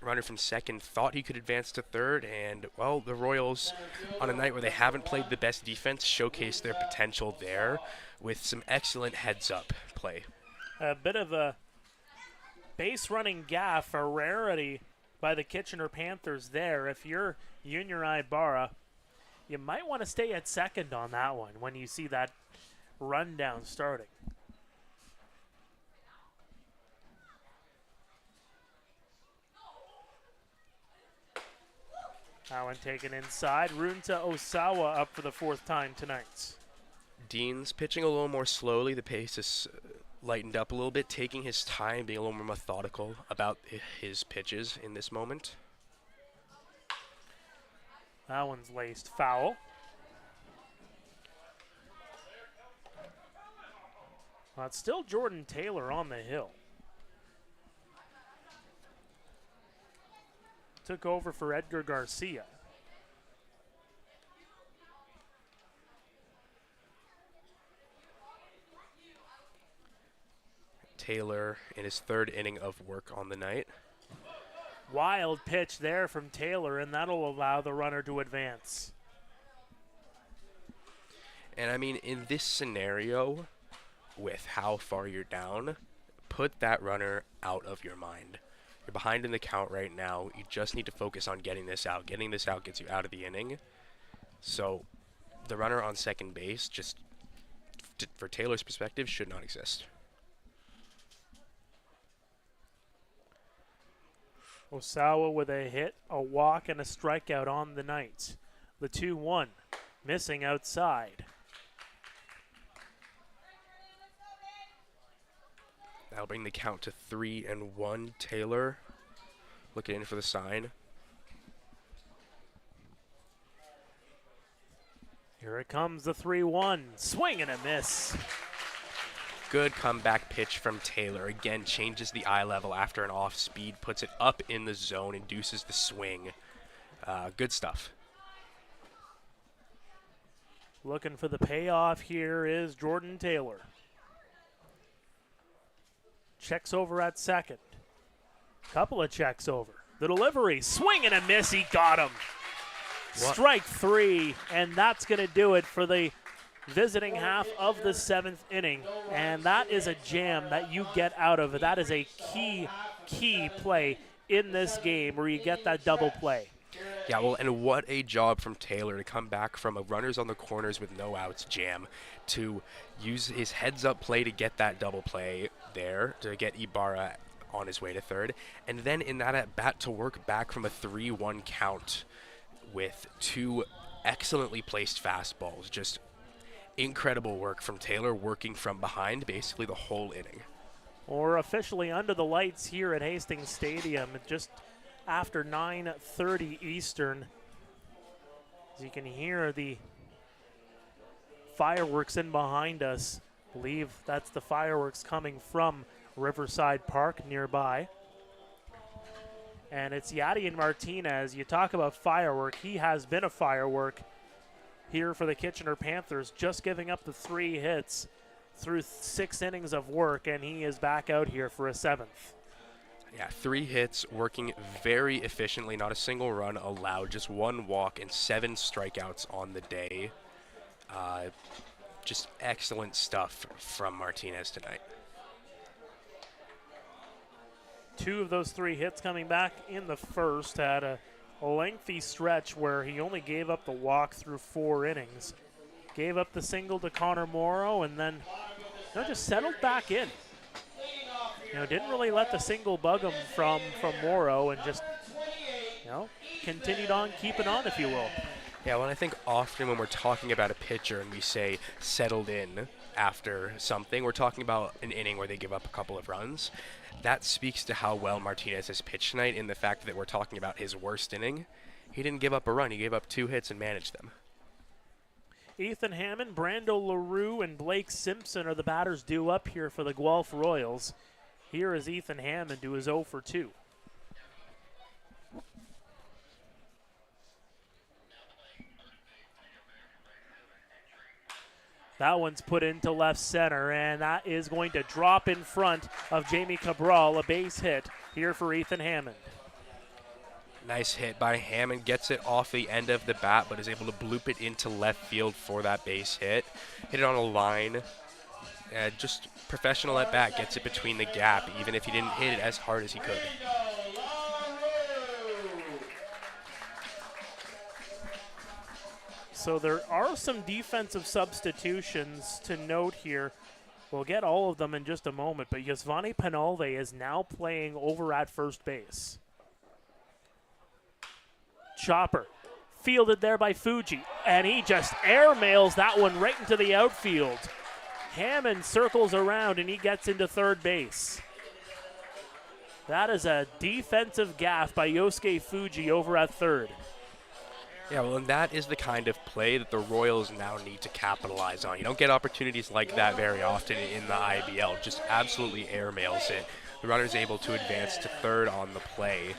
runner from 2nd thought he could advance to 3rd, and, well, the Royals, on a night where they haven't played the best defense, showcase their potential there with some excellent heads-up play. A bit of a base running gaff, a rarity by the Kitchener Panthers there. If you're Junior Ibarra, you might want to stay at 2nd on that one when you see that rundown starting. That one taken inside. Runta Osawa up for the 4th time tonight. Dean's pitching a little more slowly. The pace is lightened up a little bit, taking his time, being a little more methodical about his pitches in this moment. That one's laced foul. Well, it's still Jordan Taylor on the hill. Took over for Edgar Garcia. Taylor in his third inning of work on the night. Wild pitch there from Taylor, and that'll allow the runner to advance. And I mean, in this scenario, with how far you're down, put that runner out of your mind. You're behind in the count right now. You just need to focus on getting this out. Getting this out gets you out of the inning. So the runner on second base, just for Taylor's perspective, should not exist. Osawa with a hit, a walk, and a strikeout on the night. The 2-1, missing outside. That'll bring the count to 3-1. Taylor looking in for the sign. Here it comes, the 3-1. Swing and a miss. Good comeback pitch from Taylor. Again, changes the eye level after an off speed, puts it up in the zone, induces the swing. Good stuff. Looking for the payoff here is Jordan Taylor. Checks over at second. Couple of checks over. The delivery, swing and a miss, he got him. What? Strike 3, and that's going to do it for the visiting half of the 7th inning. And that is a jam that you get out of it. That is a key play in this game where you get that double play. Yeah, well, and what a job from Taylor to come back from a runners on the corners with no outs jam to use his heads-up play to get that double play there, to get Ibarra on his way to third, and then in that at-bat to work back from a 3-1 count with 2 excellently placed fastballs. Just incredible work from Taylor, working from behind basically the whole inning. We're officially under the lights here at Hastings Stadium, just after 9:30 Eastern. As you can hear the fireworks in behind us. I believe that's the fireworks coming from Riverside Park nearby. And it's Yadier Martinez. You talk about firework. He has been a firework here for the Kitchener Panthers, just giving up the 3 hits through 6 innings of work, and he is back out here for a 7th. Yeah, 3 hits, working very efficiently, not a single run allowed, just 1 walk and 7 strikeouts on the day. Just excellent stuff from Martinez tonight. 2 of those 3 hits coming back in the first. Had a lengthy stretch where he only gave up the walk through 4 innings. Gave up the single to Connor Morrow and then just settled back in. Didn't really let the single bug him from Morrow and just, continued on keeping on, if you will. Yeah, well, I think often when we're talking about a pitcher and we say settled in after something, we're talking about an inning where they give up a couple of runs. That speaks to how well Martinez has pitched tonight in the fact that we're talking about his worst inning. He didn't give up a run. He gave up 2 hits and managed them. Ethan Hammond, Brando LaRue, and Blake Simpson are the batters due up here for the Guelph Royals. Here is Ethan Hammond, who is 0 for 2. That one's put into left center, and that is going to drop in front of Jamie Cabral, a base hit here for Ethan Hammond. Nice hit by Hammond, gets it off the end of the bat, but is able to bloop it into left field for that base hit. Hit it on a line. Just professional at bat, gets it between the gap, even if he didn't hit it as hard as he could. So there are some defensive substitutions to note here. We'll get all of them in just a moment, but Yasvani Penalve is now playing over at first base. Chopper, fielded there by Fuji, and he just airmails that one right into the outfield. Hammond circles around, and he gets into third base. That is a defensive gaffe by Yosuke Fuji over at third. Yeah, well, and that is the kind of play that the Royals now need to capitalize on. You don't get opportunities like that very often in the IBL. Just absolutely airmails it. The runner's able to advance to third on the play.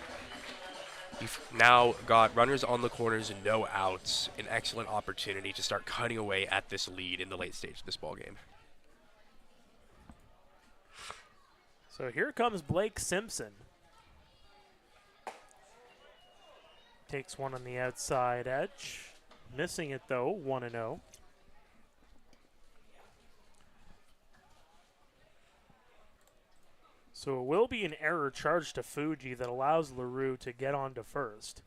You've now got runners on the corners and no outs. An excellent opportunity to start cutting away at this lead in the late stage of this ballgame. So here comes Blake Simpson. Takes one on the outside edge. Missing it though, 1-0. So it will be an error charged to Fuji that allows LaRue to get on to first.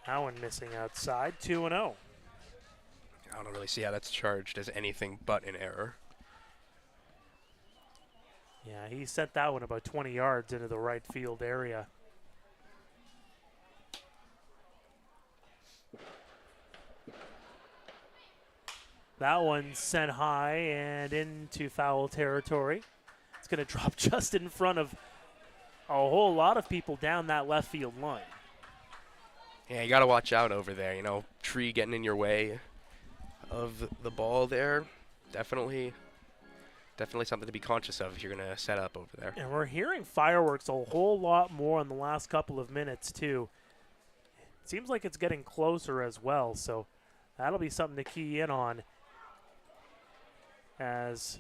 Allen missing outside, 2-0. I don't really see how that's charged as anything but an error. Yeah, he sent that one about 20 yards into the right field area. That one sent high and into foul territory. It's going to drop just in front of a whole lot of people down that left field line. Yeah, you got to watch out over there. You know, tree getting in your way of the ball there. Definitely something to be conscious of if you're going to set up over there. And we're hearing fireworks a whole lot more in the last couple of minutes, too. It seems like it's getting closer as well, so that'll be something to key in on, as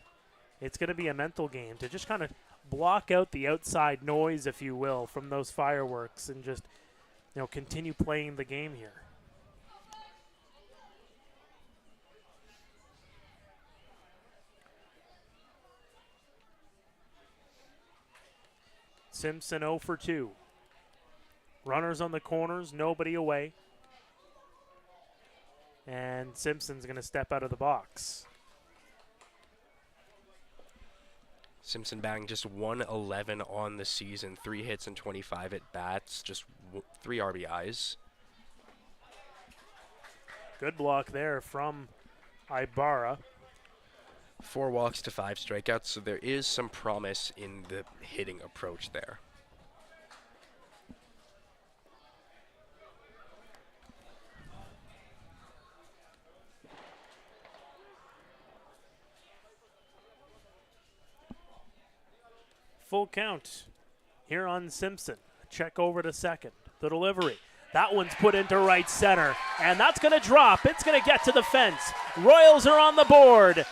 it's going to be a mental game to just kind of block out the outside noise, if you will, from those fireworks and just, you know, continue playing the game here. Simpson 0 for 2. Runners on the corners, nobody away. And Simpson's going to step out of the box. Simpson batting just 111 on the season, 3 hits and 25 at bats, just 3 RBIs. Good block there from Ibarra. 4 walks to 5 strikeouts, so there is some promise in the hitting approach there. Full count here on Simpson. Check over to second. The delivery. That one's put into right center, and that's going to drop. It's going to get to the fence. Royals are on the board.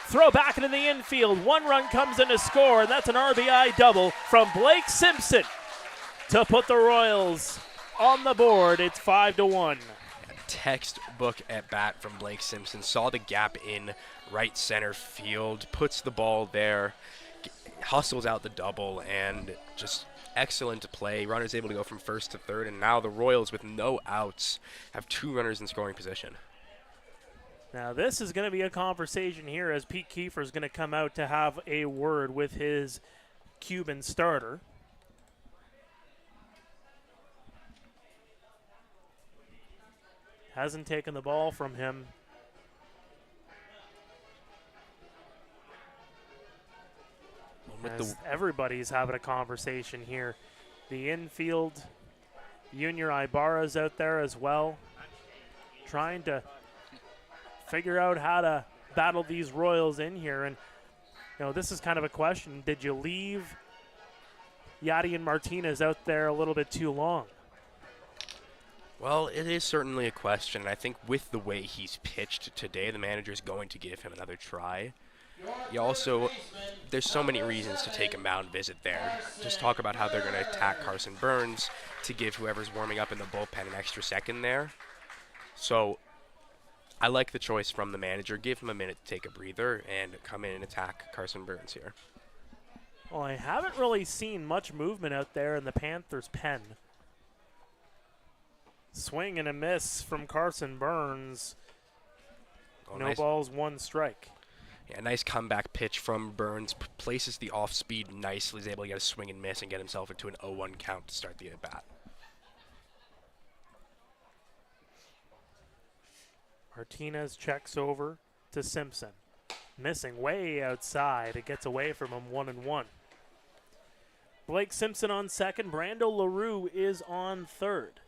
Throw back into the infield. 1 run comes in to score, and that's an RBI double from Blake Simpson to put the Royals on the board. It's 5-1. Textbook at bat from Blake Simpson. Saw the gap in right center field, puts the ball there, hustles out the double, and just excellent play. Runners able to go from first to third, and now the Royals, with no outs, have 2 runners in scoring position. Now this is going to be a conversation here, as Pete Kiefer is going to come out to have a word with his Cuban starter. Hasn't taken the ball from him. As everybody's having a conversation here. The infield, Junior Ibarra's out there as well, trying to figure out how to battle these Royals in here. And, you know, this is kind of a question. Did you leave Yadi and Martinez out there a little bit too long? Well, it is certainly a question. And I think with the way he's pitched today, the manager's going to give him another try. You also, there's so many reasons to take a mound visit there. Just talk about how they're going to attack Carson Burns to give whoever's warming up in the bullpen an extra second there. So I like the choice from the manager. Give him a minute to take a breather and come in and attack Carson Burns here. Well, I haven't really seen much movement out there in the Panthers' pen. Swing and a miss from Carson Burns. Oh, No nice. balls, 1 strike. Yeah, nice comeback pitch from Burns. Places the off speed nicely. He's able to get a swing and miss and get himself into an 0-1 count to start the at-bat. Martinez checks over to Simpson. Missing way outside. It gets away from him, 1-1. Blake Simpson on second. Brando LaRue is on third.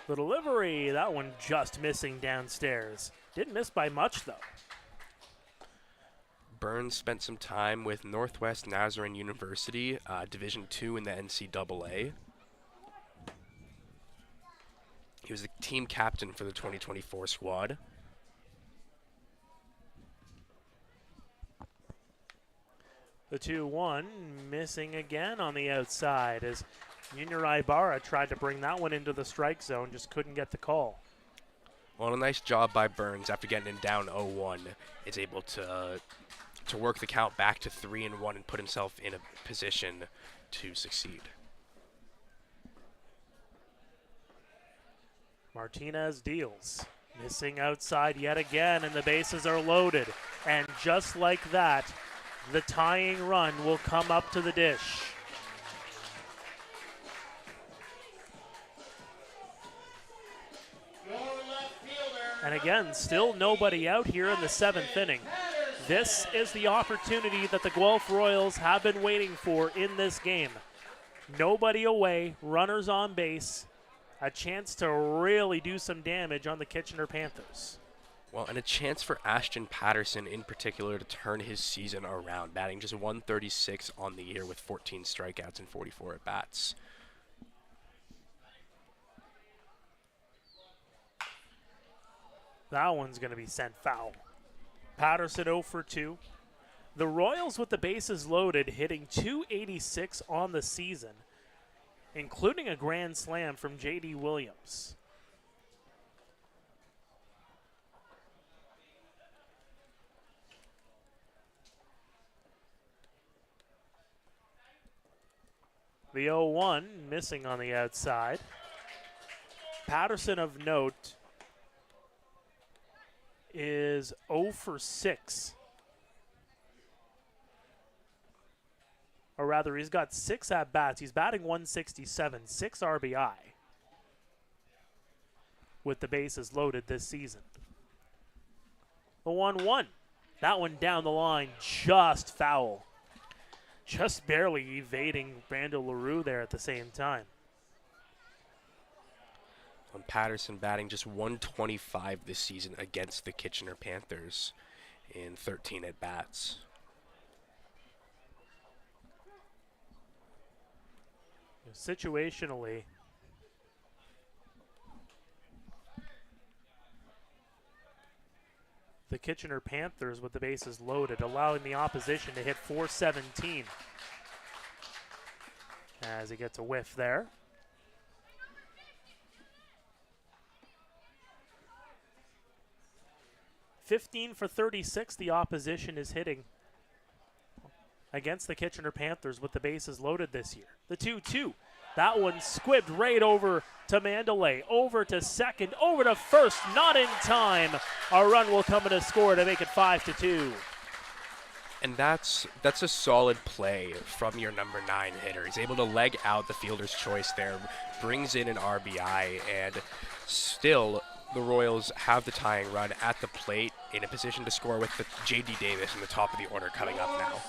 The delivery, that one just missing downstairs. Didn't miss by much, though. Burns spent some time with Northwest Nazarene University, Division II in the NCAA. He was the team captain for the 2024 squad. The 2-1 missing again on the outside as Junior Ibarra tried to bring that one into the strike zone, just couldn't get the call. Well, a nice job by Burns after getting him down 0-1. Is able to work the count back to 3-1 and put himself in a position to succeed. Martinez deals. Missing outside yet again, and the bases are loaded. And just like that, the tying run will come up to the dish. And again, still nobody out here in the 7th inning. This is the opportunity that the Guelph Royals have been waiting for in this game. Nobody away, runners on base, a chance to really do some damage on the Kitchener Panthers. Well, and a chance for Ashton Patterson in particular to turn his season around, batting just 136 on the year with 14 strikeouts and 44 at-bats. That one's going to be sent foul. Patterson 0 for 2. The Royals with the bases loaded, hitting .286 on the season, including a grand slam from J.D. Williams. The 0-1 missing on the outside. Patterson of note is 0 for 6. Or rather, he's got 6 at-bats. He's batting .167, 6 RBI with the bases loaded this season. The 1-1. That one down the line, just foul. Just barely evading Brando LaRue there at the same time. And Patterson batting just 125 this season against the Kitchener Panthers in 13 at-bats. Situationally, the Kitchener Panthers with the bases loaded, allowing the opposition to hit .417 as he gets a whiff there. .15 for 36 the opposition is hitting against the Kitchener Panthers with the bases loaded this year. The 2-2. That one squibbed right over to Mandalay, over to second, over to first, not in time. A run will come in a score to make it 5-2. And that's a solid play from your number 9 hitter. He's able to leg out the fielder's choice there, brings in an RBI, and still the Royals have the tying run at the plate in a position to score with the J.D. Davis in the top of the order coming up now.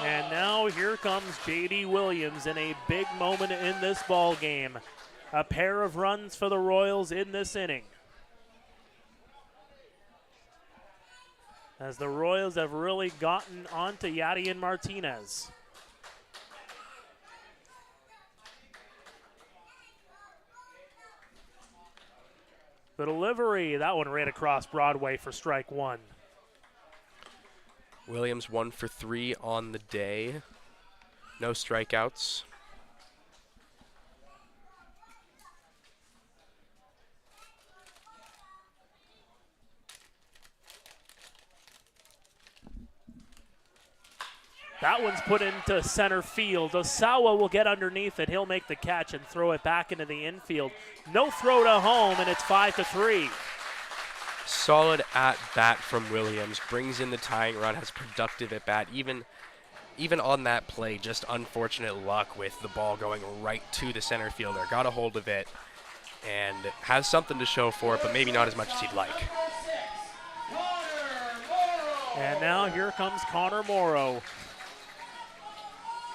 And now here comes J.D. Williams in a big moment in this ball game. A pair of runs for the Royals in this inning, as the Royals have really gotten onto Yadian Martinez. The delivery, that one right across Broadway for strike one. Williams 1 for 3 on the day. No strikeouts. That one's put into center field. Osawa will get underneath it. He'll make the catch and throw it back into the infield. No throw to home, and it's 5-3. Solid at-bat from Williams. Brings in the tying run, has productive at-bat. Even on that play, just unfortunate luck with the ball going right to the center fielder. Got a hold of it and has something to show for it, but maybe not as much as he'd like. And now here comes Connor Morrow.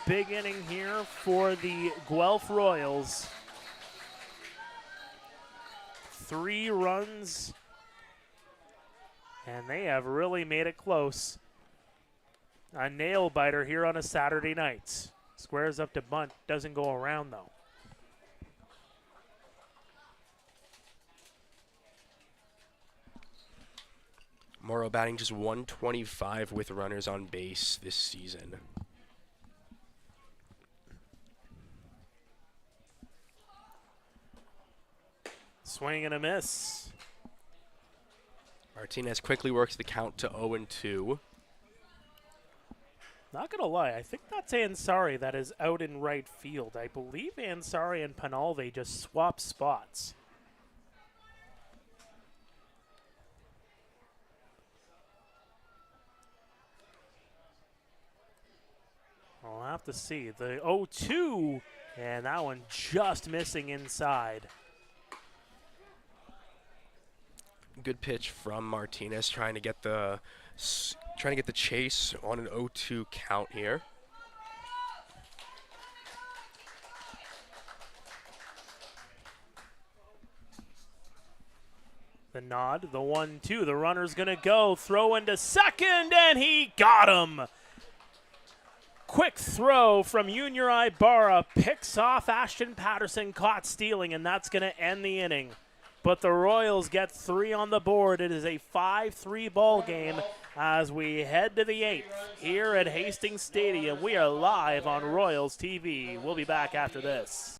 big inning here for the Guelph Royals. 3 runs, and they have really made it close. A nail biter here on a Saturday night. Squares up to bunt, doesn't go around though. Morrow batting just 125 with runners on base this season. Swing and a miss. Martinez quickly works the count to 0-2. Not going to lie, I think that's Ansari that is out in right field. I believe Ansari and Penalve just swap spots. I'll have to see. The 0-2, and that one just missing inside. Good pitch from Martinez, trying to get the chase on an 0-2 count here. The nod, the 1-2. The runner's going to go. Throw into second, and he got him. Quick throw from Junior Ibarra. Picks off Ashton Patterson, caught stealing, and that's going to end the inning. But the Royals get 3 on the board. It is a 5-3 ball game as we head to the 8th here at Hastings Stadium. We are live on Royals TV. We'll be back after this.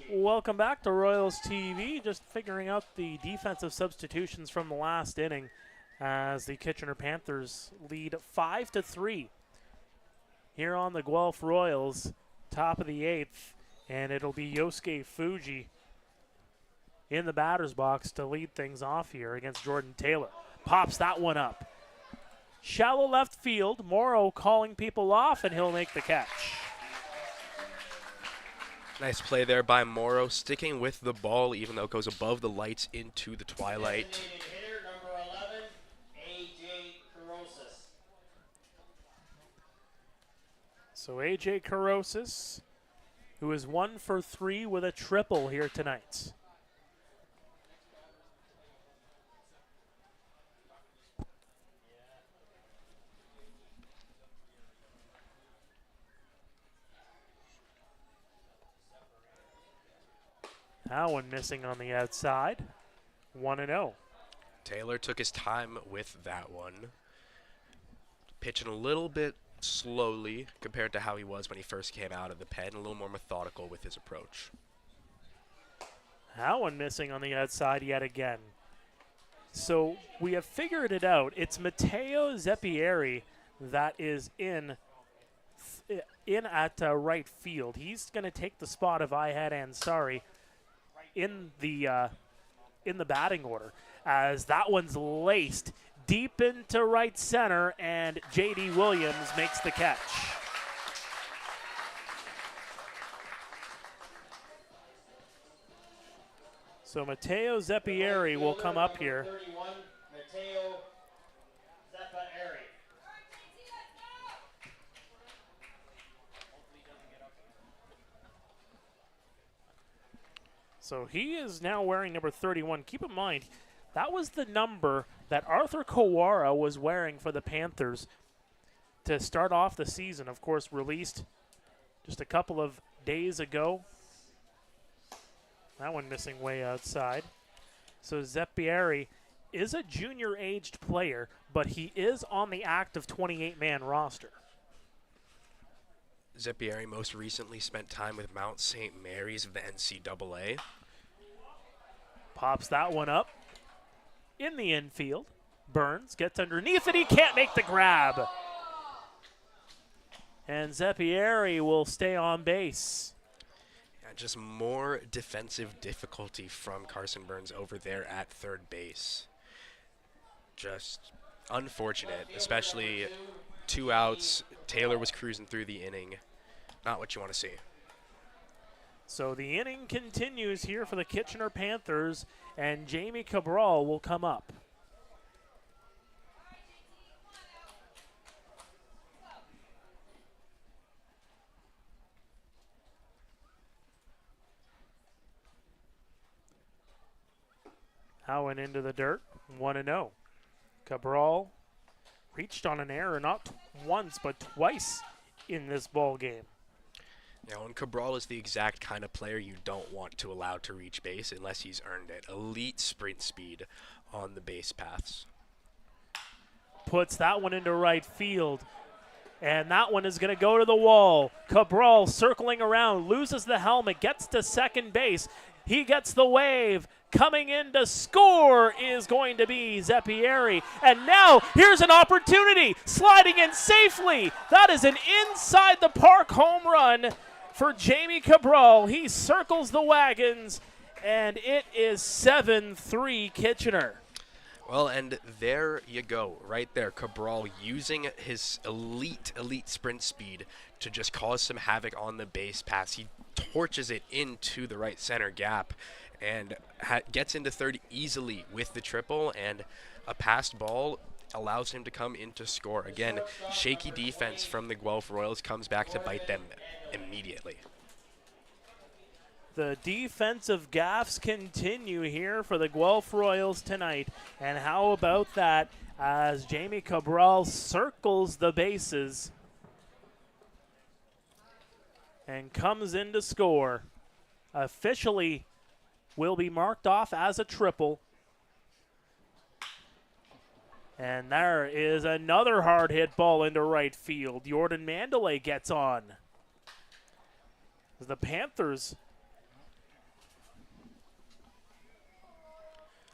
Welcome back to Royals TV. Just figuring out the defensive substitutions from the last inning as the Kitchener Panthers lead 5-3 here on the Guelph Royals, top of the 8th, and it'll be Yosuke Fuji in the batter's box to lead things off here against Jordan Taylor. Pops that one up. Shallow left field. Morrow calling people off, and he'll make the catch. Nice play there by Morrow, sticking with the ball even though it goes above the lights into the twilight. Hitter, number 11, A.J. Carosis. So A.J. Carosis, who is 1 for 3 with a triple here tonight. That one missing on the outside. 1-0. Taylor took his time with that one. Pitching a little bit slowly compared to how he was when he first came out of the pen, a little more methodical with his approach. That one missing on the outside yet again. So we have figured it out. It's Matteo Zeppieri that is in at right field. He's going to take the spot of Ihad Ansari in the batting order, as that one's laced deep into right center, and J.D. Williams makes the catch. So Matteo Zeppieri will come up here. 31, Matteo Zeppieri. So he is now wearing number 31. Keep in mind, that was the number that Arthur Kawara was wearing for the Panthers to start off the season. Of course, released just a couple of days ago. That one missing way outside. So Zeppieri is a junior-aged player, but he is on the active 28-man roster. Zeppieri most recently spent time with Mount St. Mary's of the NCAA. Pops that one up in the infield. Burns gets underneath it. He can't make the grab. And Zeppieri will stay on base. Just more defensive difficulty from Carson Burns over there at third base. Just unfortunate, especially 2 outs. Taylor was cruising through the inning. Not what you want to see. So the inning continues here for the Kitchener Panthers, and Jamie Cabral will come up. Howen into the dirt, 1-0. Cabral reached on an error not once but twice in this ball game. Now, and Cabral is the exact kind of player you don't want to allow to reach base unless he's earned it. Elite sprint speed on the base paths. Puts that one into right field, and that one is going to go to the wall. Cabral circling around, loses the helmet, gets to second base. He gets the wave. Coming in to score is going to be Zeppieri. And now here's an opportunity, sliding in safely. That is an inside the park home run for Jamie Cabral. He circles the wagons, and it is 7-3 Kitchener. Well, and there you go, right there. Cabral using his elite sprint speed to just cause some havoc on the base pass. He torches it into the right center gap and gets into third easily with the triple, and a passed ball allows him to come in to score. Again, shaky defense from the Guelph Royals comes back to bite them immediately. The defensive gaffes continue here for the Guelph Royals tonight. And how about that as Jamie Cabral circles the bases and comes in to score. Officially will be marked off as a triple. And there is another hard hit ball into right field. Jordan Mandalay gets on. The Panthers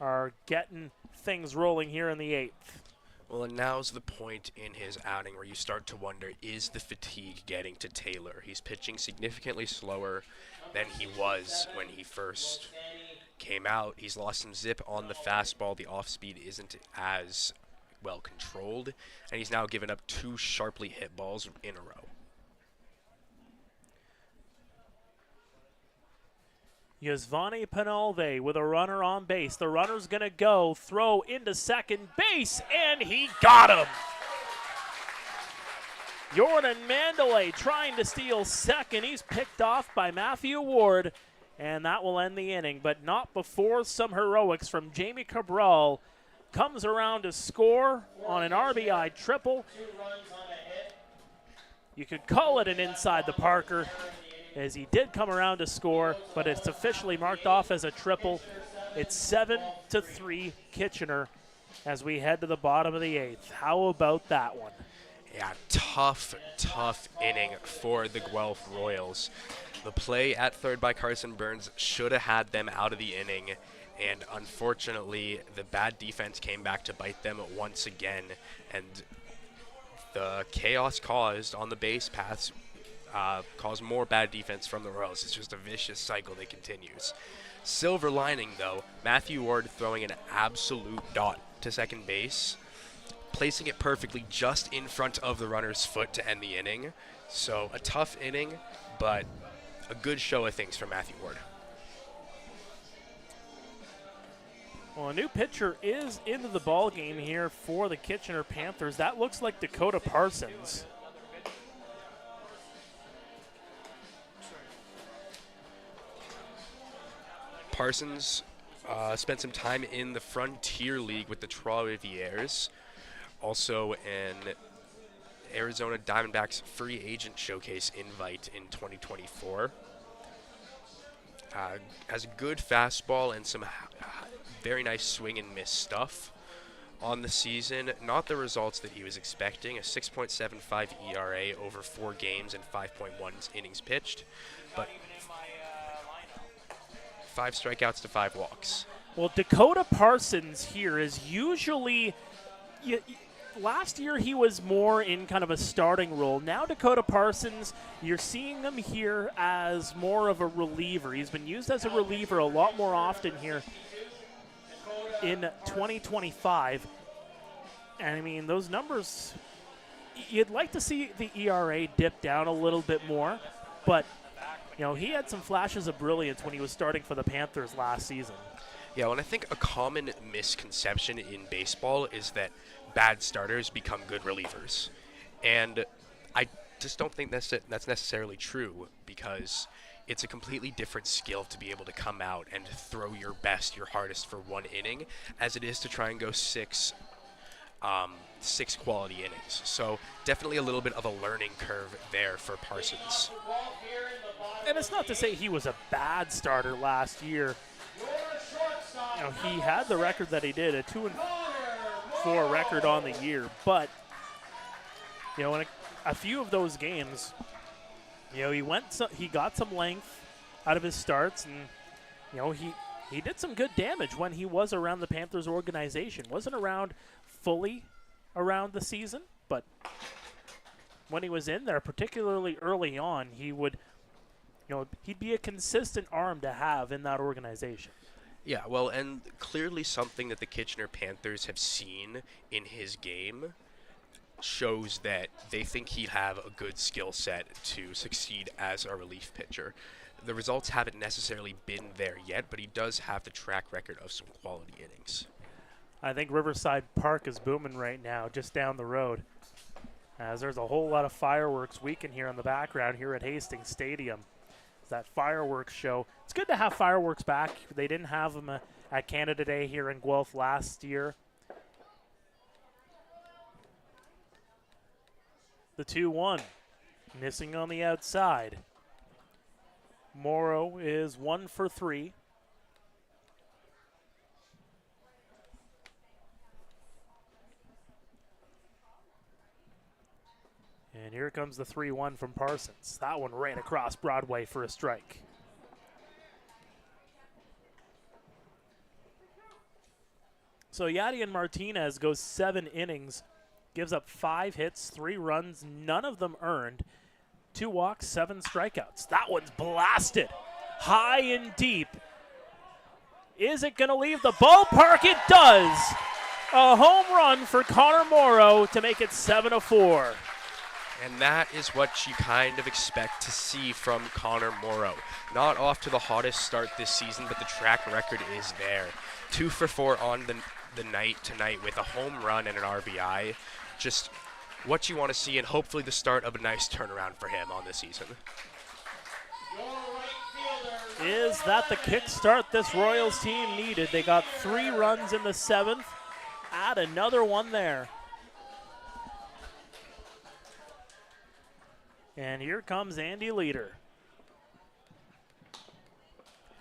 are getting things rolling here in the 8th. Well, and now's the point in his outing where you start to wonder, is the fatigue getting to Taylor? He's pitching significantly slower than he was when he first came out. He's lost some zip on the fastball. The off-speed isn't as well controlled, and he's now given up 2 sharply hit balls in a row. Yasvani Penalve with a runner on base. The runner's going to go, throw into second base, and he got him. Jordan Mandalay trying to steal second. He's picked off by Matthew Ward, and that will end the inning, but not before some heroics from Jamie Cabral comes around to score on an RBI triple. You could call it an inside the Parker, as he did come around to score, but it's officially marked off as a triple. It's 7-3 Kitchener as we head to the bottom of the 8th. How about that one? Yeah, tough inning for the Guelph Royals. The play at third by Carson Burns should have had them out of the inning, And unfortunately, the bad defense came back to bite them once again, and the chaos caused on the base paths caused more bad defense from the Royals. It's just a vicious cycle that continues. Silver lining, though, Matthew Ward throwing an absolute dot to second base, placing it perfectly just in front of the runner's foot to end the inning. So a tough inning, but a good show of things from Matthew Ward. Well, a new pitcher is into the ball game here for the Kitchener Panthers. That looks like Dakota Parsons. Parsons spent some time in the Frontier League with the Trois-Rivières, also an Arizona Diamondbacks free agent showcase invite in 2024. Has a good fastball and some very nice swing and miss stuff on the season. Not the results that he was expecting, a 6.75 ERA over 4 games and 5.1 innings pitched, but 5 strikeouts to 5 walks. Well, Dakota Parsons here is usually, last year he was more in kind of a starting role. Now Dakota Parsons, you're seeing him here as more of a reliever. He's been used as a reliever a lot more often here in 2025. And I mean, those numbers, you'd like to see the ERA dip down a little bit more, but you know, he had some flashes of brilliance when he was starting for the Panthers last season. Yeah, well, I think a common misconception in baseball is that bad starters become good relievers. And I just don't think that's necessarily true, because it's a completely different skill to be able to come out and throw your best, your hardest for 1 inning, as it is to try and go 6 quality innings. So definitely a little bit of a learning curve there for Parsons. And it's not to say he was a bad starter last year. You know, he had the record that he did, a 2-4 record on the year. But, you know, in a few of those games, you know, he got some length out of his starts, and, you know, he did some good damage when he was around the Panthers organization. Wasn't around fully around the season, but when he was in there, particularly early on, he would, you know, he'd be a consistent arm to have in that organization. Yeah, well, and clearly something that the Kitchener Panthers have seen in his game shows that they think he'd have a good skill set to succeed as a relief pitcher. The results haven't necessarily been there yet, but he does have the track record of some quality innings. I think Riverside Park is booming right now, just down the road, as there's a whole lot of fireworks we can hear in the background here at Hastings Stadium. That fireworks show. It's good to have fireworks back. They didn't have them at Canada Day here in Guelph last year. The 2-1, missing on the outside. Morrow is 1 for 3. And here comes the 3-1 from Parsons. That one ran across Broadway for a strike. So Yadian Martinez goes 7 innings, gives up 5 hits, 3 runs, none of them earned, 2 walks, 7 strikeouts. That one's blasted high and deep. Is it going to leave the ballpark? It does. A home run for Connor Morrow to make it 7-4. And that is what you kind of expect to see from Connor Morrow. Not off to the hottest start this season, but the track record is there. 2 for 4 on the night tonight with a home run and an RBI. Just what you want to see, and hopefully the start of a nice turnaround for him on the season. Is that the kickstart this Royals team needed? They got 3 runs in the 7th. Add another one there. And here comes Andy Leader.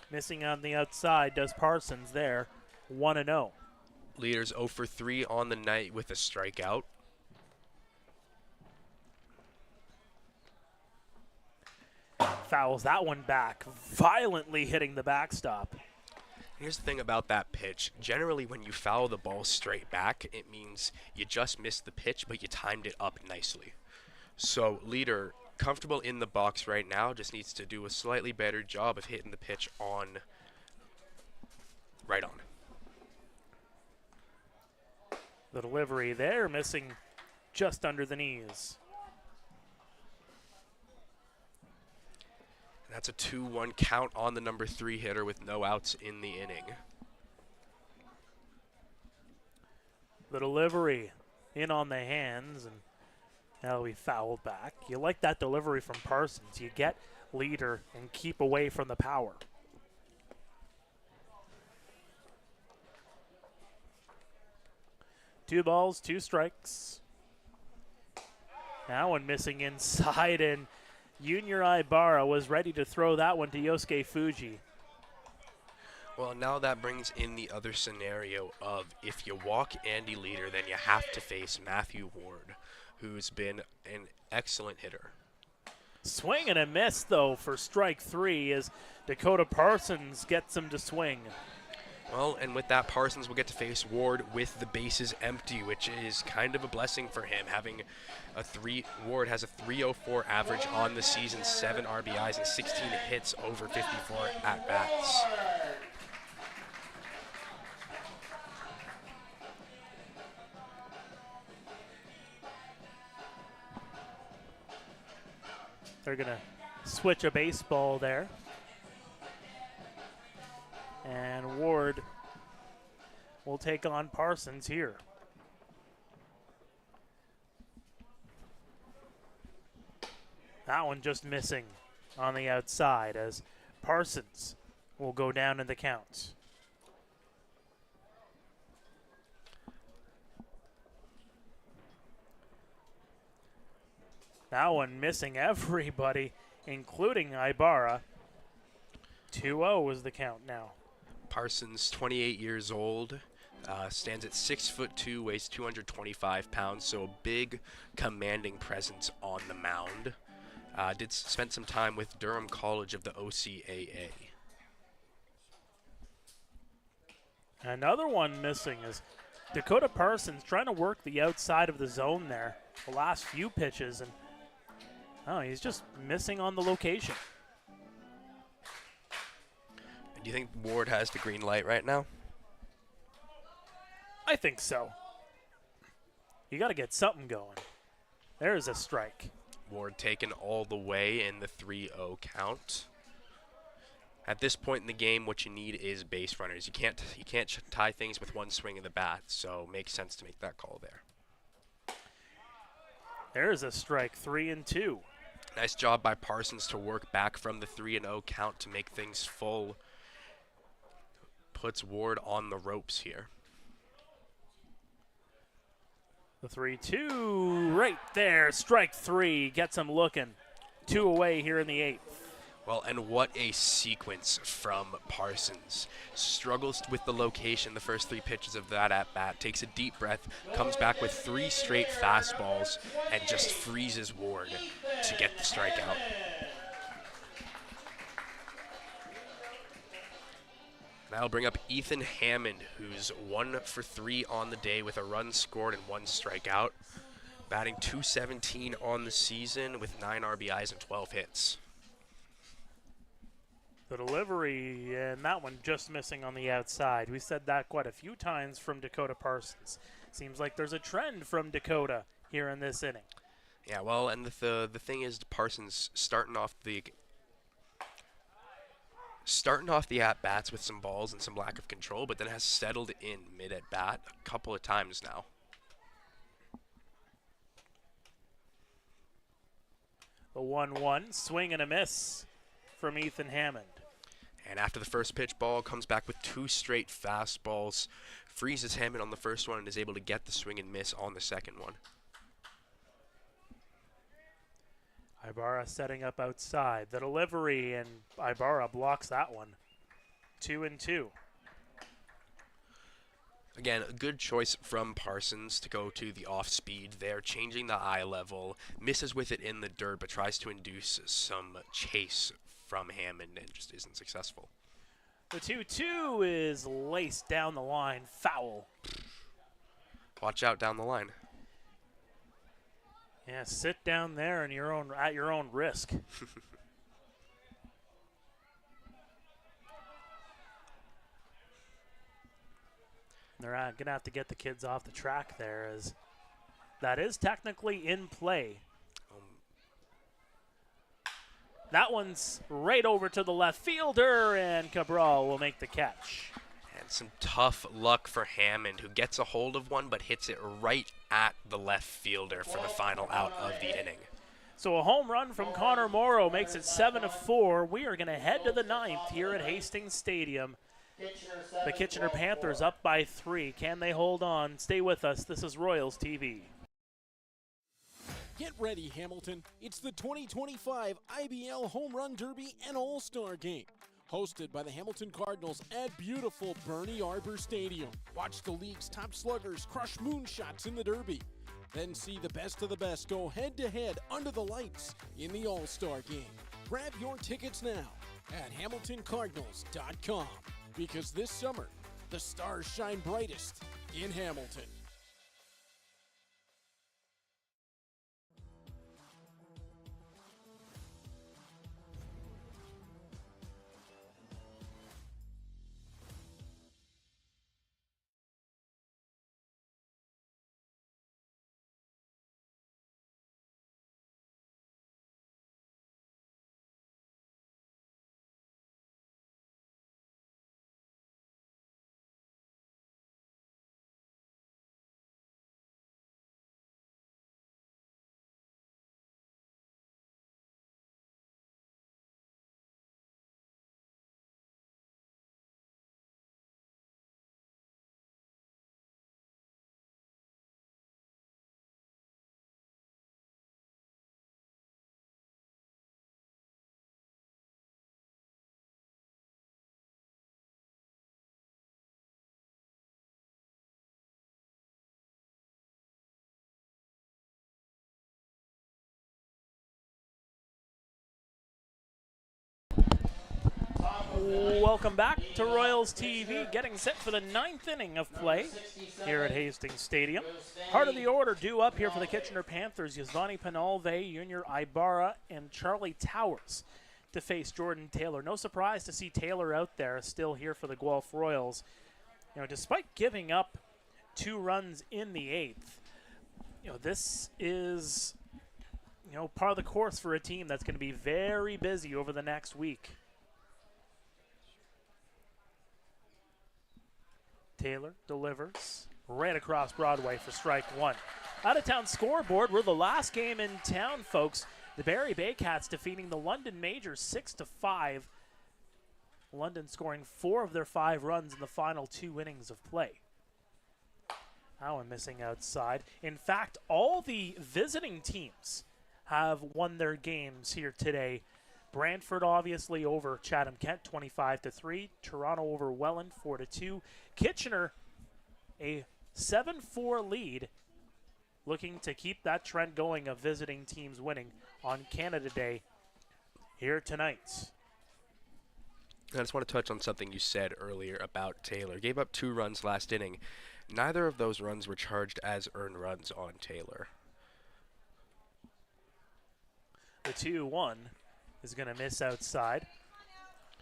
Missing on the outside does Parsons there, 1-0. Leader's 0 for 3 on the night with a strikeout. Fouls that one back, violently hitting the backstop. Here's the thing about that pitch. Generally, when you foul the ball straight back, it means you just missed the pitch, but you timed it up nicely. So, leader, comfortable in the box right now, just needs to do a slightly better job of hitting the pitch on, right on. The delivery there, missing just under the knees. That's a 2-1 count on the number 3 hitter with no outs in the inning. The delivery in on the hands, and now he fouled back. You like that delivery from Parsons. You get leader and keep away from the power. Two balls, two strikes. Now one missing inside, and Junior Ibarra was ready to throw that one to Yosuke Fuji. Well, now that brings in the other scenario of if you walk Andy Leader, then you have to face Matthew Ward, who's been an excellent hitter. Swing and a miss, though, for strike 3 as Dakota Parsons gets him to swing. Well, and with that, Parsons will get to face Ward with the bases empty, which is kind of a blessing for him. Ward has a 304 average on the season, 7 RBIs and 16 hits over 54 at-bats. They're going to switch a baseball there. And Ward will take on Parsons here. That one just missing on the outside as Parsons will go down in the count. That one missing everybody, including Ibarra. 2-0 is the count now. Parsons, 28 years old, stands at 6'2", weighs 225 pounds, so a big, commanding presence on the mound. Spent some time with Durham College of the OCAA. Another one missing is Dakota Parsons trying to work the outside of the zone there the last few pitches, and he's just missing on the location. Do you think Ward has the green light right now? I think so. You got to get something going. There's a strike. Ward taken all the way in the 3-0 count. At this point in the game, what you need is base runners. You can't tie things with one swing of the bat, so makes sense to make that call there. There's a strike, 3-2. Nice job by Parsons to work back from the 3-0 count to make things full. Puts Ward on the ropes here. The 3-2 right there. Strike 3 gets him looking. 2 away here in the 8th. Well, and what a sequence from Parsons. Struggles with the location the first 3 pitches of that at-bat. Takes a deep breath, comes back with 3 straight fastballs, and just freezes Ward to get the strikeout. That'll bring up Ethan Hammond, who's 1 for 3 on the day with a run scored and 1 strikeout. Batting .217 on the season with 9 RBIs and 12 hits. The delivery, and that one just missing on the outside. We said that quite a few times from Dakota Parsons. Seems like there's a trend from Dakota here in this inning. Yeah, well, and the thing is, Parsons starting off the at-bats with some balls and some lack of control, but then has settled in mid-at-bat a couple of times now. The 1-1, swing and a miss from Ethan Hammond. And after the first pitch, ball comes back with 2 straight fastballs, freezes Hammond on the first one, and is able to get the swing and miss on the second one. Ibarra setting up outside. The delivery, and Ibarra blocks that one. 2-2. Again, a good choice from Parsons to go to the off-speed there, changing the eye level, misses with it in the dirt, but tries to induce some chase from Hammond and just isn't successful. The 2-2 is laced down the line. Foul. Watch out down the line. Yeah, sit down there at your own risk. They're going to have to get the kids off the track there, as that is technically in play. That one's right over to the left fielder, and Cabral will make the catch. And some tough luck for Hammond, who gets a hold of one but hits it right at the left fielder for the final out of the inning. So a home run from Connor Morrow makes it 7-4. We are going to head to the ninth here at Hastings Stadium. The Kitchener Panthers up by 3. Can they hold on? Stay with us. This is Royals TV. Get ready, Hamilton. It's the 2025 IBL Home Run Derby and All-Star Game. Hosted by the Hamilton Cardinals at beautiful Bernie Arbor Stadium. Watch the league's top sluggers crush moonshots in the Derby. Then see the best of the best go head-to-head under the lights in the All-Star Game. Grab your tickets now at HamiltonCardinals.com. Because this summer, the stars shine brightest in Hamilton. Welcome back to Royals TV, getting set for the 9th inning of play here at Hastings Stadium. Heart of the order due up here for the Kitchener Panthers, Yasvani Penalve, Junior Ibarra, and Charlie Towers to face Jordan Taylor. No surprise to see Taylor out there still here for the Guelph Royals. You know, despite giving up 2 runs in the 8th, you know, this is, you know, part of the course for a team that's going to be very busy over the next week. Taylor delivers right across Broadway for strike 1. Out-of-town scoreboard, we're the last game in town, folks. The Barrie Baycats defeating the London Majors 6-5. London scoring 4 of their 5 runs in the final 2 innings of play. Now I'm missing outside. In fact, all the visiting teams have won their games here today. Brantford obviously over Chatham-Kent 25-3. Toronto over Welland 4-2. Kitchener a 7-4 lead, looking to keep that trend going of visiting teams winning on Canada Day here tonight. I just want to touch on something you said earlier about Taylor. Gave up 2 runs last inning. Neither of those runs were charged as earned runs on Taylor. The 2-1 is going to miss outside.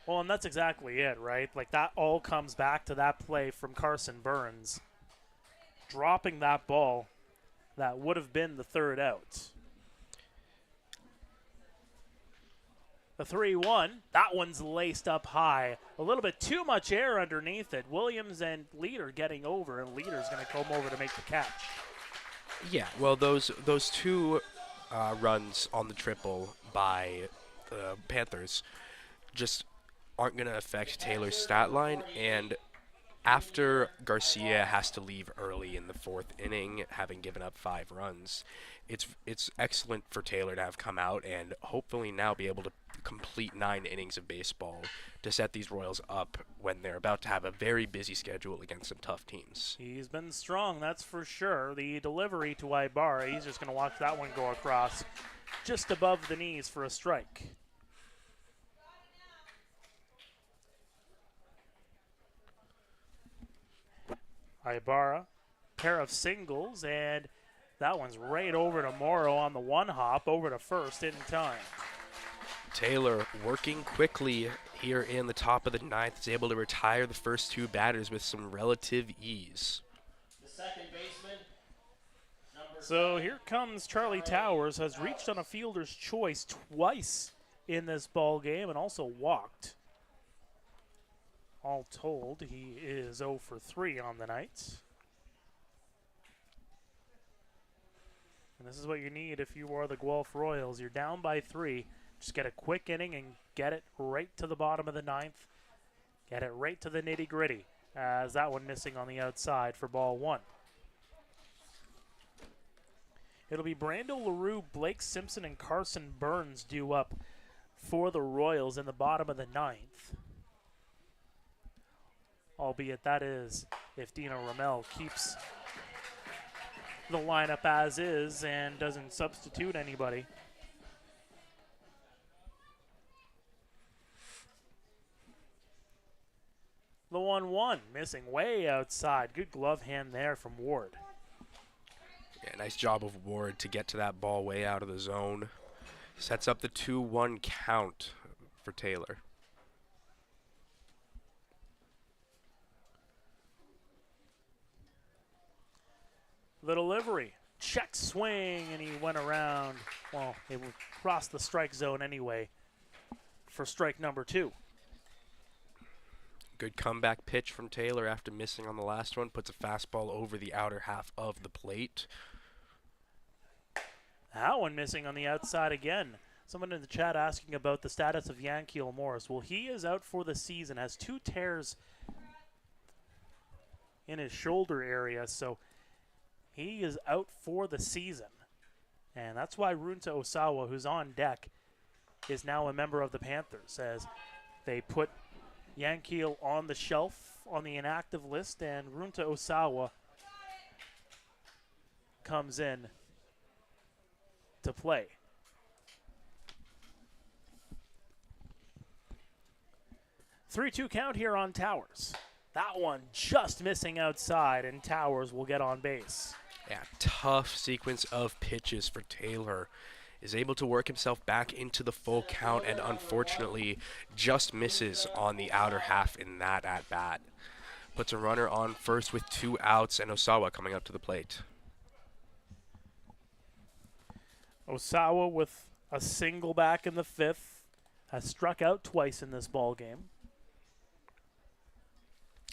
Well, and that's exactly it, right? Like, that all comes back to that play from Carson Burns, dropping that ball that would have been the 3rd out. The 3-1, that one's laced up high. A little bit too much air underneath it. Williams and Leader getting over, and Leader's going to come over to make the catch. Yeah, well, those 2 runs on the triple by the Panthers just aren't going to affect Taylor's stat line, and after Garcia has to leave early in the 4th inning, having given up 5 runs, it's excellent for Taylor to have come out and hopefully now be able to complete 9 innings of baseball to set these Royals up when they're about to have a very busy schedule against some tough teams. He's been strong, that's for sure. The delivery to Ibarra, he's just going to watch that one go across just above the knees for a strike. Ibarra, pair of singles, and that one's right over to Morrow on the one hop, over to first in time. Taylor working quickly here in the top of the ninth is able to retire the first two batters with some relative ease. The second baseman, So here comes Charlie Towers, has reached on a fielder's choice twice in this ball game and also walked. All told, he is 0 for 3 on the night. And this is what you need if you are the Guelph Royals. You're down by 3. Just get a quick inning and get it right to the bottom of the ninth. Get it right to the nitty-gritty, as that one missing on the outside for ball 1. It'll be Brando LaRue, Blake Simpson, and Carson Burns due up for the Royals in the bottom of the ninth. Albeit that is if Dino Ramel keeps the lineup as is and doesn't substitute anybody. The 1-1 missing way outside. Good glove hand there from Ward. Yeah, nice job of Ward to get to that ball way out of the zone. Sets up the 2-1 count for Taylor. The delivery, check swing, and he went around. Well, he crossed the strike zone anyway for strike number 2. Good comeback pitch from Taylor after missing on the last one. Puts a fastball over the outer half of the plate. That one missing on the outside again. Someone in the chat asking about the status of Yankiel Morris. Well, he is out for the season, has 2 tears in his shoulder area, so he is out for the season. And that's why Runta Osawa, who's on deck, is now a member of the Panthers, as they put Yankiel on the shelf on the inactive list, and Runta Osawa comes in to play. Three-two count here on Towers. That one just missing outside, and Towers will get on base. Yeah, tough sequence of pitches for Taylor. Is able to work himself back into the full count and unfortunately just misses on the outer half in that at-bat. Puts a runner on first with 2 outs and Osawa coming up to the plate. Osawa with a single back in the 5th, has struck out twice in this ball game.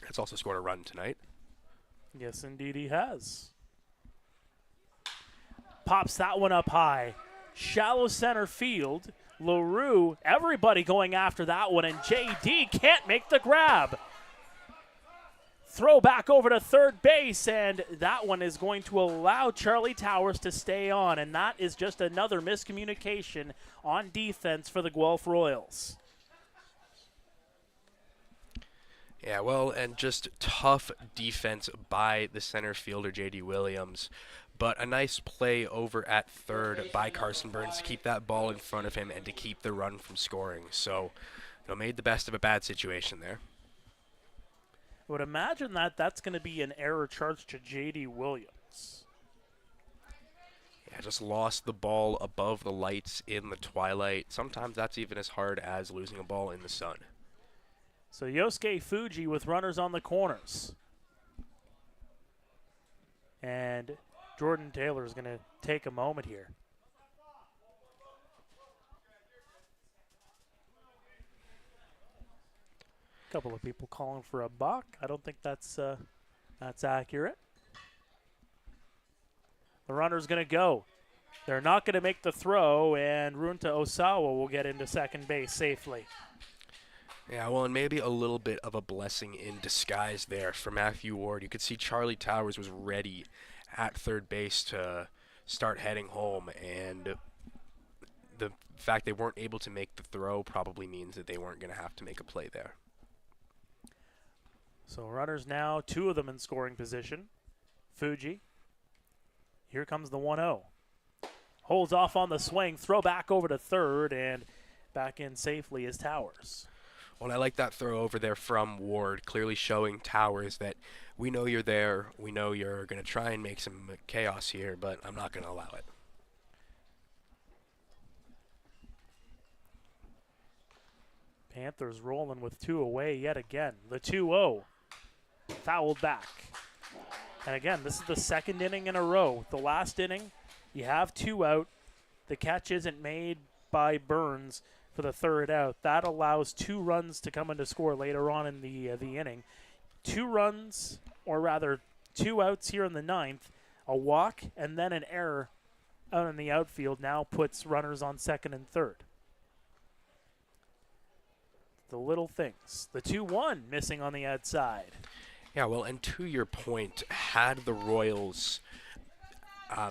Has also scored a run tonight. Yes, indeed he has. Pops that one up high. Shallow center field. LaRue, everybody going after that one, and JD can't make the grab. Throw back over to third base, and that one is going to allow Charlie Towers to stay on, and that is just another miscommunication on defense for the Guelph Royals. Yeah, well, and just tough defense by the center fielder, J.D. Williams. But a nice play over at third by Carson Burns to keep that ball in front of him and to keep the run from scoring. So, made the best of a bad situation there. I would imagine that that's going to be an error charged to J.D. Williams. Yeah, just lost the ball above the lights in the twilight. Sometimes that's even as hard as losing a ball in the sun. So Yosuke Fuji with runners on the corners. And Jordan Taylor is going to take a moment here. A couple of people calling for a balk. I don't think that's accurate. The runner's going to go. They're not going to make the throw, and Runta Osawa will get into second base safely. Yeah, well, and maybe a little bit of a blessing in disguise there for Matthew Ward. You could see Charlie Towers was ready at third base to start heading home, and the fact they weren't able to make the throw probably means that they weren't going to have to make a play there. So runners now, 2 of them in scoring position. Fuji. Here comes the 1-0. Holds off on the swing, throw back over to third, and back in safely is Towers. Well, I like that throw over there from Ward, clearly showing Towers that we know you're there. We know you're going to try and make some chaos here, but I'm not going to allow it. Panthers rolling with 2 away yet again. The 2-0 fouled back. And again, this is the second inning in a row. The last inning, you have 2 out. The catch isn't made by Burns for the third out. That allows 2 runs to come into score later on in the inning. 2 runs, or rather 2 outs here in the 9th. A walk and then an error out in the outfield now puts runners on second and third. The little things. The 2-1 missing on the outside. Yeah, well, and to your point, had the Royals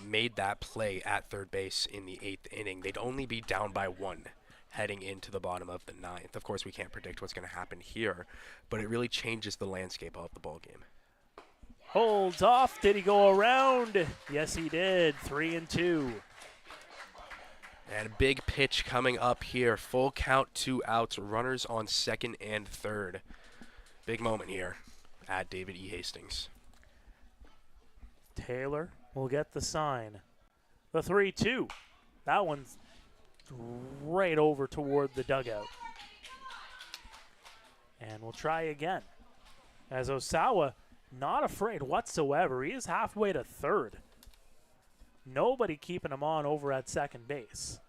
made that play at third base in the 8th inning, they'd only be down by 1 heading into the bottom of the 9th. Of course, we can't predict what's going to happen here, but it really changes the landscape of the ball game. Holds off. Did he go around? Yes, he did. 3-2. And a big pitch coming up here. Full count, 2 outs. Runners on second and third. Big moment here at David E. Hastings. Taylor will get the sign. The 3-2. That one's right over toward the dugout. And we'll try again. As Osawa, not afraid whatsoever. He is halfway to third. Nobody keeping him on over at second base.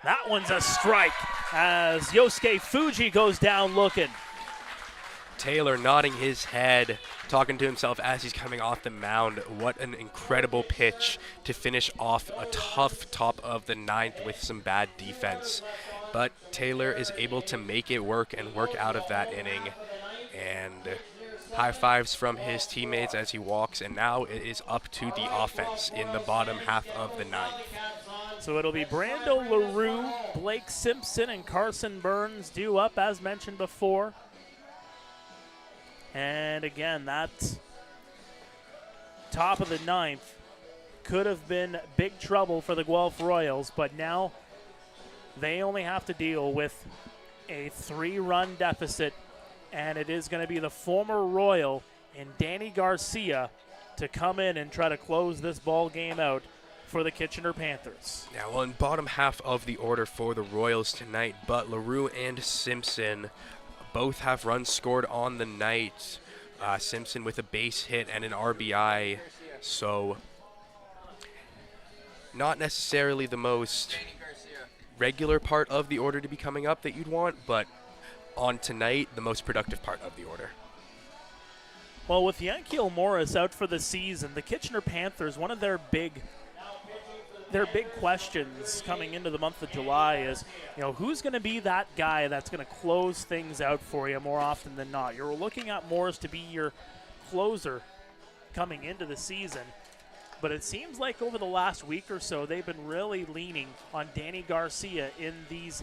That one's a strike as Yosuke Fuji goes down looking. Taylor nodding his head, talking to himself as he's coming off the mound. What an incredible pitch to finish off a tough top of the 9th with some bad defense. But Taylor is able to make it work and work out of that inning. And high fives from his teammates as he walks, and now it is up to the offense in the bottom half of the 9th. So it'll be Brando LaRue, Blake Simpson, and Carson Burns due up as mentioned before. And again, that top of the 9th could have been big trouble for the Guelph Royals, but now they only have to deal with a 3-run deficit, and it is going to be the former Royal and Danny Garcia to come in and try to close this ball game out for the Kitchener Panthers. Yeah, well, in bottom half of the order for the Royals tonight, but LaRue and Simpson both have runs scored on the night. Simpson with a base hit and an RBI, so not necessarily the most regular part of the order to be coming up that you'd want, but on tonight, the most productive part of the order. Well, with Yankiel Morris out for the season, the Kitchener Panthers, one of their big questions coming into the month of July is, who's going to be that guy that's going to close things out for you more often than not? You're looking at Morris to be your closer coming into the season, but it seems like over the last week or so, they've been really leaning on Danny Garcia in these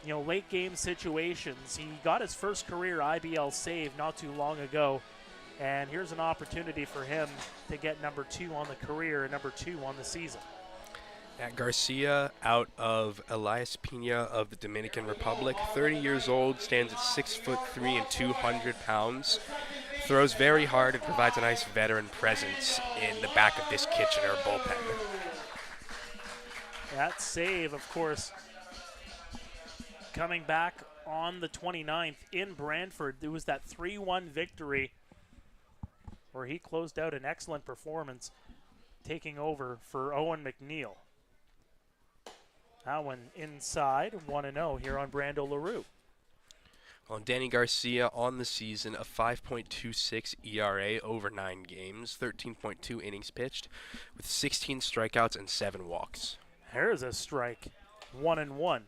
late game situations. He got his first career IBL save not too long ago, and here's an opportunity for him to get number 2 on the career and number 2 on the season. Garcia out of Elias Pina of the Dominican Republic, 30 years old, stands at 6'3" and 200 pounds. Throws very hard and provides a nice veteran presence in the back of this Kitchener bullpen. That save, of course, coming back on the 29th in Brantford. It was that 3-1 victory where he closed out an excellent performance, taking over for Owen McNeil. That one inside, 1-0 here on Brando LaRue. On Danny Garcia on the season, a 5.26 ERA over 9 games, 13.2 innings pitched, with 16 strikeouts and 7 walks. There's a strike, 1-1.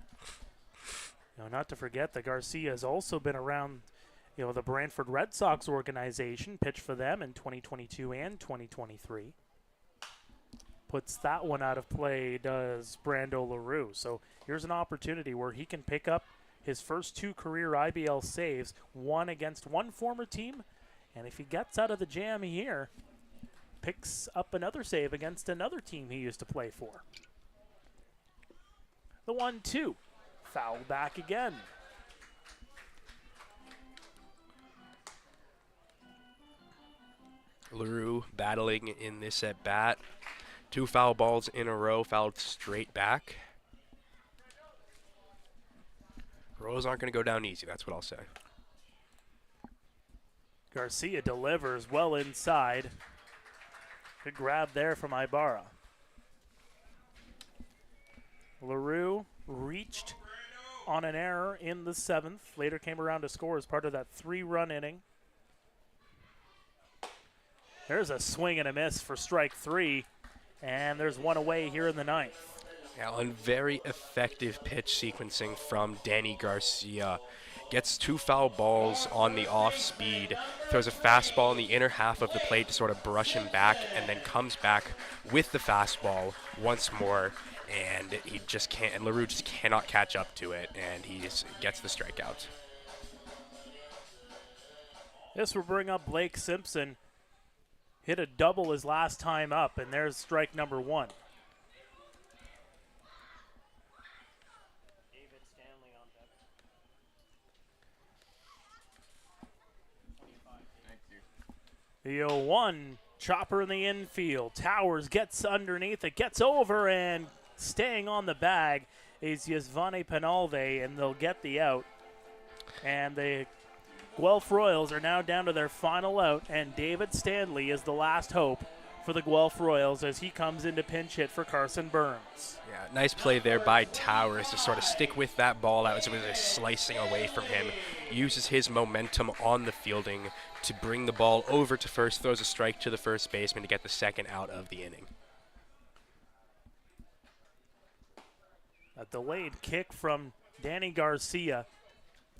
Not to forget that Garcia has also been around, the Brantford Red Sox organization, pitched for them in 2022 and 2023. Puts that one out of play, does Brando LaRue. So here's an opportunity where he can pick up his first 2 career IBL saves, one against one former team, and if he gets out of the jam here, picks up another save against another team he used to play for. The 1-2, foul back again. LaRue battling in this at bat. 2 foul balls in a row, fouled straight back. Royals aren't going to go down easy, that's what I'll say. Garcia delivers well inside. Good grab there from Ibarra. LaRue reached on an error in the 7th. Later came around to score as part of that 3-run inning. There's a swing and a miss for strike 3, and there's one away here in the 9th. Yeah, and very effective pitch sequencing from Danny Garcia. Gets 2 foul balls on the off speed, throws a fastball in the inner half of the plate to sort of brush him back, and then comes back with the fastball once more, and he just can't, and LaRue just cannot catch up to it, and he just gets the strikeout. This will bring up Blake Simpson. Hit a double his last time up, and there's strike number 1. The 0-1 chopper in the infield. Towers gets underneath it, gets over, and staying on the bag is Yasvani Penalve, and they'll get the out. And the Guelph Royals are now down to their final out, and David Stanley is the last hope for the Guelph Royals as he comes into pinch hit for Carson Burns. Yeah, nice play there by Towers to sort of stick with that ball that was really slicing away from him. Uses his momentum on the fielding to bring the ball over to first, throws a strike to the first baseman to get the second out of the inning. A delayed kick from Danny Garcia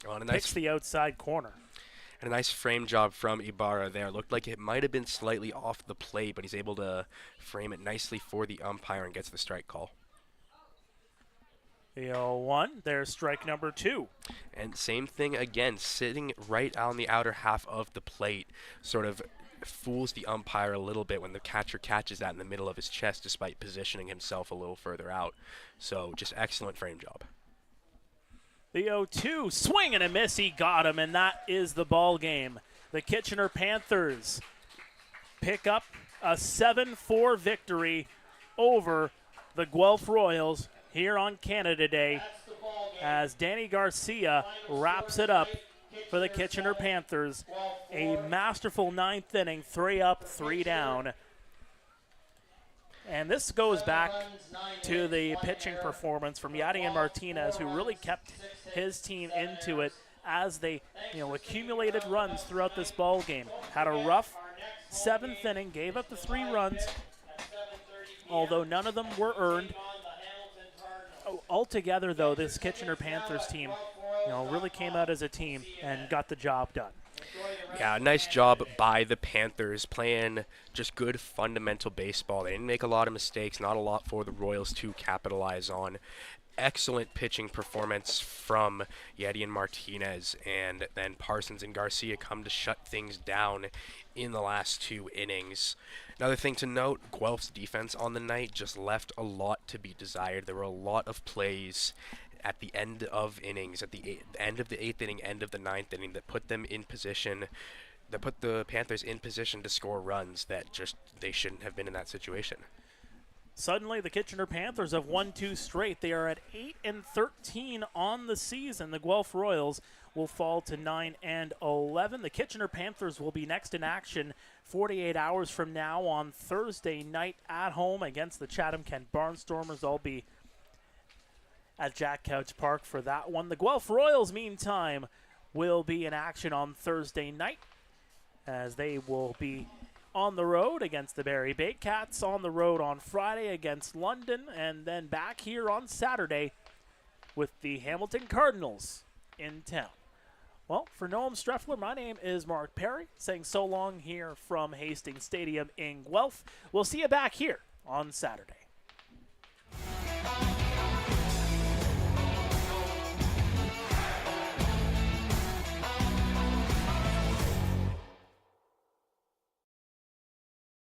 On a picks the outside corner. And a nice frame job from Ibarra there. Looked like it might have been slightly off the plate, but he's able to frame it nicely for the umpire and gets the strike call. The 0-1, there's strike number 2. And same thing again, sitting right on the outer half of the plate, sort of fools the umpire a little bit when the catcher catches that in the middle of his chest despite positioning himself a little further out. So just excellent frame job. The 0-2, swing and a miss, he got him, and that is the ball game. The Kitchener Panthers pick up a 7-4 victory over the Guelph Royals here on Canada Day as Danny Garcia wraps it up for the Kitchener Panthers. A masterful 9th inning, 3 up, 3 down. And this goes back to the pitching performance from Yadier Martinez, who really kept his team into it as they, accumulated runs throughout this ball game. Had a rough 7th inning, gave up the 3 runs, although none of them were earned. Altogether, though, this Kitchener Panthers team, really came out as a team and got the job done. Yeah, nice job by the Panthers playing just good fundamental baseball. They didn't make a lot of mistakes, not a lot for the Royals to capitalize on. Excellent pitching performance from Yadier Martinez, and then Parsons and Garcia come to shut things down in the last 2 innings. Another thing to note, Guelph's defense on the night just left a lot to be desired. There were a lot of plays at the end of innings, at the end of the 8th inning, end of the 9th inning, that put them in position, that put the Panthers in position to score runs that just they shouldn't have been in that situation. Suddenly, the Kitchener Panthers have won 2 straight. They are at 8-13 on the season. The Guelph Royals will fall to 9-11. The Kitchener Panthers will be next in action 48 hours from now on Thursday night at home against the Chatham-Kent Barnstormers. I'll be at Jack Couch Park for that one. The Guelph Royals, meantime, will be in action on Thursday night as they will be on the road against the Barrie Baycats, on the road on Friday against London, and then back here on Saturday with the Hamilton Cardinals in town. Well, for Noam Streffler, my name is Mark Perry, saying so long here from Hastings Stadium in Guelph. We'll see you back here on Saturday.